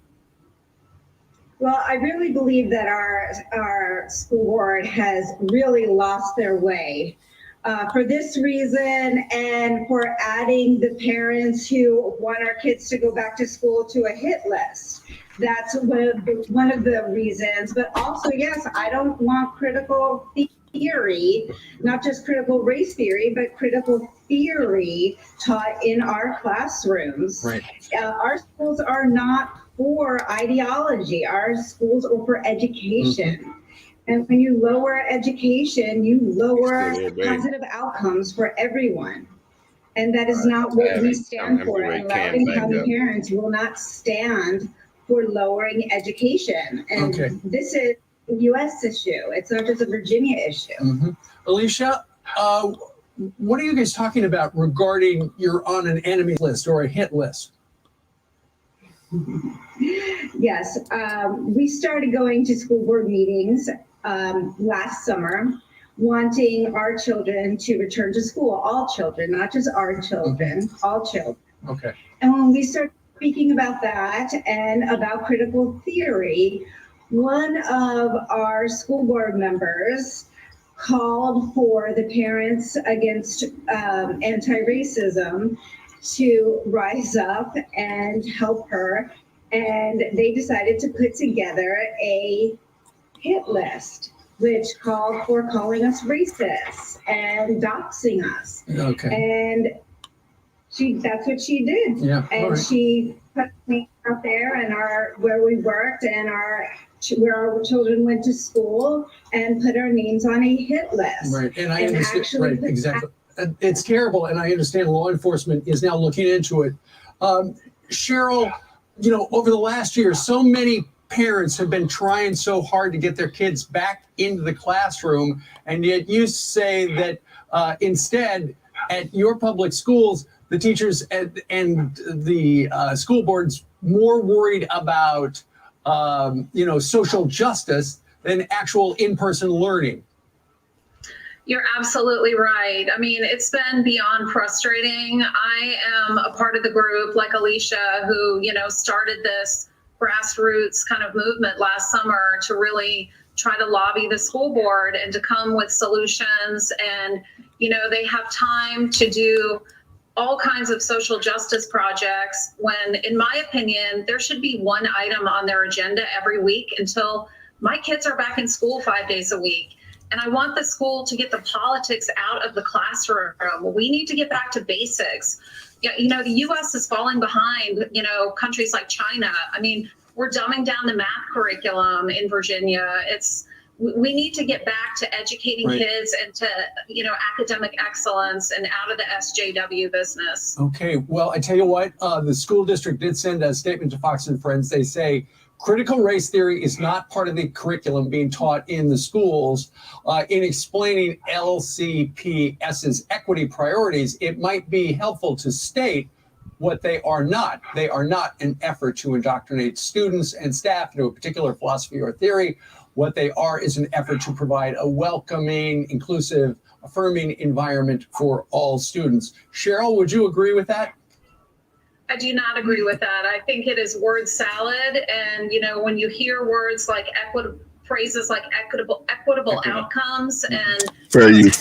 Well, I really believe that our school board has really lost their way. For this reason, and for adding the parents who want our kids to go back to school to a hit list. That's one of the reasons. But also, yes, I don't want critical theory, not just critical race theory, but critical theory taught in our classrooms. Right. Our schools are not for ideology. Our schools are for education. Mm-hmm. And when you lower education, you lower positive outcomes for everyone. And that is not what we stand for. And Loudoun County parents will not stand for lowering education. And this is a U.S. issue. It's not just a Virginia issue. Mm-hmm. Alicia, what are you guys talking about regarding you're on an enemy list or a hit list? Yes, we started going to school board meetings last summer, wanting our children to return to school, all children, not just our children, all children. Okay. And when we started speaking about that and about critical theory, one of our school board members called for the Parents Against Anti-Racism to rise up and help her. And they decided to put together a hit list, which called for calling us racist and doxing us. Okay. And that's what she did. Yeah. And she put me out there and where we worked and where our children went to school and put our names on a hit list. Right. And I understand. Right. Exactly. It's terrible. And I understand law enforcement is now looking into it. Cheryl, over the last year, so many parents have been trying so hard to get their kids back into the classroom. And yet you say that instead at your public schools, the teachers and the school boards more worried about, social justice than actual in-person learning. You're absolutely right. I mean, it's been beyond frustrating. I am a part of the group like Alicia, who, started this grassroots kind of movement last summer to really try to lobby the school board and to come with solutions. And, they have time to do all kinds of social justice projects when, in my opinion, there should be one item on their agenda every week until my kids are back in school 5 days a week. And I want the school to get the politics out of the classroom. We need to get back to basics. The U.S. is falling behind, countries like China. I mean, we're dumbing down the math curriculum in Virginia. We need to get back to educating kids and to, academic excellence and out of the SJW business. Okay. Well, I tell you what, the school district did send a statement to Fox and Friends. They say, critical race theory is not part of the curriculum being taught in the schools. In explaining LCPS's equity priorities, it might be helpful to state what they are not. They are not an effort to indoctrinate students and staff into a particular philosophy or theory. What they are is an effort to provide a welcoming, inclusive, affirming environment for all students. Cheryl, would you agree with that? I do not agree with that. I think it is word salad. And, when you hear words like phrases like equitable outcomes and fair use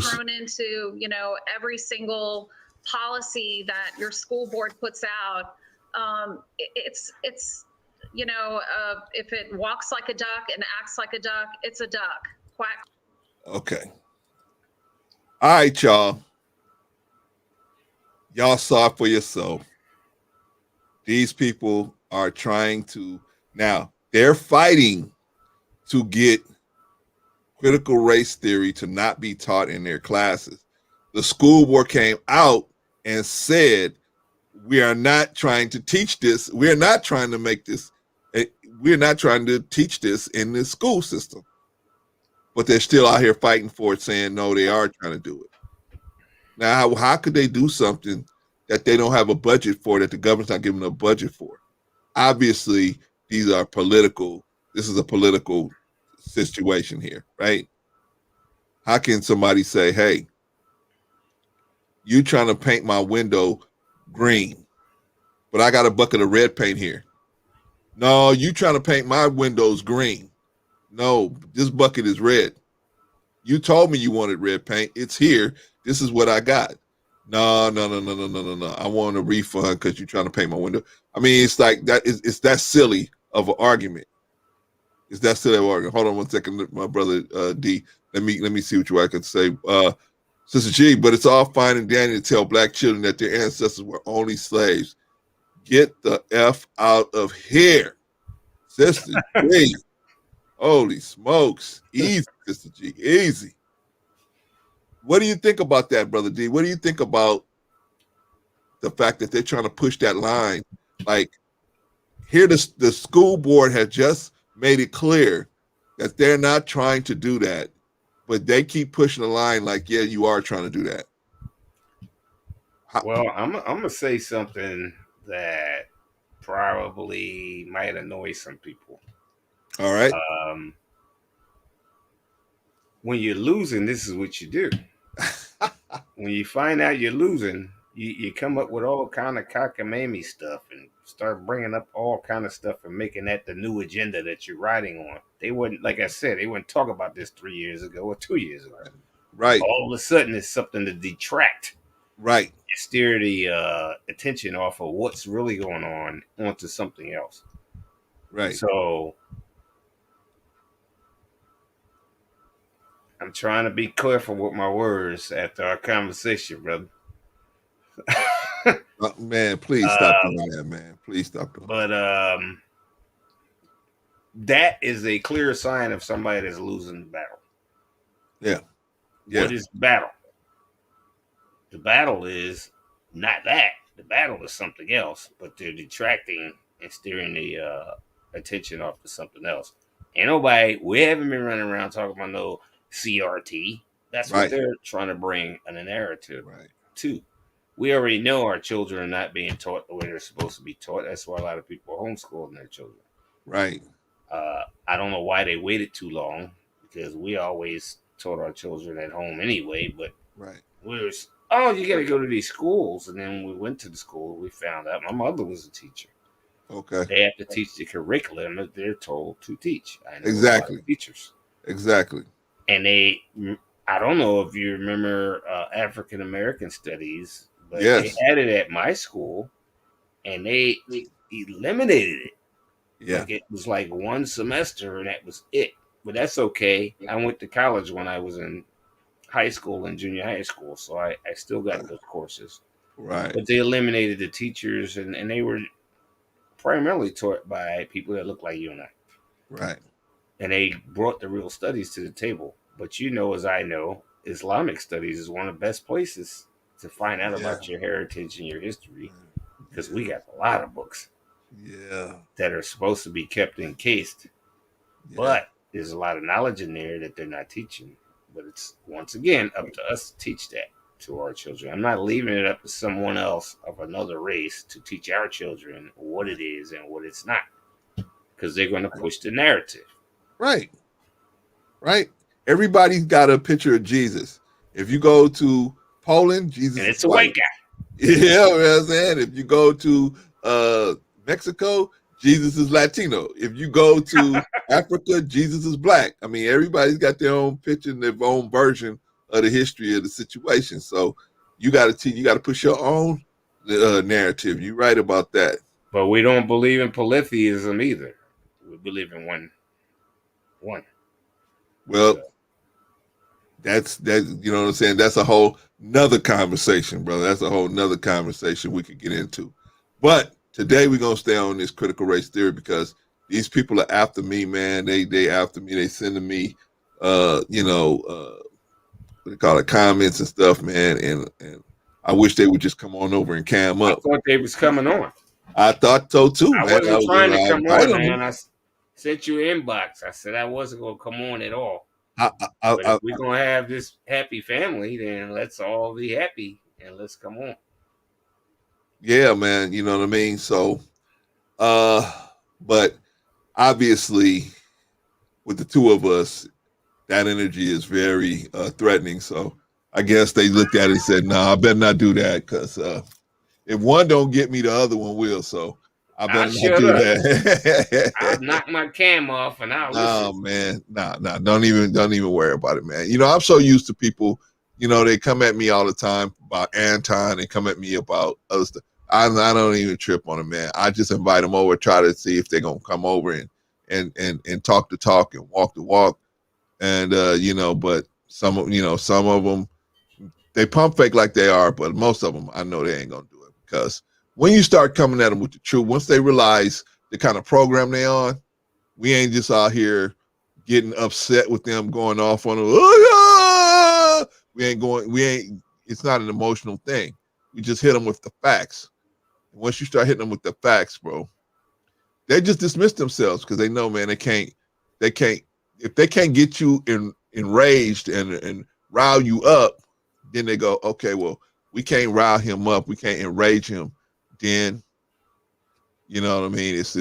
thrown into, every single policy that your school board puts out, it's if it walks like a duck and acts like a duck, it's a duck. Quack. Okay. All right, y'all. y'all saw it for yourself. These people are trying to, now they're fighting to get critical race theory to not be taught in their classes. The school board came out and said, we are not trying to teach this. We're not trying to make this, we're not trying to teach this in the school system. But they're still out here fighting for it, saying, no, they are trying to do it. Now, how could they do something that they don't have a budget for, that the government's not giving a budget for? Obviously, these are political. This is a political situation here, right? How can somebody say, hey, you trying to paint my window green, but I got a bucket of red paint here? No, you trying to paint my windows green. No, this bucket is red. You told me you wanted red paint. It's here. This is what I got. No. I want a refund because you're trying to paint my window. I mean, it's like that. It's that silly of an argument. It's that silly of an argument. Hold on 1 second, my brother D. Let me see what I can say. Sister G, but it's all fine and dandy to tell black children that their ancestors were only slaves. Get the F out of here, Sister G. Holy smokes. Easy, Sister G. Easy. What do you think about that, Brother D? What do you think about the fact that they're trying to push that line? Like, here the school board has just made it clear that they're not trying to do that, but they keep pushing the line like, yeah, you are trying to do that. Well, I'm going to say something that probably might annoy some people. All right. When you're losing, this is what you do. When you find out you're losing, you come up with all kind of cockamamie stuff and start bringing up all kind of stuff and making that the new agenda that you're riding on. They wouldn't, like I said, they wouldn't talk about this 3 years ago or 2 years ago. Right. All of a sudden, it's something to detract. Right. Steer the attention off of what's really going on onto something else. Right. So I'm trying to be careful with my words after our conversation, brother. Man, please stop doing that, man. Please stop doing that. But that is a clear sign of somebody that's losing the battle. Yeah. What is the battle? The battle is not that. The battle is something else, but they're detracting and steering the attention off to something else. Ain't nobody, we haven't been running around talking about no CRT. That's what they're trying to bring a narrative to. We already know our children are not being taught the way they're supposed to be taught. That's why a lot of people are homeschooling their children. Right. I don't know why they waited too long, because we always taught our children at home anyway, but we were, you got to go to these schools. And then we went to the school, we found out my mother was a teacher. Okay. They have to teach the curriculum that they're told to teach. I know exactly. Teachers. Exactly. And I don't know if you remember African American studies, but they had it at my school, and they eliminated it. Yeah. Like it was like one semester, and that was it. But that's okay. I went to college when I was in high school and junior high school, so I still got those courses. Right. But they eliminated the teachers, and they were primarily taught by people that look like you and I. Right. And they brought the real studies to the table. But you know, as I know, Islamic studies is one of the best places to find out about your heritage and your history, because we got a lot of books that are supposed to be kept encased. But there's a lot of knowledge in there that they're not teaching. But it's, once again, up to us to teach that to our children. I'm not leaving it up to someone else of another race to teach our children what it is and what it's not, because they're going to push the narrative. Right. Right. Everybody's got a picture of Jesus. If you go to Poland, Jesus and it's is a white guy. Yeah, you know what I'm saying? If you go to Mexico, Jesus is Latino. If you go to Africa, Jesus is black. I mean, everybody's got their own picture and their own version of the history of the situation. So you got to push your own narrative. You're right about that. But we don't believe in polytheism either. We believe in one. Well, That's you know what I'm saying? That's a whole nother conversation, brother. That's a whole nother conversation we could get into. But today we're gonna stay on this critical race theory because these people are after me, man. They after me. They sending me what they call it, comments and stuff, man. And I wish they would just come on over and cam up. I thought they was coming on. I thought so too, I man. wasn't trying to come on, them. man. I sent you an inbox. I said I wasn't gonna come on at all. But if we're gonna have this happy family, then let's all be happy and let's come on. Yeah, man. You know what I mean? So, but obviously, with the two of us, that energy is very threatening. So I guess they looked at it and said, "No, I better not do that because if one don't get me, the other one will." So I better not do that. I'll knock my cam off and I'll listen. Man, nah. Don't even worry about it, man. You know, I'm so used to people. You know, they come at me all the time about Anton and come at me about other stuff. I don't even trip on it, man. I just invite them over, try to see if they're gonna come over and talk the talk and walk the walk. And but some of them, they pump fake like they are, but most of them, I know they ain't gonna do it because when you start coming at them with the truth, once they realize the kind of program they on, we ain't just out here getting upset with them, going off on them. Oh, yeah! It's not an emotional thing. We just hit them with the facts. And once you start hitting them with the facts, bro, they just dismiss themselves because they know, man, they can't, if they can't get you enraged and rile you up, then they go, okay, well, we can't rile him up, we can't enrage him. Then, you know what I mean? It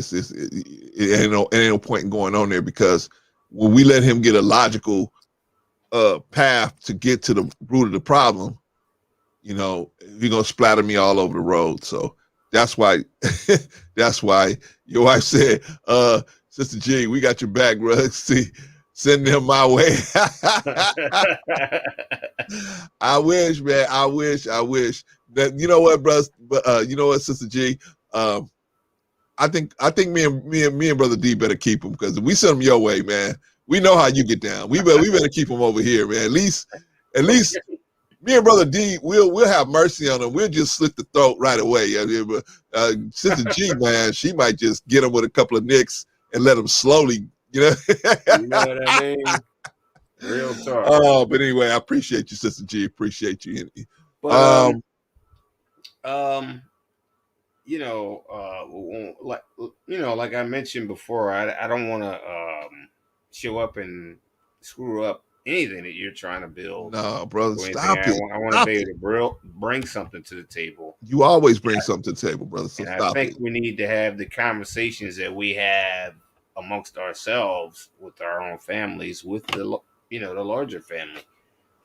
ain't no point in going on there because when we let him get a logical path to get to the root of the problem, you know, you're gonna splatter me all over the road. So that's why your wife said, Sister G, we got your back, bro. See, send them my way. I wish, man. I wish that, you know what, bro? You know what, Sister G? I think me and Brother D better keep them because if we send them your way, man, we know how you get down. We better keep them over here, man. At least me and Brother D, we'll have mercy on them. We'll just slit the throat right away. I mean, Sister G, man, she might just get them with a couple of nicks and let them slowly, you know. You know what I mean? Real talk. Oh, but anyway, I appreciate you, Sister G. Appreciate you. But like I mentioned before, I don't want to show up and screw up anything that you're trying to build. No, brother, stop it. I want to be able to bring something to the table. You always bring something to the table, brother. So and stop I think it. we need to have the conversations that we have amongst ourselves with our own families, with the larger family.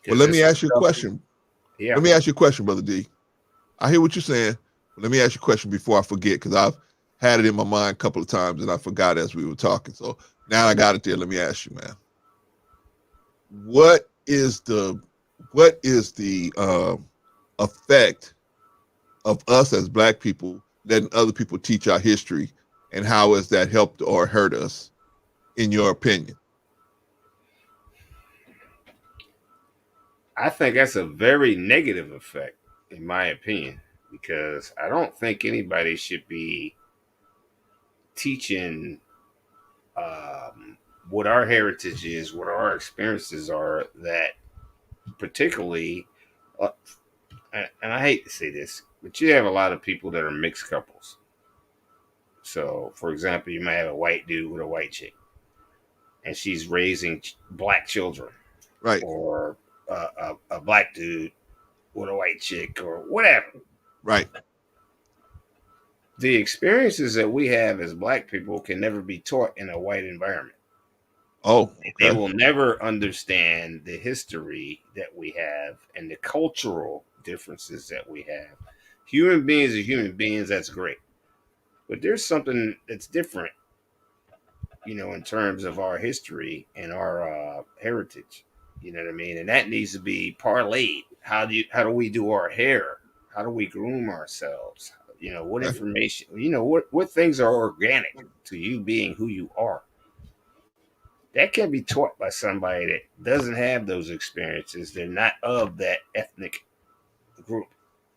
Well, let me ask you a question. Yeah. Let me ask you a question, Brother D. I hear what you're saying. But let me ask you a question before I forget, because I've had it in my mind a couple of times and I forgot as we were talking. So now I got it there. Let me ask you, man. What is the effect of us as Black people letting other people teach our history, and how has that helped or hurt us, in your opinion? I think that's a very negative effect, in my opinion, because I don't think anybody should be teaching what our heritage is, what our experiences are, that particularly, and I hate to say this, but you have a lot of people that are mixed couples. So, for example, you might have a white dude with a white chick, and she's raising Black children. Right. Or a Black dude with a white chick or whatever. Right. The experiences that we have as Black people can never be taught in a white environment. Oh, okay. They will never understand the history that we have and the cultural differences that we have. Human beings are human beings, that's great. But there's something that's different, in terms of our history and our heritage. You know what I mean? And that needs to be parlayed. How do we do our hair? How do we groom ourselves? What information, what things are organic to you being who you are? that can be taught by somebody that doesn't have those experiences. They're not of that ethnic group.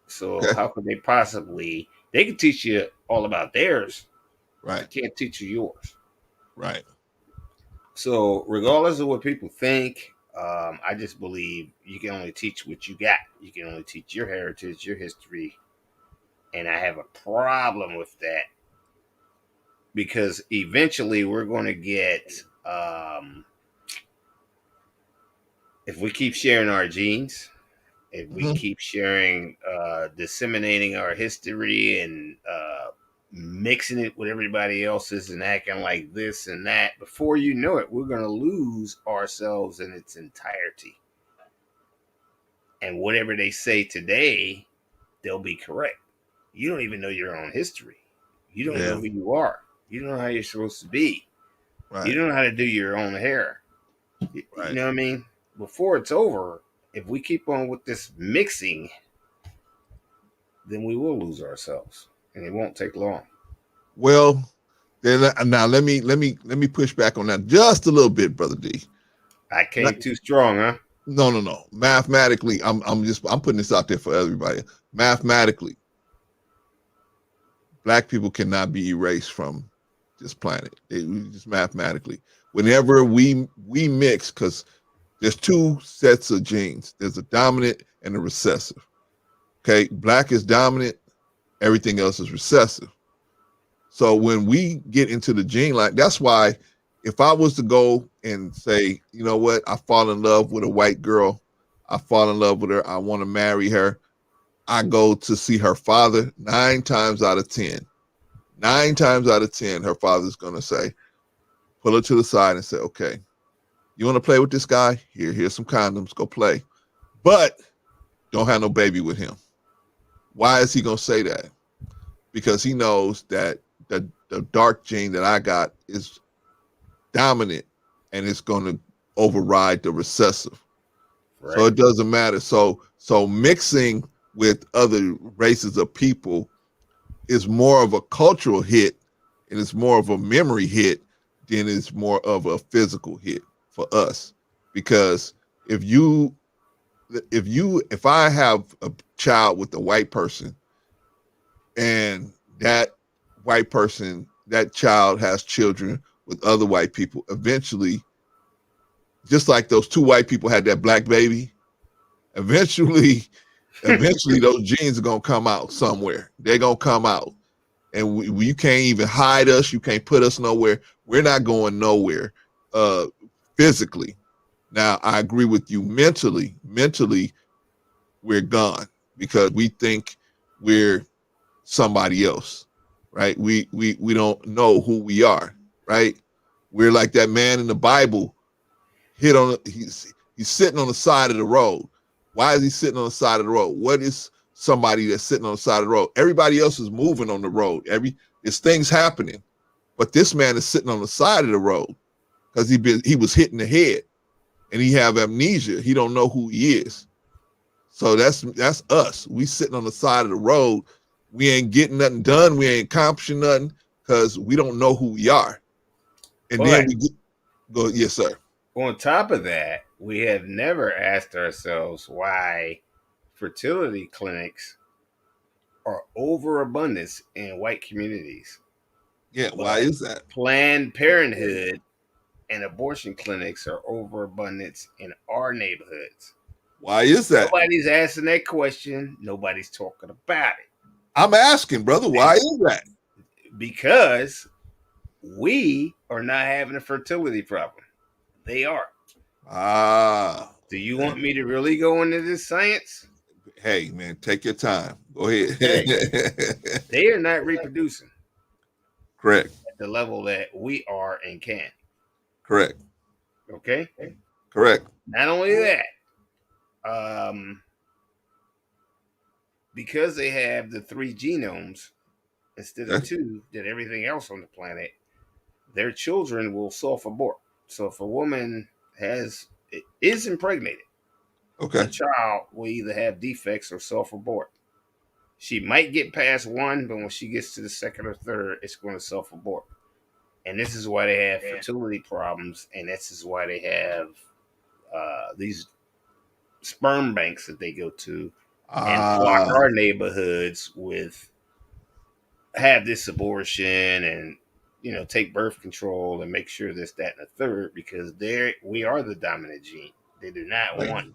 So how could they possibly? They can teach you all about theirs, right? They can't teach you yours, right? So regardless of what people think, I just believe you can only teach what you got. You can only teach your heritage, your history, and I have a problem with that because eventually we're going to get. If we keep sharing our genes, if we keep sharing, disseminating our history and mixing it with everybody else's and acting like this and that, before you know it, we're going to lose ourselves in its entirety. And whatever they say today, they'll be correct. You don't even know your own history. You don't know who you are. You don't know how you're supposed to be. Right. You don't know how to do your own hair. Right. You know what I mean? Before it's over, if we keep on with this mixing, then we will lose ourselves, and it won't take long. Well, then now let me push back on that just a little bit, Brother D. I came too strong, huh? No. Mathematically, I'm putting this out there for everybody. Mathematically, Black people cannot be erased from this planet. Just mathematically, whenever we mix, because there's two sets of genes. There's a dominant and a recessive. Okay, Black is dominant, everything else is recessive. So when we get into the gene line, that's why if I was to go and say, you know what, I fall in love with a white girl, I fall in love with her, I want to marry her, I go to see her father 9 times out of 10. 9 times out of 10, her father's going to say, pull her to the side and say, okay, you want to play with this guy? Here's some condoms, go play. But don't have no baby with him. Why is he going to say that? Because he knows that the dark gene that I got is dominant and it's going to override the recessive. Right. So it doesn't matter. So mixing with other races of people is more of a cultural hit and it's more of a memory hit than it's more of a physical hit for us. Because if I have a child with a white person and that white person, that child has children with other white people, eventually, just like those 2 white people had that Black baby, eventually those genes are going to come out somewhere. They're going to come out. And you can't even hide us. You can't put us nowhere. We're not going nowhere physically. Now, I agree with you mentally. Mentally, we're gone because we think we're somebody else, right? We don't know who we are, right? We're like that man in the Bible. He's sitting on the side of the road. Why is he sitting on the side of the road? What is somebody that's sitting on the side of the road? Everybody else is moving on the road. There's things happening, but this man is sitting on the side of the road because he was hit in the head and he have amnesia. He don't know who he is. So that's us. We sitting on the side of the road. We ain't getting nothing done. We ain't accomplishing nothing because we don't know who we are. And then we go, yes, sir. On top of that, we have never asked ourselves why fertility clinics are overabundance in white communities. Yeah, why is that? Planned Parenthood and abortion clinics are overabundance in our neighborhoods. Why is that? Nobody's asking that question. Nobody's talking about it. I'm asking, brother, why is that? Because we are not having a fertility problem. They are. Do you want me to really go into this science? Hey, man, take your time. Go ahead. They are not reproducing. Correct. At the level that we are and can. Correct. Okay? Correct. Not only that, because they have the 3 genomes instead of 2 that everything else on the planet, their children will self-abort. So if a woman is impregnated, the child will either have defects or self-abort. She might get past 1, but when she gets to the 2nd or 3rd, it's going to self-abort. And this is why they have fertility problems, and this is why they have these sperm banks that they go to and block our neighborhoods with have this abortion and take birth control and make sure this, that, and the third, because we are the dominant gene. They do not want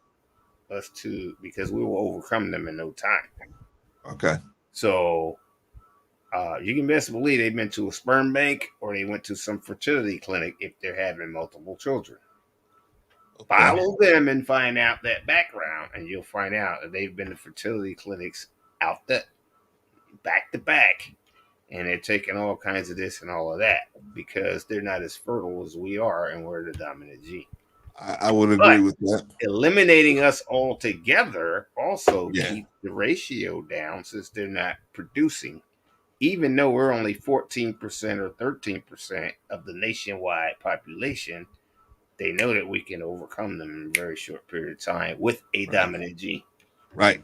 us to, because we will overcome them in no time. Okay. So you can best believe they've been to a sperm bank or they went to some fertility clinic if they're having multiple children. Okay. Follow them and find out that background, and you'll find out that they've been to fertility clinics out the back to back, and they're taking all kinds of this and all of that because they're not as fertile as we are, and we're the dominant gene. I would agree with that. Eliminating us altogether also keeps the ratio down, since they're not producing. Even though we're only 14% or 13% of the nationwide population, they know that we can overcome them in a very short period of time with a dominant gene. Right.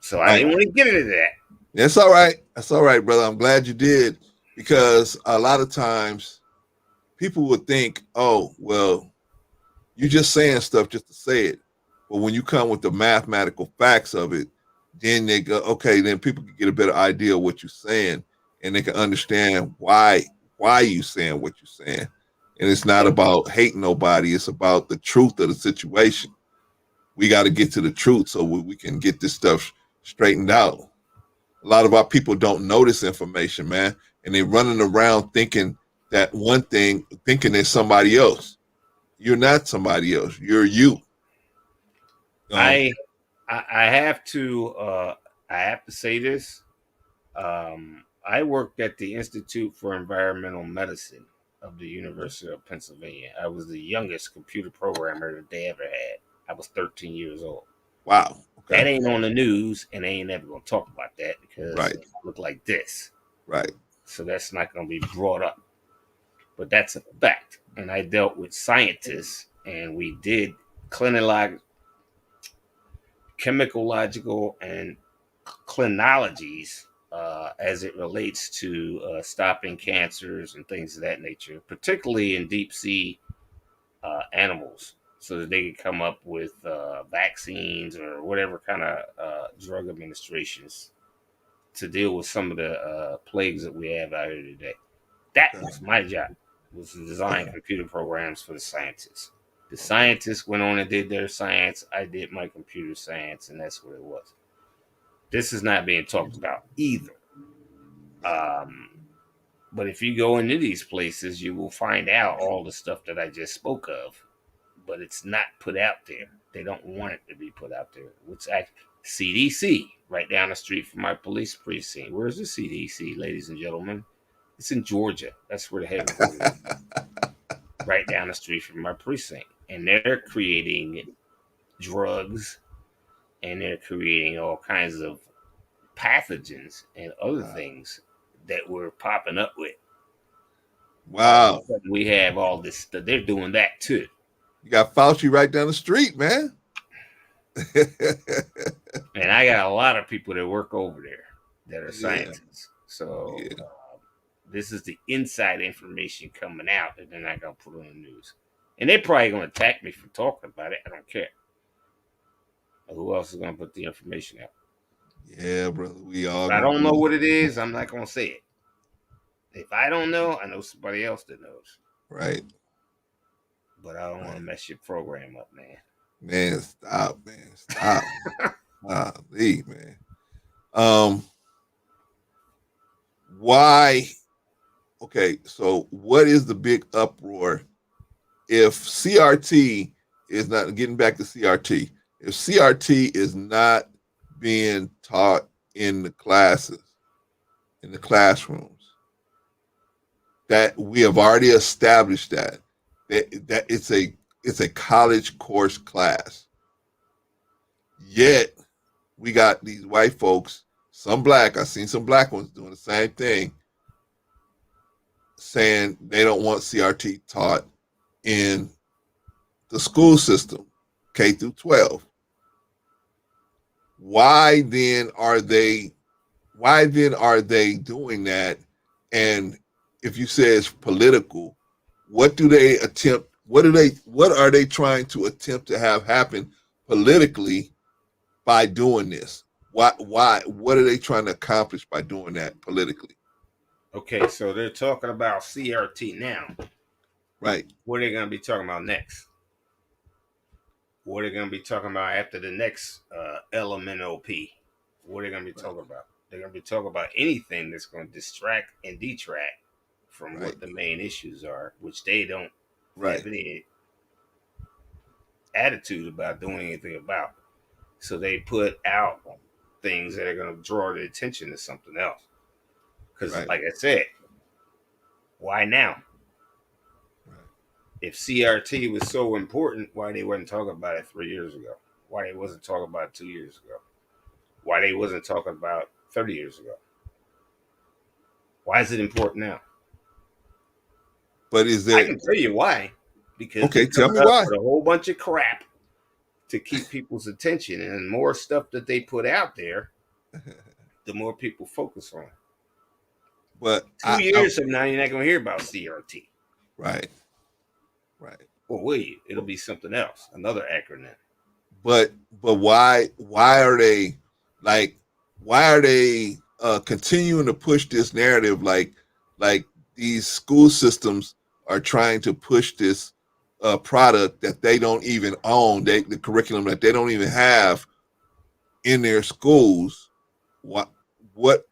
So I didn't want to get into that. That's all right. That's all right, brother. I'm glad you did, because a lot of times people would think, oh, well, you're just saying stuff just to say it. But when you come with the mathematical facts of it, then they go, okay, then people can get a better idea of what you're saying, and they can understand why you saying what you're saying. And it's not about hating nobody. It's about the truth of the situation. We got to get to the truth so we can get this stuff straightened out. A lot of our people don't know this information, man. And they're running around thinking that one thing, thinking they're somebody else. You're not somebody else. You're you. I have to say this. I worked at the Institute for Environmental Medicine of the University of Pennsylvania. I was the youngest computer programmer that they ever had. I was 13 years old. Wow. Okay. That ain't on the news, and they ain't never gonna talk about that because it look like this. Right. So that's not gonna be brought up. But that's a fact. And I dealt with scientists, and we did chemicalogical and clinologies as it relates to stopping cancers and things of that nature, particularly in deep sea animals, so that they could come up with vaccines or whatever kind of drug administrations to deal with some of the plagues that we have out here today. That was my job, was to design computer programs for the scientists. The scientists went on and did their science. I did my computer science, and that's what it was. This is not being talked about either. But if you go into these places, you will find out all the stuff that I just spoke of, but it's not put out there. They don't want it to be put out there. Which CDC, right down the street from my police precinct. Where's the CDC, ladies and gentlemen? It's in Georgia. That's where the headquarters is. Right down the street from my precinct. And they're creating drugs, and they're creating all kinds of pathogens and other things that we're popping up with. Wow. We have all this stuff. They're doing that too. You got Fauci right down the street, man. And I got a lot of people that work over there that are scientists. So this is the inside information coming out that they're not going to put on the news. And they're probably going to attack me for talking about it. I don't care. Who else is going to put the information out? Yeah, brother. We all. If I don't know what it is, I'm not going to say it. If I don't know, I know somebody else that knows. Right. But I don't want to mess your program up, man. Man, stop, man. Stop. Leave, man. Why? Okay, so what is the big uproar if CRT is not, getting back to CRT, if CRT is not being taught in the classes, in the classrooms, that we have already established that it's a college course class. Yet we got these white folks, some black, I've seen some black ones doing the same thing, saying they don't want CRT taught in the school system, K through 12. Why then are they doing that? And if you say it's political, what are they trying to attempt to have happen politically by doing this? What are they trying to accomplish by doing that politically? Okay, so they're talking about CRT now. Right. What are they going to be talking about next? What are they going to be talking about after the next LMNOP? What are they going to be talking about? They're going to be talking about anything that's going to distract and detract from what the main issues are, which they don't have any attitude about doing anything about. So they put out things that are going to draw the attention to something else. Because like I said, why now? If CRT was so important, why they wasn't talking about it 3 years ago? Why they wasn't talking about it 2 years ago? Why they wasn't talking about 30 years ago? Why is it important now? But is there? I can tell you why. Because tell me why. With a whole bunch of crap to keep people's attention, and the more stuff that they put out there, the more people focus on it. But 2 years from now, you're not going to hear about CRT. Right. Or will you? It'll be something else, another acronym. But why are they continuing to push this narrative like these school systems are trying to push this product that they don't even own, the curriculum that they don't even have in their schools? What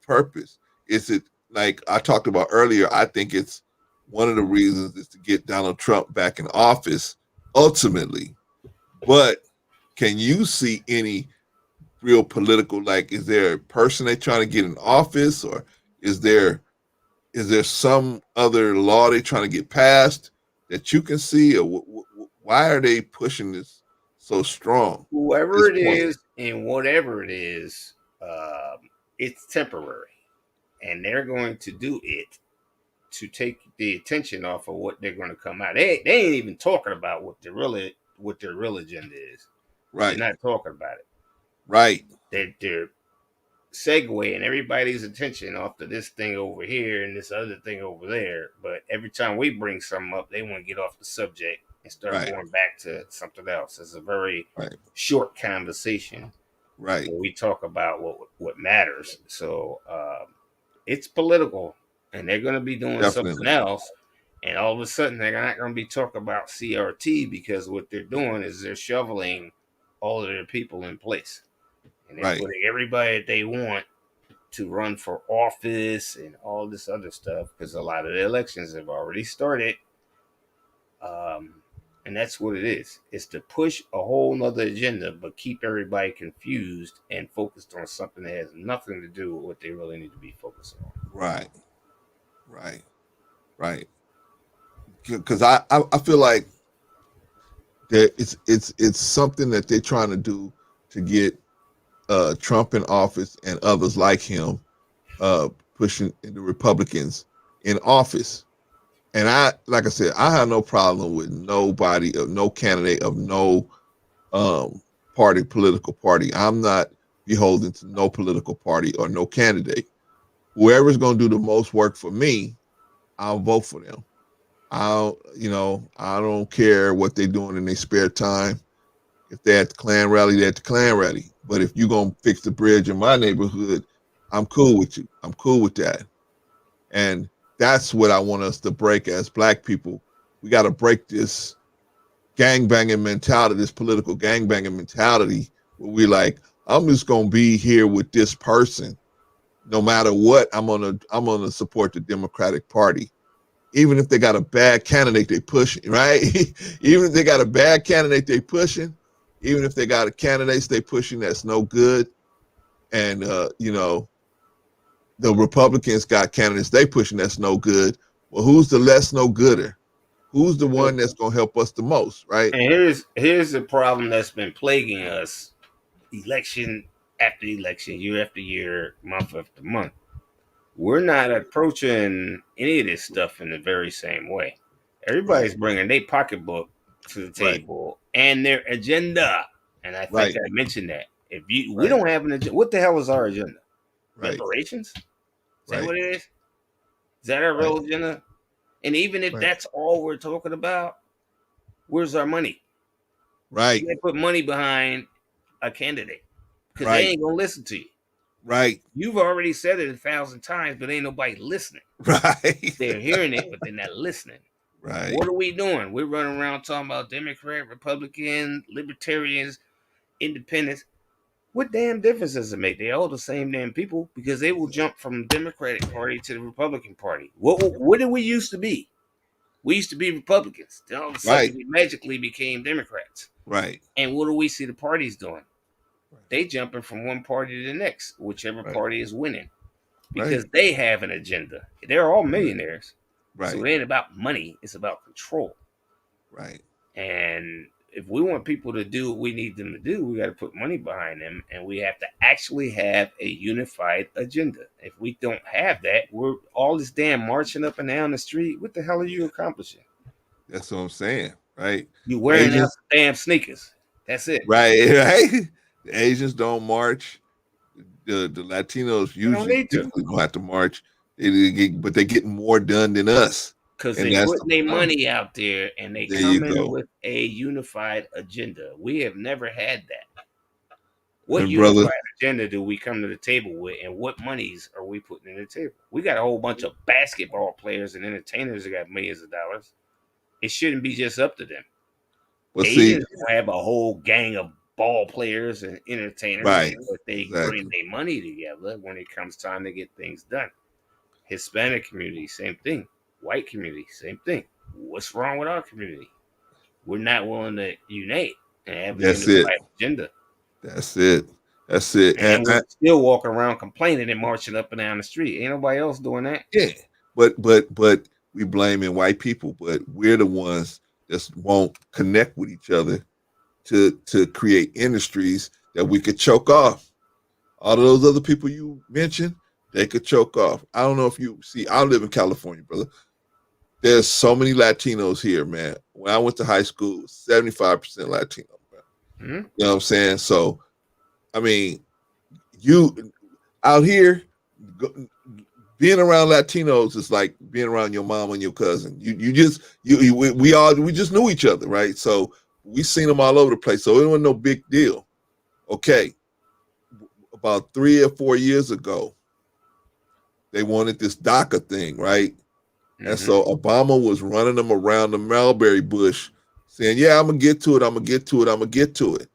purpose? Is it, like I talked about earlier, I think it's one of the reasons is to get Donald Trump back in office ultimately. But can you see any real political, like, is there a person they're trying to get in office, or is there some other law they're trying to get passed that you can see? Or why are they pushing this so strong? Whoever it is and whatever it is, it's temporary. And they're going to do it to take the attention off of what they're going to come out. They ain't even talking about what their real agenda is. Right. They're not talking about it. Right. They're segueing everybody's attention off to this thing over here and this other thing over there. But every time we bring something up, they want to get off the subject and start going back to something else. It's a very short conversation. Right. When we talk about what matters. So it's political. And they're going to be doing something else. And all of a sudden, they're not going to be talking about CRT, because what they're doing is they're shoveling all of their people in place. And they're putting everybody that they want to run for office and all this other stuff, because a lot of the elections have already started. And that's what it is. It's to push a whole nother agenda, but keep everybody confused and focused on something that has nothing to do with what they really need to be focused on. Right. Because I feel like that it's something that they're trying to do to get Trump in office and others like him, pushing the Republicans in office. And like I said, I have no problem with no candidate of no political party. I'm not beholden to no political party or no candidate. Whoever's going to do the most work for me, I'll vote for them. I don't care what they're doing in their spare time. If they're at the Klan rally, they're at the Klan rally. But if you're going to fix the bridge in my neighborhood, I'm cool with you. I'm cool with that. And that's what I want us to break as Black people. We got to break this gangbanging mentality, this political gangbanging mentality, where we're like, I'm just going to be here with this person. No matter what, I'm gonna support the Democratic Party, even if they got a bad candidate they pushing, right? Even if they got a bad candidate they pushing, even if they got a candidates they pushing that's no good, and the Republicans got candidates they pushing that's no good. Well, who's the less no gooder? Who's the one that's gonna help us the most, right? And here's the problem that's been plaguing us, election after election, year after year, month after month. We're not approaching any of this stuff in the very same way. Everybody's bringing their pocketbook to the table and their agenda. And I think I mentioned that. If we don't have an agenda, what the hell is our agenda? Reparations? Is that what it is? Is that our real agenda? And even if that's all we're talking about, where's our money? Right. You put money behind a candidate because Right. they ain't gonna listen to you. Right. You've already said it 1,000 times, but ain't nobody listening. Right. They're hearing it, but they're not listening. Right. What are we doing? We're running around talking about Democrat, Republican, Libertarians, Independents. What damn difference does it make? They're all the same damn people because they will jump from the Democratic Party to the Republican Party. What did we used to be? We used to be Republicans. Then all of a sudden we magically became Democrats. Right. And what do we see the parties doing? They jumping from one party to the next, whichever party is winning. Because they have an agenda. They're all millionaires. Right. So it ain't about money, it's about control. Right. And if we want people to do what we need them to do, we got to put money behind them, and we have to actually have a unified agenda. If we don't have that, we're all this damn marching up and down the street. What the hell are you accomplishing? That's what I'm saying, right? You wearing out damn sneakers. That's it. Right, right. The Asians don't march. The Latinos usually don't have to march. But they're getting more done than us. Because they're putting their money out there and they come in with a unified agenda. We have never had that. What unified agenda do we come to the table with, and what monies are we putting in the table? We got a whole bunch of basketball players and entertainers that got millions of dollars. It shouldn't be just up to them. Well, Asians have a whole gang of ball players and entertainers, but they bring their money together when it comes time to get things done. Hispanic community, same thing. White community, same thing. What's wrong with our community? We're not willing to unite and have a unified agenda. That's it. That's it. And we're still walking around complaining and marching up and down the street. Ain't nobody else doing that. Yeah, but we blaming white people, but we're the ones that won't connect with each other to create industries that we could choke off. All of those other people you mentioned, they could choke off. I don't know if you see, I live in California, brother. There's so many Latinos here, man. When I went to high school, it was 75% Latino. Mm-hmm. You know what I'm saying? So, I mean, you out here, being around Latinos is like being around your mom and your cousin. We just knew each other, right? So we seen them all over the place. So it wasn't no big deal. Okay, about 3 or 4 years ago, they wanted this DACA thing, right? And so Obama was running them around the mulberry bush saying, yeah, I'm going to get to it. I'm going to get to it. I'm going to get to it.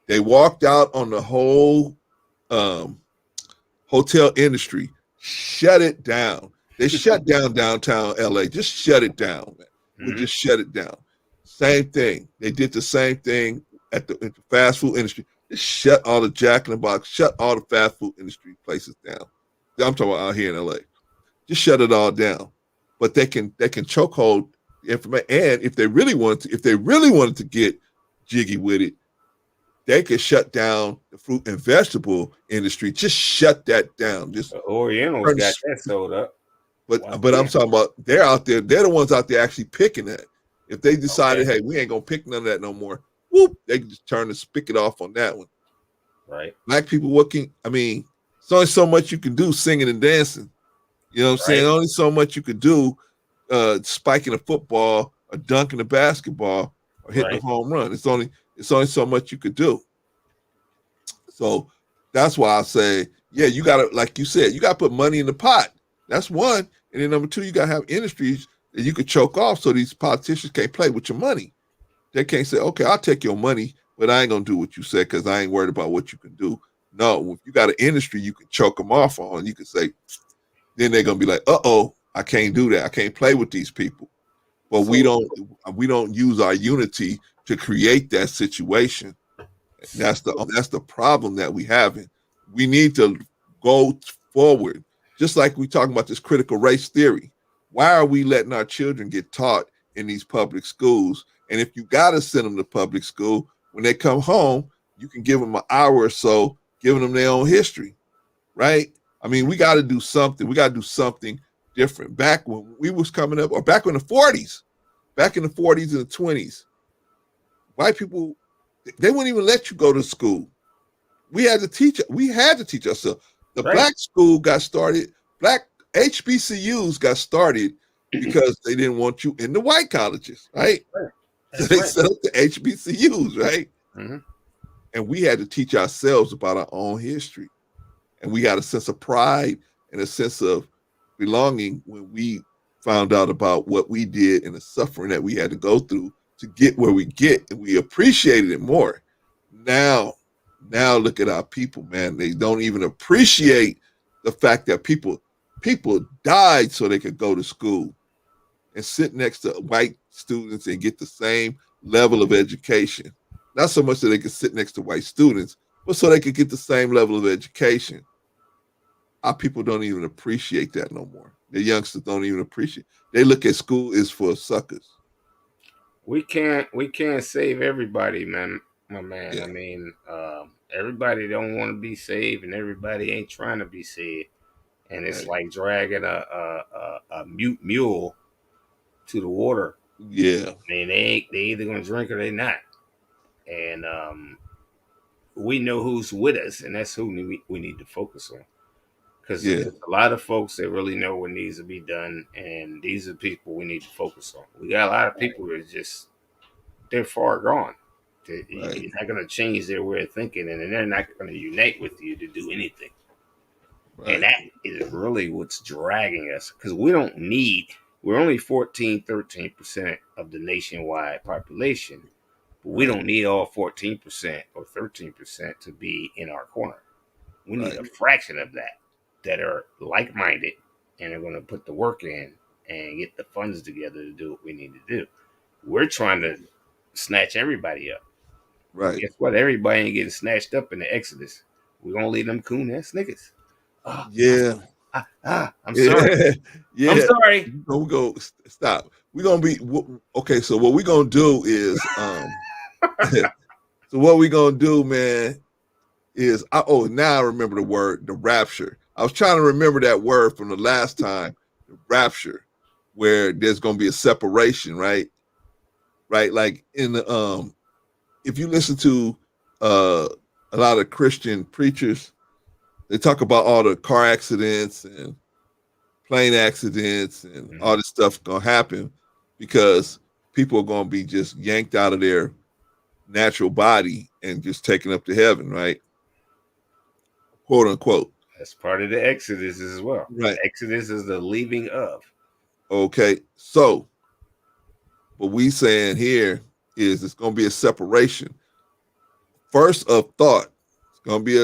They walked out on the whole hotel industry, shut it down. They shut down downtown LA. Just shut it down, man. We just shut it down. Same thing. They did the same thing at the fast food industry. Just shut all the Jack in the Box, shut all the fast food industry places down. I'm talking about out here in LA. Just shut it all down. But they can chokehold the information. And if they really wanted to get jiggy with it, they could shut down the fruit and vegetable industry. Just shut that down. Just Orientals got that sold up. But I'm talking about they're out there. They're the ones out there actually picking that. If they decided, hey, we ain't gonna pick none of that no more, whoop, they can just turn the spigot off on that one. Right. Black people, it's only so much you can do singing and dancing. You know what I'm saying? Only so much you could do spiking a football or dunking a basketball or hitting a home run. It's only so much you could do. So that's why I say, yeah, you gotta, like you said, you gotta put money in the pot. That's one. And then number two, you gotta have industries that you could choke off so these politicians can't play with your money. They can't say, okay, I'll take your money, but I ain't gonna do what you said because I ain't worried about what you can do. No, if you got an industry you can choke them off on, you can say, then they're gonna be like, uh-oh, I can't do that. I can't play with these people. But we don't use our unity to create that situation. That's the problem that we having. We need to go forward. Just like we talking about this critical race theory. Why are we letting our children get taught in these public schools? And if you got to send them to public school, when they come home, you can give them an hour or so, giving them their own history, right? I mean, we got to do something. We got to do something different. Back when we was coming up, or back in the 40s and the 20s, white people, they wouldn't even let you go to school. We had to teach ourselves. The black school got started. Black HBCUs got started because they didn't want you in the white colleges, right? So they set up the HBCUs, right? Mm-hmm. And we had to teach ourselves about our own history. And we got a sense of pride and a sense of belonging when we found out about what we did and the suffering that we had to go through to get where we get, and we appreciated it more. Now look at our people, man. They don't even appreciate the fact that people died so they could go to school and sit next to white students and get the same level of education. Not so much that they could sit next to white students, but so they could get the same level of education. Our people don't even appreciate that no more. The youngsters don't even appreciate. They look at school as for suckers. We can't save everybody, man, my man. Yeah. I mean, everybody don't want to be saved, and everybody ain't trying to be saved. And it's like dragging a mute mule to the water. Yeah. I mean, they either gonna drink or they not. And we know who's with us, and that's who we need to focus on. Because there's a lot of folks that really know what needs to be done, and these are people we need to focus on. We got a lot of people that they're far gone. You're not going to change their way of thinking, and they're not going to unite with you to do anything. Right. And that is really what's dragging us, because we're only 13% of the nationwide population, but we don't need all 14% or 13% to be in our corner. We need a fraction of that are like-minded and are going to put the work in and get the funds together to do what we need to do. We're trying to snatch everybody up. Right. Guess what? Everybody ain't getting snatched up in the Exodus. We're going to leave them coon-ass niggas. Oh, yeah. I'm sorry. Yeah. I'm sorry. Don't go. Stop. We're going to be, okay, so what we're going to do is, so what we're going to do, man, is, now I remember the word, the rapture. I was trying to remember that word from the last time, the rapture, where there's going to be a separation, right? Right. Like in the, if you listen to a lot of Christian preachers, they talk about all the car accidents and plane accidents and all this stuff going to happen because people are going to be just yanked out of their natural body and just taken up to heaven, right? Quote unquote. That's part of the Exodus as well. Right. Exodus is the leaving of. Okay. So what we saying here is it's going to be a separation. First of thought. It's going to be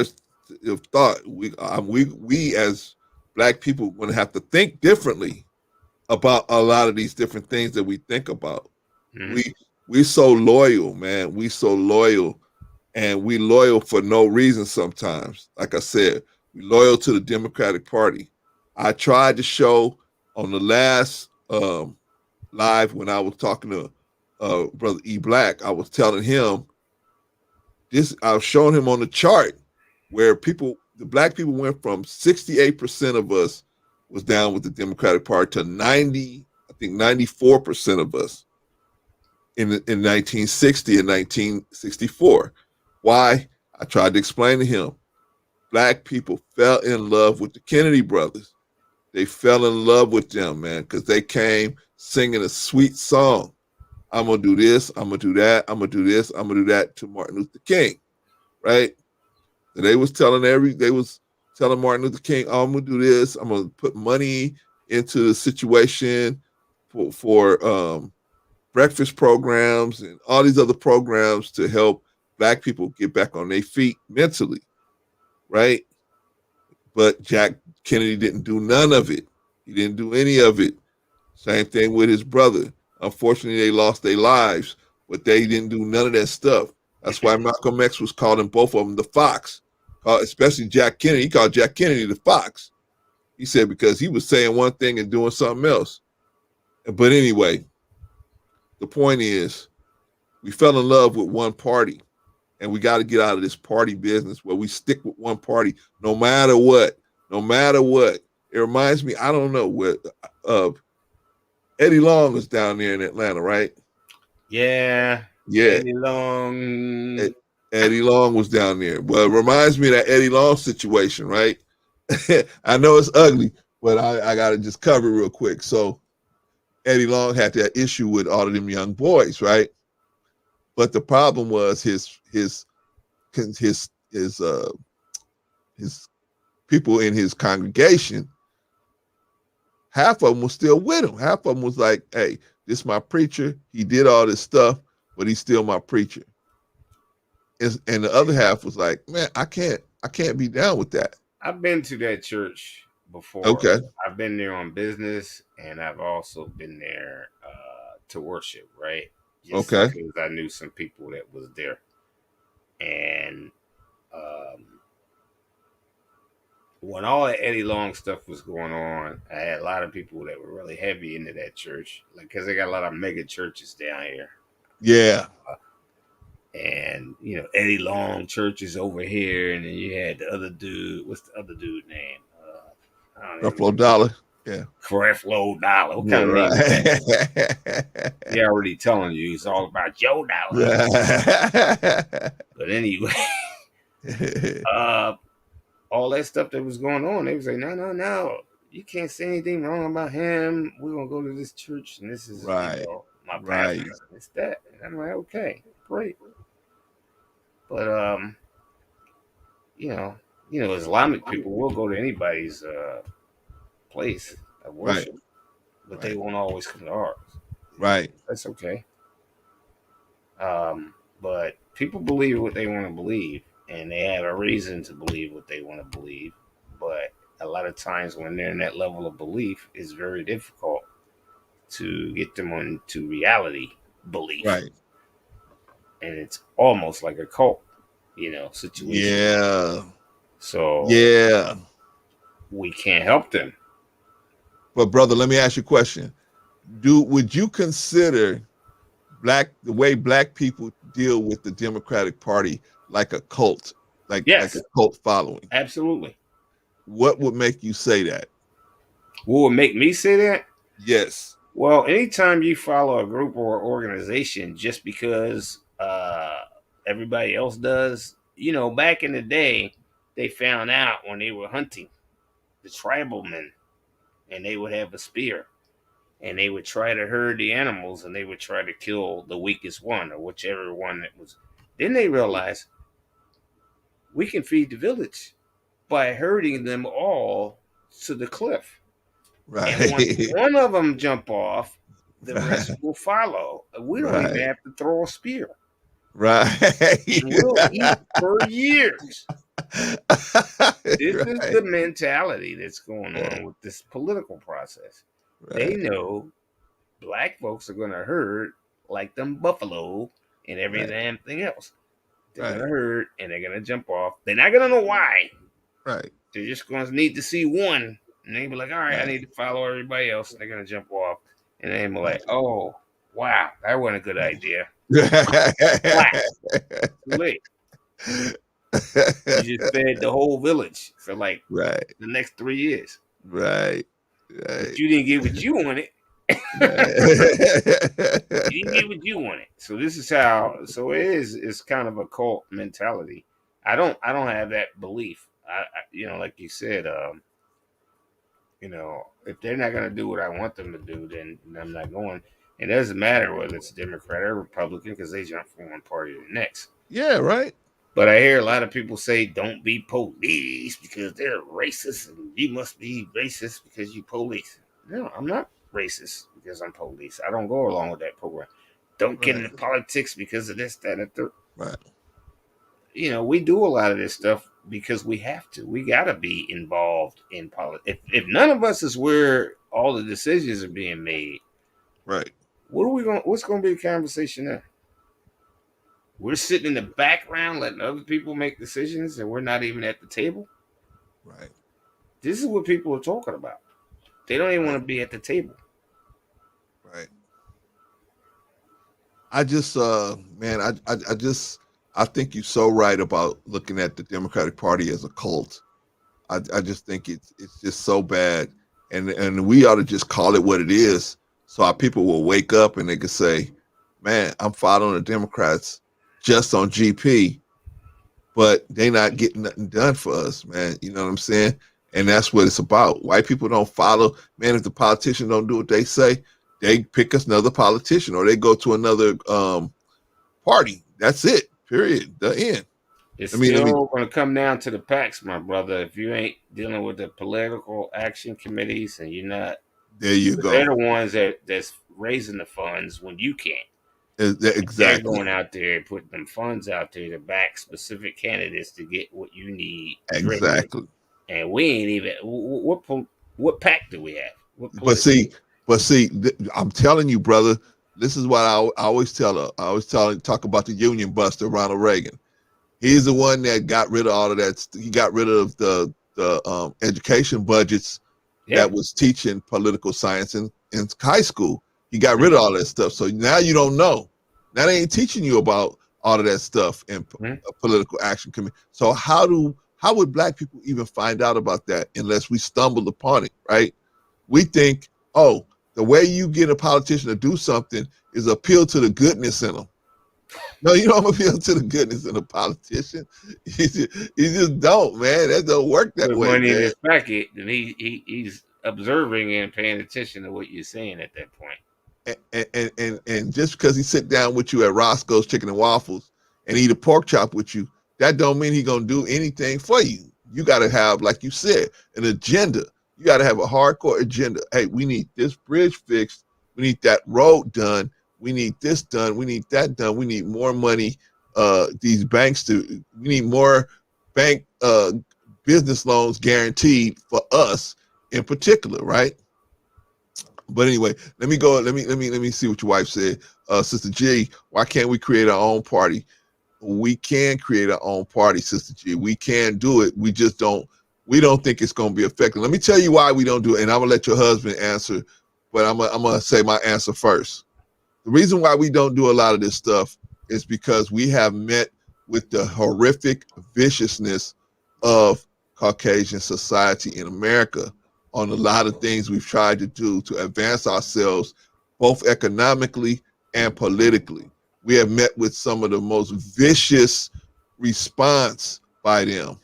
a thought. We as Black people going to have to think differently about a lot of these different things that we think about. Mm-hmm. We're so loyal, man. We so loyal, and we loyal for no reason sometimes. Like I said, we loyal to the Democratic Party. I tried to show on the last live when I was talking to Brother E. Black, I was telling him this. I was showing him on the chart where the Black people went from 68% of us was down with the Democratic Party to 94% of us in 1960 and 1964. Why? I tried to explain to him. Black people fell in love with the Kennedy brothers. They fell in love with them, man, because they came singing a sweet song. I'm going to do this, I'm going to do that, I'm going to do this, I'm going to do that to Martin Luther King, right? And they was telling Martin Luther King, oh, I'm going to do this, I'm going to put money into the situation for breakfast programs and all these other programs to help Black people get back on their feet mentally, right? But Jack Kennedy didn't do none of it. He didn't do any of it. Same thing with his brother. Unfortunately, they lost their lives, but they didn't do none of that stuff. That's why Malcolm X was calling both of them the Fox, especially Jack Kennedy. He called Jack Kennedy the Fox. He said because he was saying one thing and doing something else. But anyway, the point is we fell in love with one party, and we got to get out of this party business where we stick with one party no matter what. No matter what. It reminds me, I don't know, what Eddie Long was down there in Atlanta, right? Yeah. Eddie Long. Eddie Long was down there. Well, it reminds me of that Eddie Long situation, right? I know it's ugly, but I gotta just cover it real quick. So Eddie Long had that issue with all of them young boys, right? But the problem was his people in his congregation, half of them was still with him. Half of them was like, hey, this is my preacher. He did all this stuff, but he's still my preacher. And the other half was like, man, I can't be down with that. I've been to that church before. Okay. I've been there on business, and I've also been there to worship, right? Just Okay. Because I knew some people that was there. And when all the Eddie Long stuff was going on, I had a lot of people that were really heavy into that church, like because they got a lot of mega churches down here. Yeah. And you know, Eddie Long church is over here, and then you had the other dude. What's the other dude name? Creflo Dollar. Yeah. Creflo Dollar. What kind of name is that? They're already telling you it's all about Joe Dollar. But anyway, all that stuff that was going on, they was like, no, you can't say anything wrong about him. We're gonna go to this church, and this is Right. you know, my Right. pastor. It's that. And I'm like, okay, great. But you know, Islamic people will go to anybody's place of worship, but they won't always come to ours. Right. That's okay. But people believe what they want to believe, and they have a reason to believe what they want to believe. But a lot of times when they're in that level of belief, it's very difficult to get them into reality belief. Right. And it's almost like a cult, situation. Yeah. So yeah, we can't help them. But brother, let me ask you a question. Would you consider the way black people deal with the Democratic Party like a cult, like a cult following? Absolutely. What would make you say that? What would make me say that? Yes. Well, anytime you follow a group or organization just because everybody else does, back in the day, they found out when they were hunting the tribal men, and they would have a spear, and they would try to herd the animals, and they would try to kill the weakest one or whichever one that was. Then they realized we can feed the village by herding them all to the cliff. Right. And once one of them jump off, the rest will follow. We don't even have to throw a spear. Right. We'll eat for years. This is the mentality that's going on with this political process. They know black folks are going to herd like them buffalo and every damn thing else. They're going to herd and they're going to jump off. They're not going to know why. Right. They're just going to need to see one. And they be like, all right, I need to follow everybody else. And they're going to jump off. And they be like, oh, wow, that wasn't a good idea. Too late. You just fed the whole village for like the next 3 years. Right. But you didn't get what you wanted. You didn't get what you wanted. So this is how. So it's kind of a cult mentality. I don't have that belief. I like you said, if they're not going to do what I want them to do, then I'm not going. It doesn't matter whether it's Democrat or Republican because they jump from one party to the next. Yeah, right. But I hear a lot of people say, don't be police because they're racist and you must be racist because you police. No, I'm not racist because I'm police. I don't go along with that program. Don't get into politics because of this, that, and the third. Right. We do a lot of this stuff because we have to. We got to be involved in politics. If none of us is where all the decisions are being made, right? What's going to be the conversation there? We're sitting in the background letting other people make decisions, and we're not even at the table. Right. This is what people are talking about. They don't even want to be at the table. Right. I just, man, I think you're so right about looking at the Democratic Party as a cult. I just think it's just so bad, and we ought to just call it what it is, so our people will wake up and they can say, "Man, I'm following the Democrats just on GP, but they not getting nothing done for us, man." You know what I'm saying? And that's what it's about. White people don't follow. Man, if the politician don't do what they say, they pick another politician or they go to another party. That's it. Period. The end. It's still going to come down to the PACs, my brother. If you ain't dealing with the political action committees and you're not, there you go. They're the ones that's raising the funds when you can't. Exactly. They're going out there and putting them funds out there to back specific candidates to get what you need. Exactly. Driven. And we ain't even. What PAC do we have? But see, I'm telling you, brother. This is what I always tell her. I always talk about the union buster, Ronald Reagan. He's the one that got rid of all of that. He got rid of the education budgets that was teaching political science in high school. He got rid of all that stuff. So now you don't know. Now they ain't teaching you about all of that stuff in political action committee. So how would black people even find out about that unless we stumbled upon it, right? We think, oh, the way you get a politician to do something is appeal to the goodness in them. No, you don't appeal to the goodness in a politician. You just don't, man. That don't work that way. Money in his pocket, and he's observing and paying attention to what you're saying at that point. And just because he sit down with you at Roscoe's Chicken and Waffles and eat a pork chop with you, that don't mean he gonna do anything for you. You got to have, like you said, an agenda. You got to have a hardcore agenda. Hey, we need this bridge fixed. We need that road done. We need this done. We need that done. We need more money. These banks we need more bank business loans guaranteed for us in particular, right? But anyway, let me go. Let me see what your wife said. Sister G, why can't we create our own party? We can create our own party, Sister G. We can do it. We just don't. We don't think it's going to be effective. Let me tell you why we don't do it, and I'm gonna let your husband answer, but I'm gonna say my answer first. The reason why we don't do a lot of this stuff is because we have met with the horrific viciousness of Caucasian society in America on a lot of things we've tried to do to advance ourselves, both economically and politically. We have met with some of the most vicious response by them.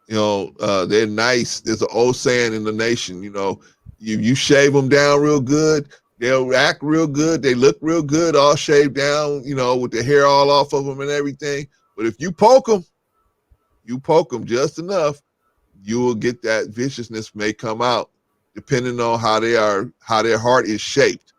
You know, they're nice. There's an old saying in the nation, you know, you shave them down real good, they'll act real good, they look real good, all shaved down, you know, with the hair all off of them and everything. But if you poke them just enough, you will get that viciousness may come out, depending on how their heart is shaped.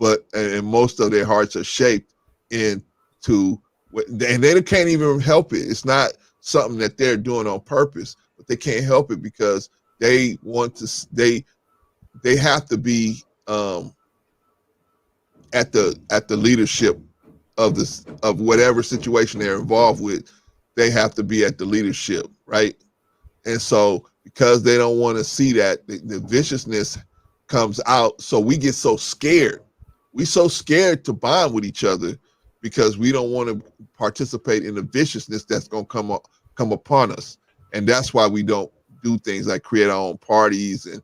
But and most of their hearts are shaped into, and they can't even help it. It's not something that they're doing on purpose, but they can't help it because they want to. They have to be at the leadership of whatever situation they're involved with. They have to be at the leadership, right? And so because they don't want to see that, the viciousness comes out. So we get so scared. We're so scared to bond with each other because we don't want to participate in the viciousness that's going to come upon us. And that's why we don't do things like create our own parties and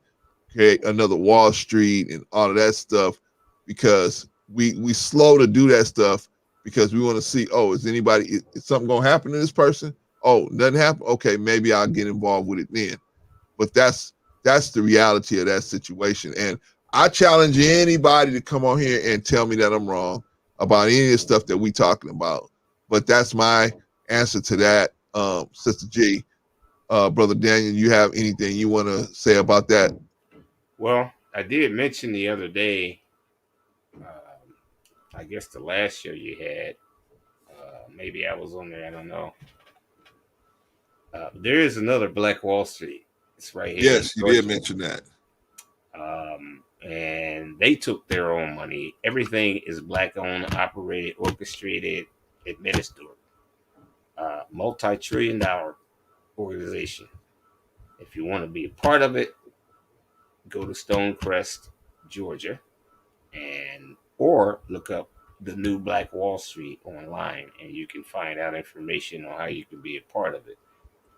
create another Wall Street and all of that stuff, because we slow to do that stuff because we want to see, oh, is something going to happen to this person? Oh, nothing happen? Okay, maybe I'll get involved with it then. But that's the reality of that situation. And I challenge anybody to come on here and tell me that I'm wrong about any of the stuff that we talking about. But that's my answer to that, Sister G. Brother Daniel, you have anything you want to say about that? Well, I did mention the other day, I guess the last show you had, maybe I was on there, I don't know. There is another Black Wall Street. It's right here. Yes, you did mention that. And they took their own money. Everything is Black-owned, operated, orchestrated, administered. Multi-trillion-dollar organization. If you want to be a part of it, go to Stonecrest, Georgia, or look up the new Black Wall Street online, and you can find out information on how you can be a part of it.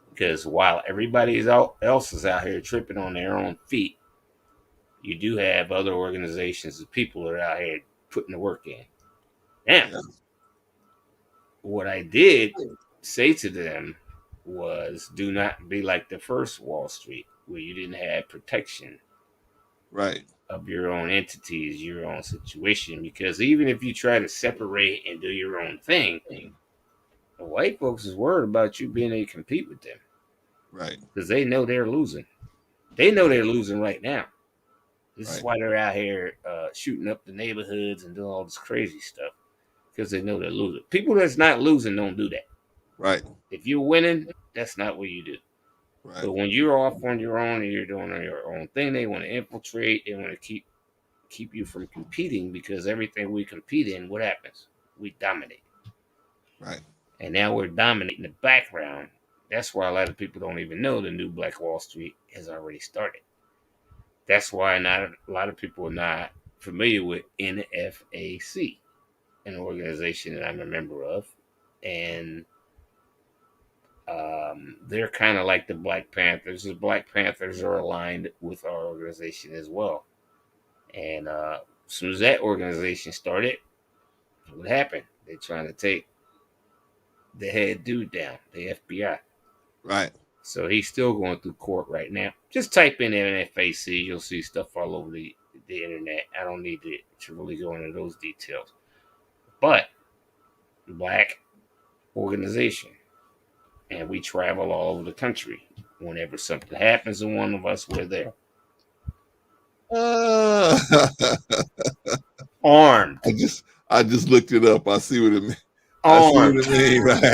Because while everybody else is out here tripping on their own feet, you do have other organizations and people that are out here putting the work in. Now, what I did say to them was do not be like the first Wall Street, where you didn't have protection right of your own entities, your own situation. Because even if you try to separate and do your own thing, the white folks is worried about you being able to compete with them. Right. Because they know they're losing. They know they're losing right now. This is why they're out here shooting up the neighborhoods and doing all this crazy stuff. Because they know they're losing. People that's not losing don't do that. Right. If you're winning, that's not what you do. Right. But when you're off on your own and you're doing your own thing, they want to infiltrate. They want to keep you from competing, because everything we compete in, what happens? We dominate. Right. And now we're dominating the background. That's why a lot of people don't even know the new Black Wall Street has already started. That's why not a lot of people are not familiar with NFAC, an organization that I'm a member of. And they're kind of like the Black Panthers. The Black Panthers are aligned with our organization as well. And as soon as that organization started, what happened? They're trying to take the head dude down, the FBI. Right. So he's still going through court right now. Just type in NFAC, you'll see stuff all over the internet. I don't need to really go into those details. But Black organization. And we travel all over the country. Whenever something happens to one of us, we're there. Armed. I just looked it up. I see what it means. Armed. I see what it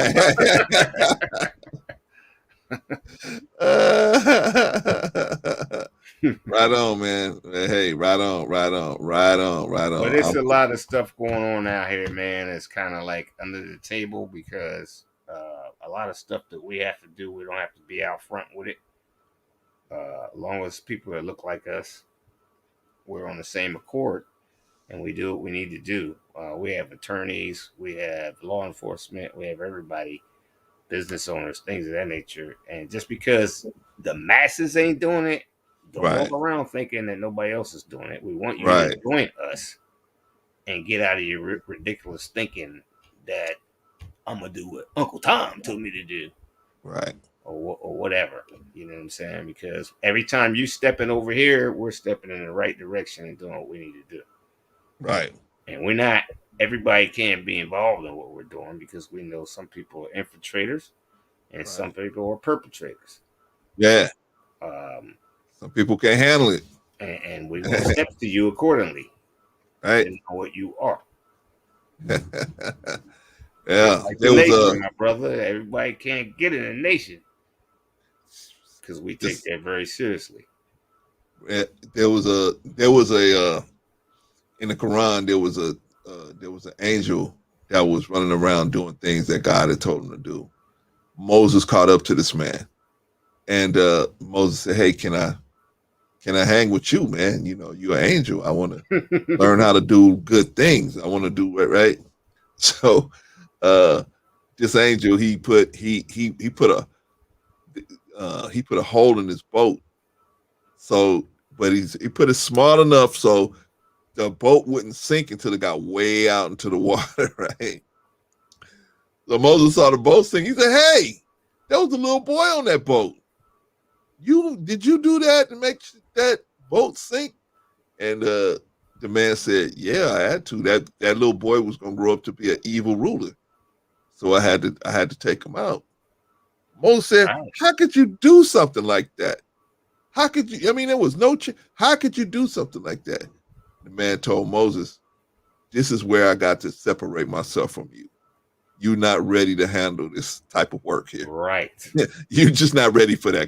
means. Right on, man. Hey, right on. But it's a lot of stuff going on out here, man. It's kind of like under the table, because a lot of stuff that we have to do, we don't have to be out front with it. As long as people that look like us, we're on the same accord, and we do what we need to do. We have attorneys, we have law enforcement, we have everybody, business owners, things of that nature. And just because the masses ain't doing it, don't walk around thinking that nobody else is doing it. We want you to join us and get out of your ridiculous thinking that I'm going to do what Uncle Tom told me to do. Right. Or whatever. You know what I'm saying? Because every time you stepping over here, we're stepping in the right direction and doing what we need to do. Right. And we're not, everybody can't be involved in what we're doing, because we know some people are infiltrators and some people are perpetrators. Yeah. Some people can't handle it. And we're going to step to you accordingly. Right. And know what you are. Yeah. Like the nation, my brother. Everybody can't get in a nation, because we take that very seriously. There was a in the Quran, there was an angel that was running around doing things that God had told him to do. Moses caught up to this man, and Moses said, "Hey, can I hang with you, man? You know, you're an angel. I want to learn how to do good things. I want to do it right." So this angel, he put a hole in his boat. So, but he put it small enough so the boat wouldn't sink until it got way out into the water, right? So Moses saw the boat sink. He said, "Hey, there was a little boy on that boat. Did you do that to make that boat sink?" And the man said, "Yeah, I had to. That little boy was going to grow up to be an evil ruler, so I had to take him out." Moses said, "How could you do something like that? How could you? I mean, there was no. How could you do something like that?" The man told Moses, "This is where I got to separate myself from you. You're not ready to handle this type of work here. Right. You're just not ready for this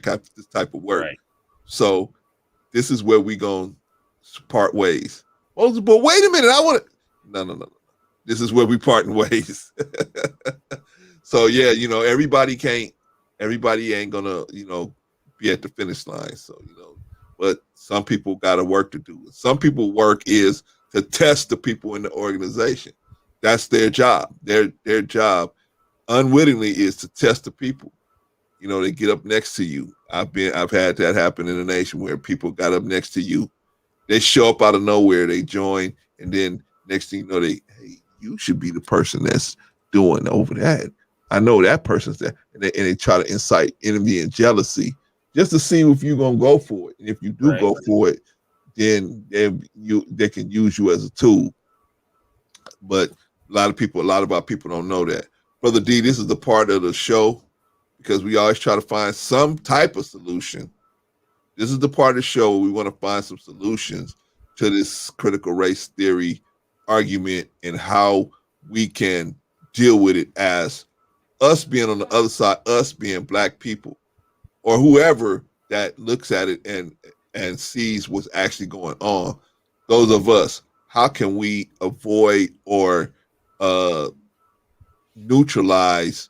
type of work. Right. So this is where we gonna part ways." Moses, but wait a minute, I want to. No. This is where we parting ways. So yeah, everybody ain't gonna, be at the finish line. So, but some people got a work to do. Some people work is to test the people in the organization. That's their job. Their job unwittingly is to test the people. They get up next to you. I've had that happen in the nation where people got up next to you. They show up out of nowhere, they join, and then next thing you know, hey, you should be the person that's doing over that. I know that person's there, and they try to incite envy and jealousy just to see if you're gonna go for it. And if you do Right. go for it, then they can use you as a tool. But a lot of our people don't know that. Brother D, this is the part of the show because we always try to find some type of solution. This is the part of the show where we want to find some solutions to this critical race theory argument and how we can deal with it as us being on the other side, us being Black people, or whoever that looks at it and sees what's actually going on. Those of us, how can we avoid or neutralize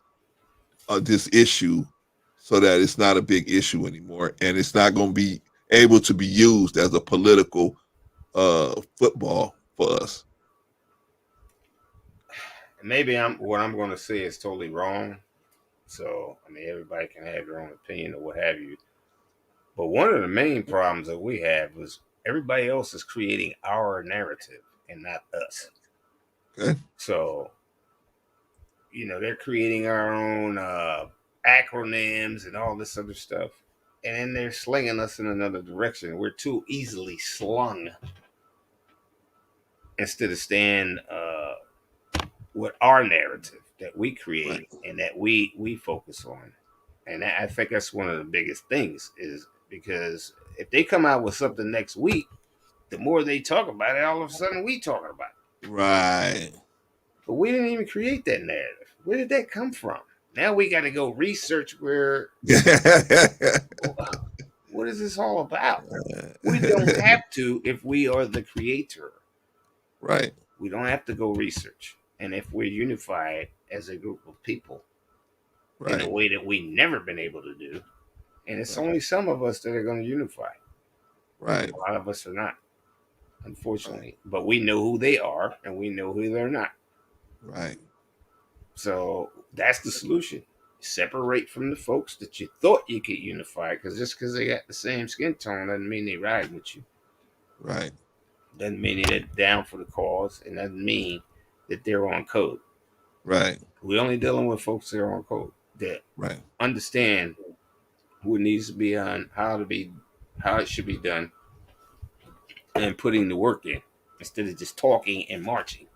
this issue so that it's not a big issue anymore and it's not going to be able to be used as a political football for us? Maybe what I'm going to say is totally wrong. So, I mean, everybody can have their own opinion or what have you. But one of the main problems that we have is everybody else is creating our narrative and not us. Okay. So, they're creating our own acronyms and all this other stuff. And then they're slinging us in another direction. We're too easily slung instead of staying with our narrative that we create and that we focus on. And I think that's one of the biggest things is because if they come out with something next week, the more they talk about it, all of a sudden we talking about it. Right. But we didn't even create that narrative. Where did that come from? Now we got to go research where. What is this all about? We don't have to if we are the creator. Right. We don't have to go research. And if we're unified as a group of people in a way that we've never been able to do, and it's only some of us that are going to unify. Right. A lot of us are not, unfortunately. But we know who they are and we know who they're not. Right. So that's the solution. Separate from the folks that you thought you could unify, because just because they got the same skin tone doesn't mean they ride with you. Right. Doesn't mean they're down for the cause, and doesn't mean that they're on code. Right. We're only dealing with folks that are on code that understand who it needs to be on, how it should be done, and putting the work in instead of just talking and marching.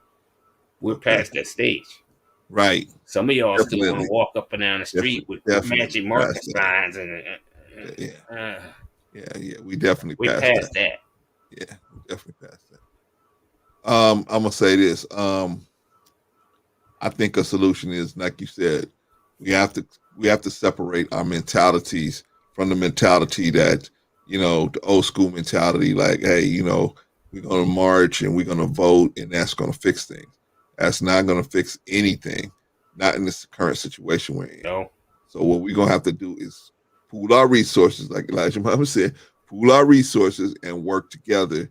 We're past that stage. Right. Some of y'all still want to walk up and down the street with matching market signs and we definitely we past that. Yeah, we definitely past that. I'm gonna say this. I think a solution is, like you said, we have to separate our mentalities from the mentality that, the old school mentality, like, hey, we're gonna march and we're gonna vote and that's gonna fix things. That's not gonna fix anything, not in this current situation we're in. No. So what we're gonna have to do is pool our resources, like Elijah Muhammad said, pool our resources and work together.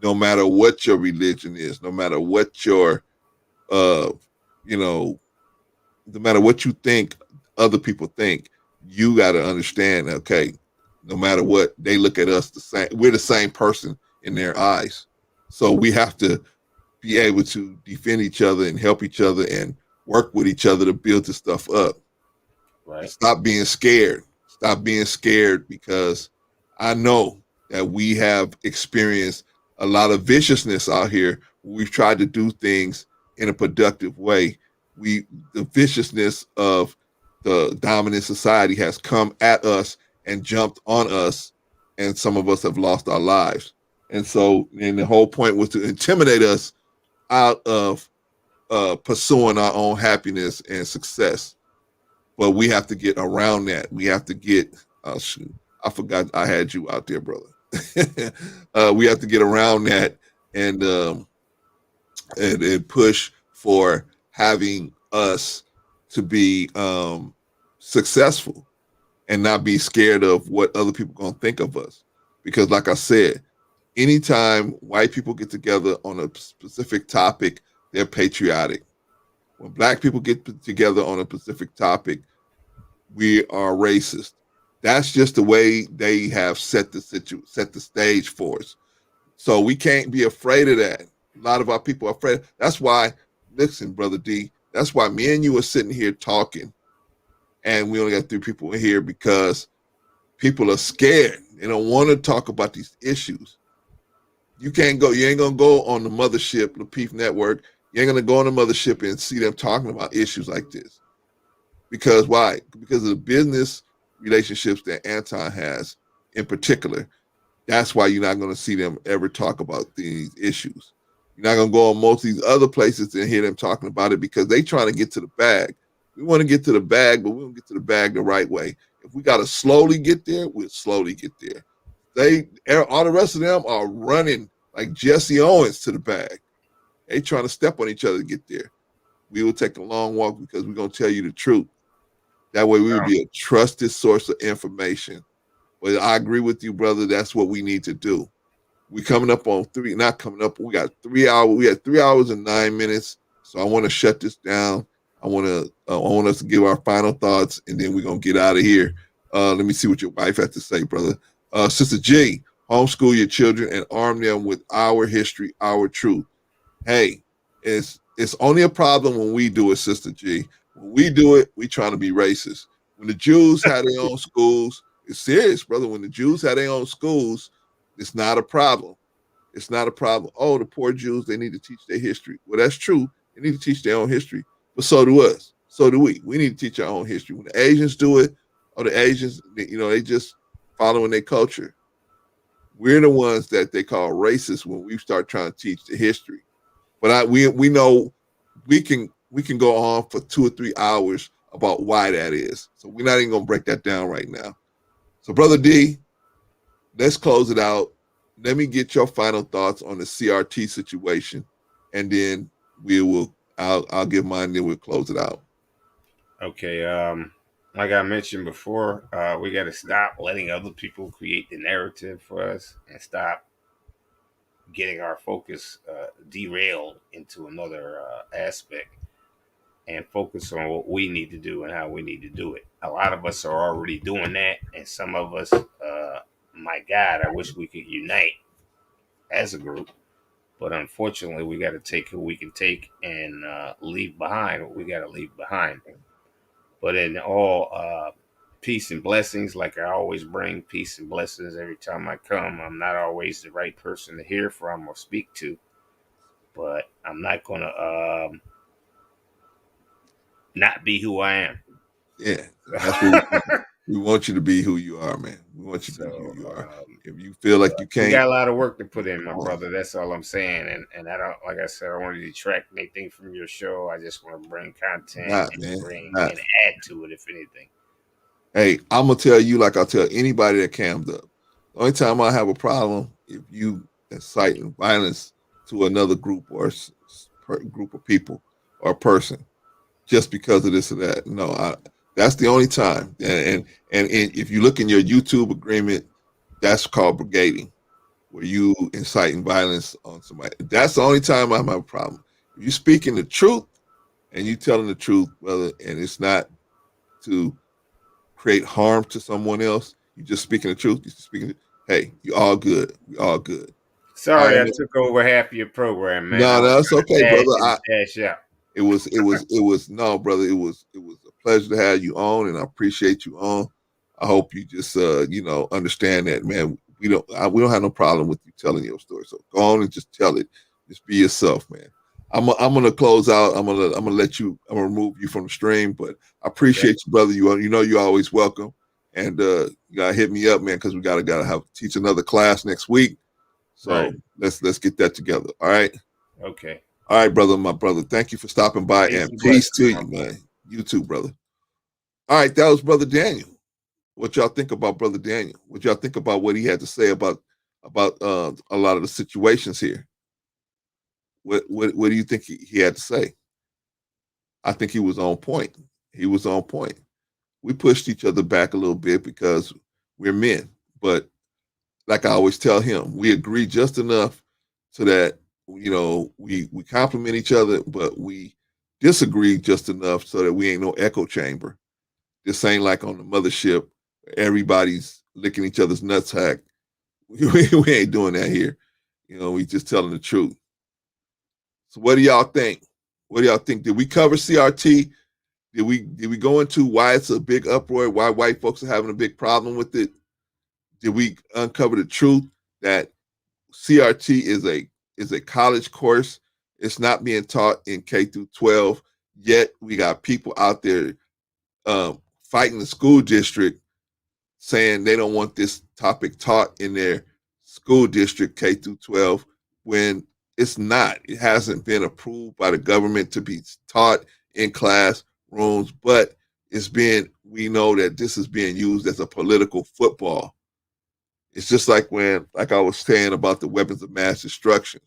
No matter what your religion is, no matter what your, no matter what you think other people think, you got to understand, okay, no matter what, they look at us the same. We're the same person in their eyes. So we have to be able to defend each other and help each other and work with each other to build this stuff up. Right. Stop being scared. Stop being scared, because I know that we have experienced a lot of viciousness out here. We've tried to do things in a productive way. The viciousness of the dominant society has come at us and jumped on us, and some of us have lost our lives. And the whole point was to intimidate us out of pursuing our own happiness and success. But we have to get around that. We have to get, I forgot I had you out there, brother. We have to get around that and push for having us to be successful and not be scared of what other people are going to think of us. Because like I said, anytime white people get together on a specific topic, they're patriotic. When Black people get together on a specific topic, we are racist. That's just the way they have set the stage for us. So we can't be afraid of that. A lot of our people are afraid. That's why, listen, Brother D, That's why me and you are sitting here talking, and we only got 3 people in here because people are scared. They don't want to talk about these issues. You ain't gonna go on the mothership, the Peace Network. You ain't gonna go on the mothership and see them talking about issues like this. Because why? Because of the business relationships that Anton has in particular. That's why you're not gonna see them ever talk about these issues. You're not gonna go on most of these other places and hear them talking about it because they trying to get to the bag. We want to get to the bag, but we don't get to the bag the right way. If we gotta slowly get there, we'll slowly get there. All the rest of them are running like Jesse Owens to the bag. They trying to step on each other to get there. We will take a long walk because we're going to tell you the truth. That way we will be a trusted source of information. But I agree with you, brother. That's what we need to do. We coming up on we got 3 hours. We had 3 hours and 9 minutes. So I want to shut this down. I want us to give our final thoughts, and then we're going to get out of here. Let me see what your wife has to say, brother. Sister G, homeschool your children and arm them with our history, our truth. Hey, it's only a problem when we do it, Sister G. When we do it, we trying to be racist. When the Jews had their own schools, it's serious, brother. When the Jews had their own schools, it's not a problem. It's not a problem. Oh, the poor Jews, they need to teach their history. Well, that's true. They need to teach their own history. But so do us. So do we. We need to teach our own history. When the Asians do it, or the Asians, they just following their culture. We're the ones that they call racist when we start trying to teach the history. But we know we can go on for 2 or 3 hours about why that is. So we're not even gonna break that down right now. So Brother D, let's close it out. Let me get your final thoughts on the CRT situation, and then I'll give mine, then we'll close it out. Okay. Like I mentioned before, we got to stop letting other people create the narrative for us and stop getting our focus derailed into another aspect and focus on what we need to do and how we need to do it. A lot of us are already doing that, and some of us, my God, I wish we could unite as a group. But unfortunately, we got to take who we can take and leave behind what we got to leave behind. But in all peace and blessings, like I always bring peace and blessings every time I come. I'm not always the right person to hear from or speak to, but I'm not going to not be who I am. Yeah, that's what we want you to be who you are, man. We want you to be who you are. If you feel like you can't, we got a lot of work to put in, my brother. That's all I'm saying. And I don't, like I said, I don't want to detract anything from your show. I just want to bring content and add to it, if anything. Hey, I'm gonna tell you like I tell anybody that cams up. The only time I have a problem if you inciting violence to another group or group of people or a person just because of this or that. No, that's the only time. And if you look in your YouTube agreement, that's called brigading, where you inciting violence on somebody. That's the only time I have a problem. If you're speaking the truth and you telling the truth, brother, and it's not to create harm to someone else, you just speaking the truth. You speaking. Hey, you all good. We all good. Sorry, I took over half of your program, man. No, that's okay, brother. Dash out. It was no, brother. It was a pleasure to have you on, and I appreciate you on. I hope you just understand that, man. We don't have no problem with you telling your story. So go on and just tell it. Just be yourself, man. I'm gonna close out. I'm gonna remove you from the stream, but I appreciate you, brother. You know you're always welcome, and you gotta hit me up, man, because we gotta teach another class next week. So let's get that together. All right. Okay. All right, brother, my brother. Thank you for stopping by, and peace to you, man. You too, brother. All right, that was Brother Daniel. What y'all think about Brother Daniel? What y'all think about what he had to say about a lot of the situations here? What do you think he had to say? I think he was on point. He was on point. We pushed each other back a little bit because we're men, but like I always tell him, we agree just enough so that we compliment each other, but we disagree just enough so that we ain't no echo chamber. This ain't like on the mothership, everybody's licking each other's nutsack. We ain't doing that here. We just telling the truth. So what do y'all think? What do y'all think? Did we cover CRT? Did we go into why it's a big uproar? Why white folks are having a big problem with it? Did we uncover the truth that CRT is a college course? It's not being taught in K through 12. Yet we got people out there fighting the school district, saying they don't want this topic taught in their school district K through 12, when it's not. It hasn't been approved by the government to be taught in classrooms, but we know that this is being used as a political football. It's just like I was saying about the weapons of mass destruction,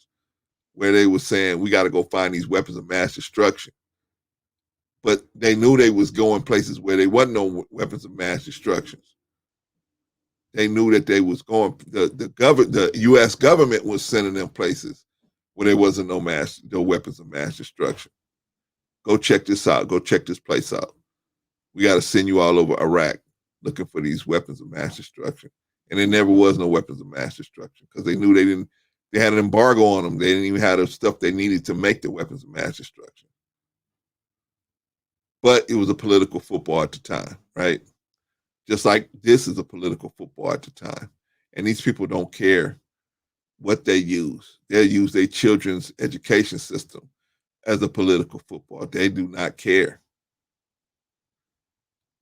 where they were saying we got to go find these weapons of mass destruction. But they knew they was going places where there wasn't no weapons of mass destruction. They knew that they was going, the U.S. government was sending them places where there wasn't no weapons of mass destruction. Go check this out. Go check this place out. We got to send you all over Iraq looking for these weapons of mass destruction. And there never was no weapons of mass destruction because they knew they had an embargo on them. They didn't even have the stuff they needed to make the weapons of mass destruction. But it was a political football at the time, right? Just like this is a political football at the time. And these people don't care what they use. They use their children's education system as a political football. They do not care.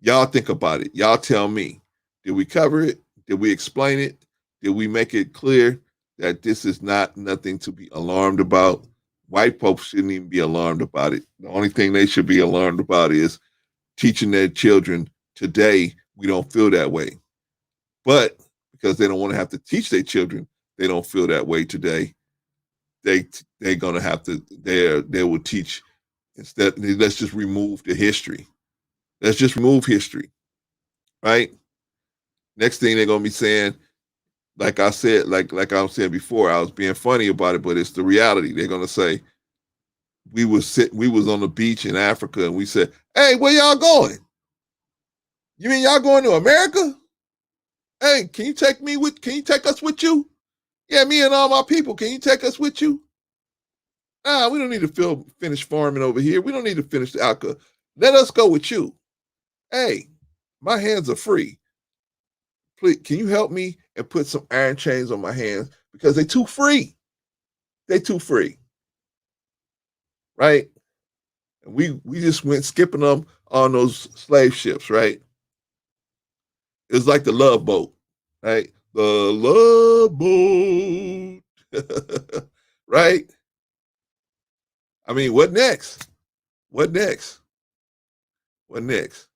Y'all think about it. Y'all tell me, did we cover it? Did we explain it? Did we make it clear that this is not nothing to be alarmed about? White folks shouldn't even be alarmed about it. The only thing they should be alarmed about is teaching their children today we don't feel that way. But because they don't want to have to teach their children they don't feel that way today, they're gonna have to, they will teach instead, let's just remove the history. Let's just remove history, right? Next thing they're gonna be saying, like I said, like I was saying before, I was being funny about it, but it's the reality. They're gonna say, we was on the beach in Africa and we said, hey, where y'all going? You mean y'all going to America? Hey, can you take us with you? Yeah, me and all my people, can you take us with you? We don't need to finish farming over here. We don't need to finish the alcohol. Let us go with you. Hey, my hands are free. Please, can you help me and put some iron chains on my hands because they're too free. They're too free. Right? And we just went skipping them on those slave ships, right? It was like the Love Boat, right? The Love Boat, right? I mean, what next? What next? What next?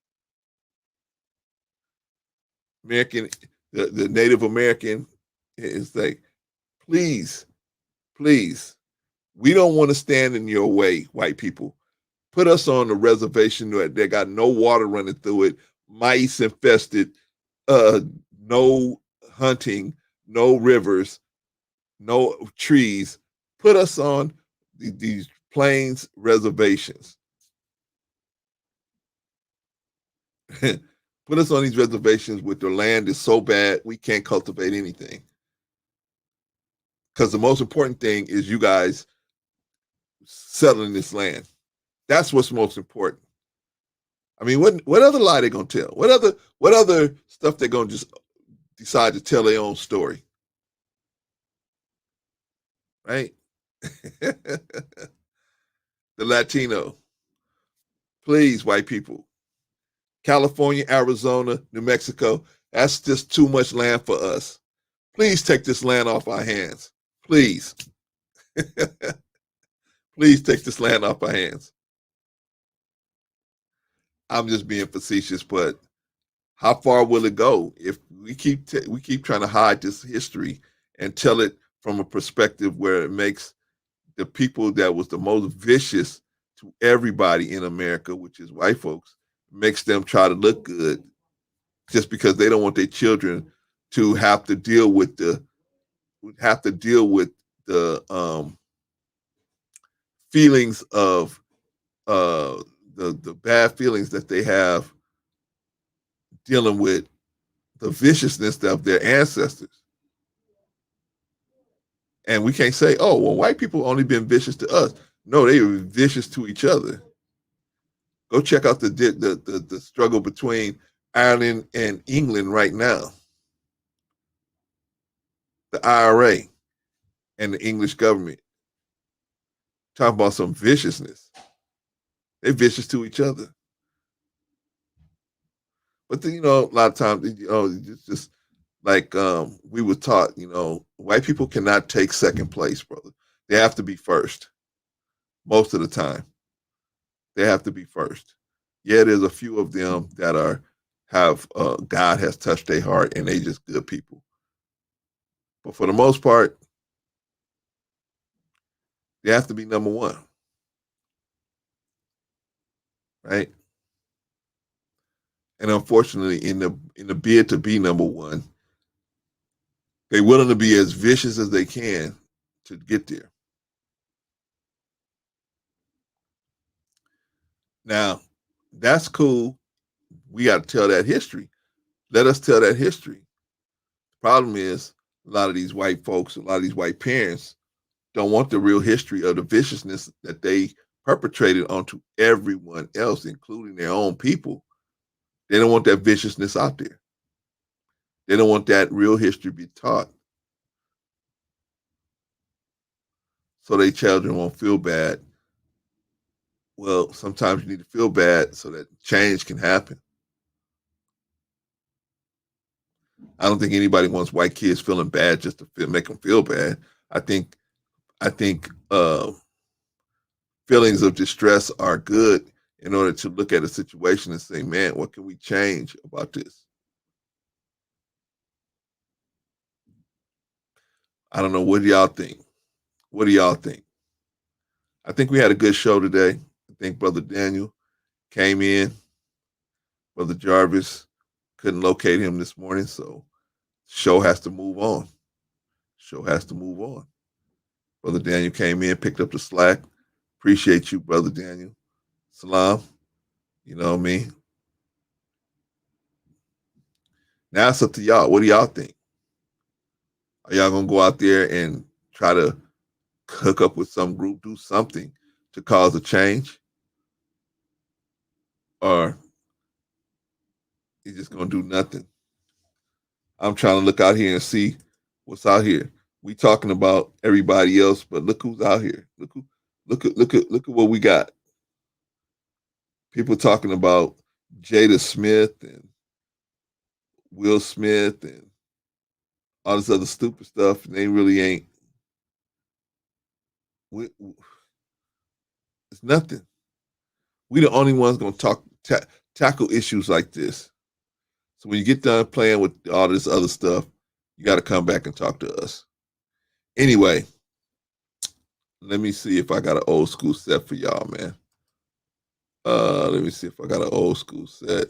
American, the Native American is like, please, we don't want to stand in your way, white people. Put us on a reservation that got no water running through it, mice infested, no hunting, no rivers, no trees. Put us on these plains reservations. Put us on these reservations where the land is so bad we can't cultivate anything. Because the most important thing is you guys settling this land. That's what's most important. I mean, what other lie they gonna tell? What other stuff they gonna just decide to tell their own story? Right? The Latino. Please, white people. California, Arizona, New Mexico, that's just too much land for us. Please take this land off our hands. Please. Please take this land off our hands. I'm just being facetious, but how far will it go if we keep trying to hide this history and tell it from a perspective where it makes the people that was the most vicious to everybody in America, which is white folks, makes them try to look good just because they don't want their children to have to deal with the feelings of the bad feelings that they have dealing with the viciousness of their ancestors. And we can't say, oh, well, white people only been vicious to us. No, they were vicious to each other. Go check out the struggle between Ireland and England right now. The IRA and the English government. Talking about some viciousness. They're vicious to each other. But then, a lot of times, it's just like we were taught, white people cannot take second place, brother. They have to be first. Most of the time. They have to be first. Yeah, there's a few of them that God has touched their heart and they just good people. But for the most part, they have to be number one. Right? And unfortunately, in the bid to be number one, they're willing to be as vicious as they can to get there. Now, that's cool. We got to tell that history. Let us tell that history. The problem is a lot of these white folks, a lot of these white parents don't want the real history of the viciousness that they perpetrated onto everyone else, including their own people. They don't want that viciousness out there. They don't want that real history to be taught. So their children won't feel bad. Well, sometimes you need to feel bad so that change can happen. I don't think anybody wants white kids feeling bad just to make them feel bad. I think feelings of distress are good in order to look at a situation and say, man, what can we change about this? I don't know. What do y'all think? What do y'all think? I think we had a good show today. I think Brother Daniel came in. Brother Jarvis couldn't locate him this morning, so show has to move on. Show has to move on. Brother Daniel came in, picked up the slack. Appreciate you, Brother Daniel. Salam. You know what I mean? Now it's up to y'all. What do y'all think? Are y'all going to go out there and try to hook up with some group, do something to cause a change? Or you just going to do nothing? I'm trying to look out here and see what's out here. We talking about everybody else, but look who's out here. Look at what we got. People talking about Jada Smith and Will Smith and all this other stupid stuff, and they really ain't. It's nothing. We the only ones going to tackle issues like this. So when you get done playing with all this other stuff, you got to come back and talk to us. Anyway, let me see if I got an old school set for y'all, man. Let me see if I got an old school set.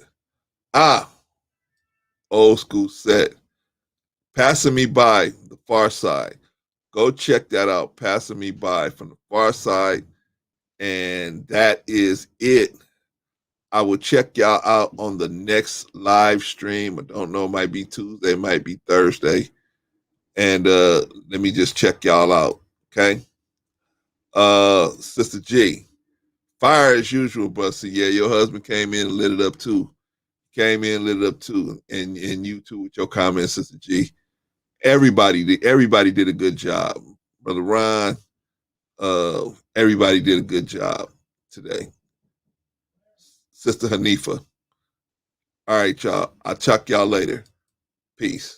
Old school set. Passing Me By, The Far Side. Go check that out. Passing Me By from The Far Side. And that is it. I will check y'all out on the next live stream. I don't know, it might be Tuesday, it might be Thursday. And let me just check y'all out, okay? Sister G, fire as usual, Bussy. Yeah, your husband came in and lit it up too. And you too with your comments, Sister G. Everybody did a good job. Brother Ron, everybody did a good job today. Sister Hanifa. All right, y'all. I'll talk y'all later. Peace.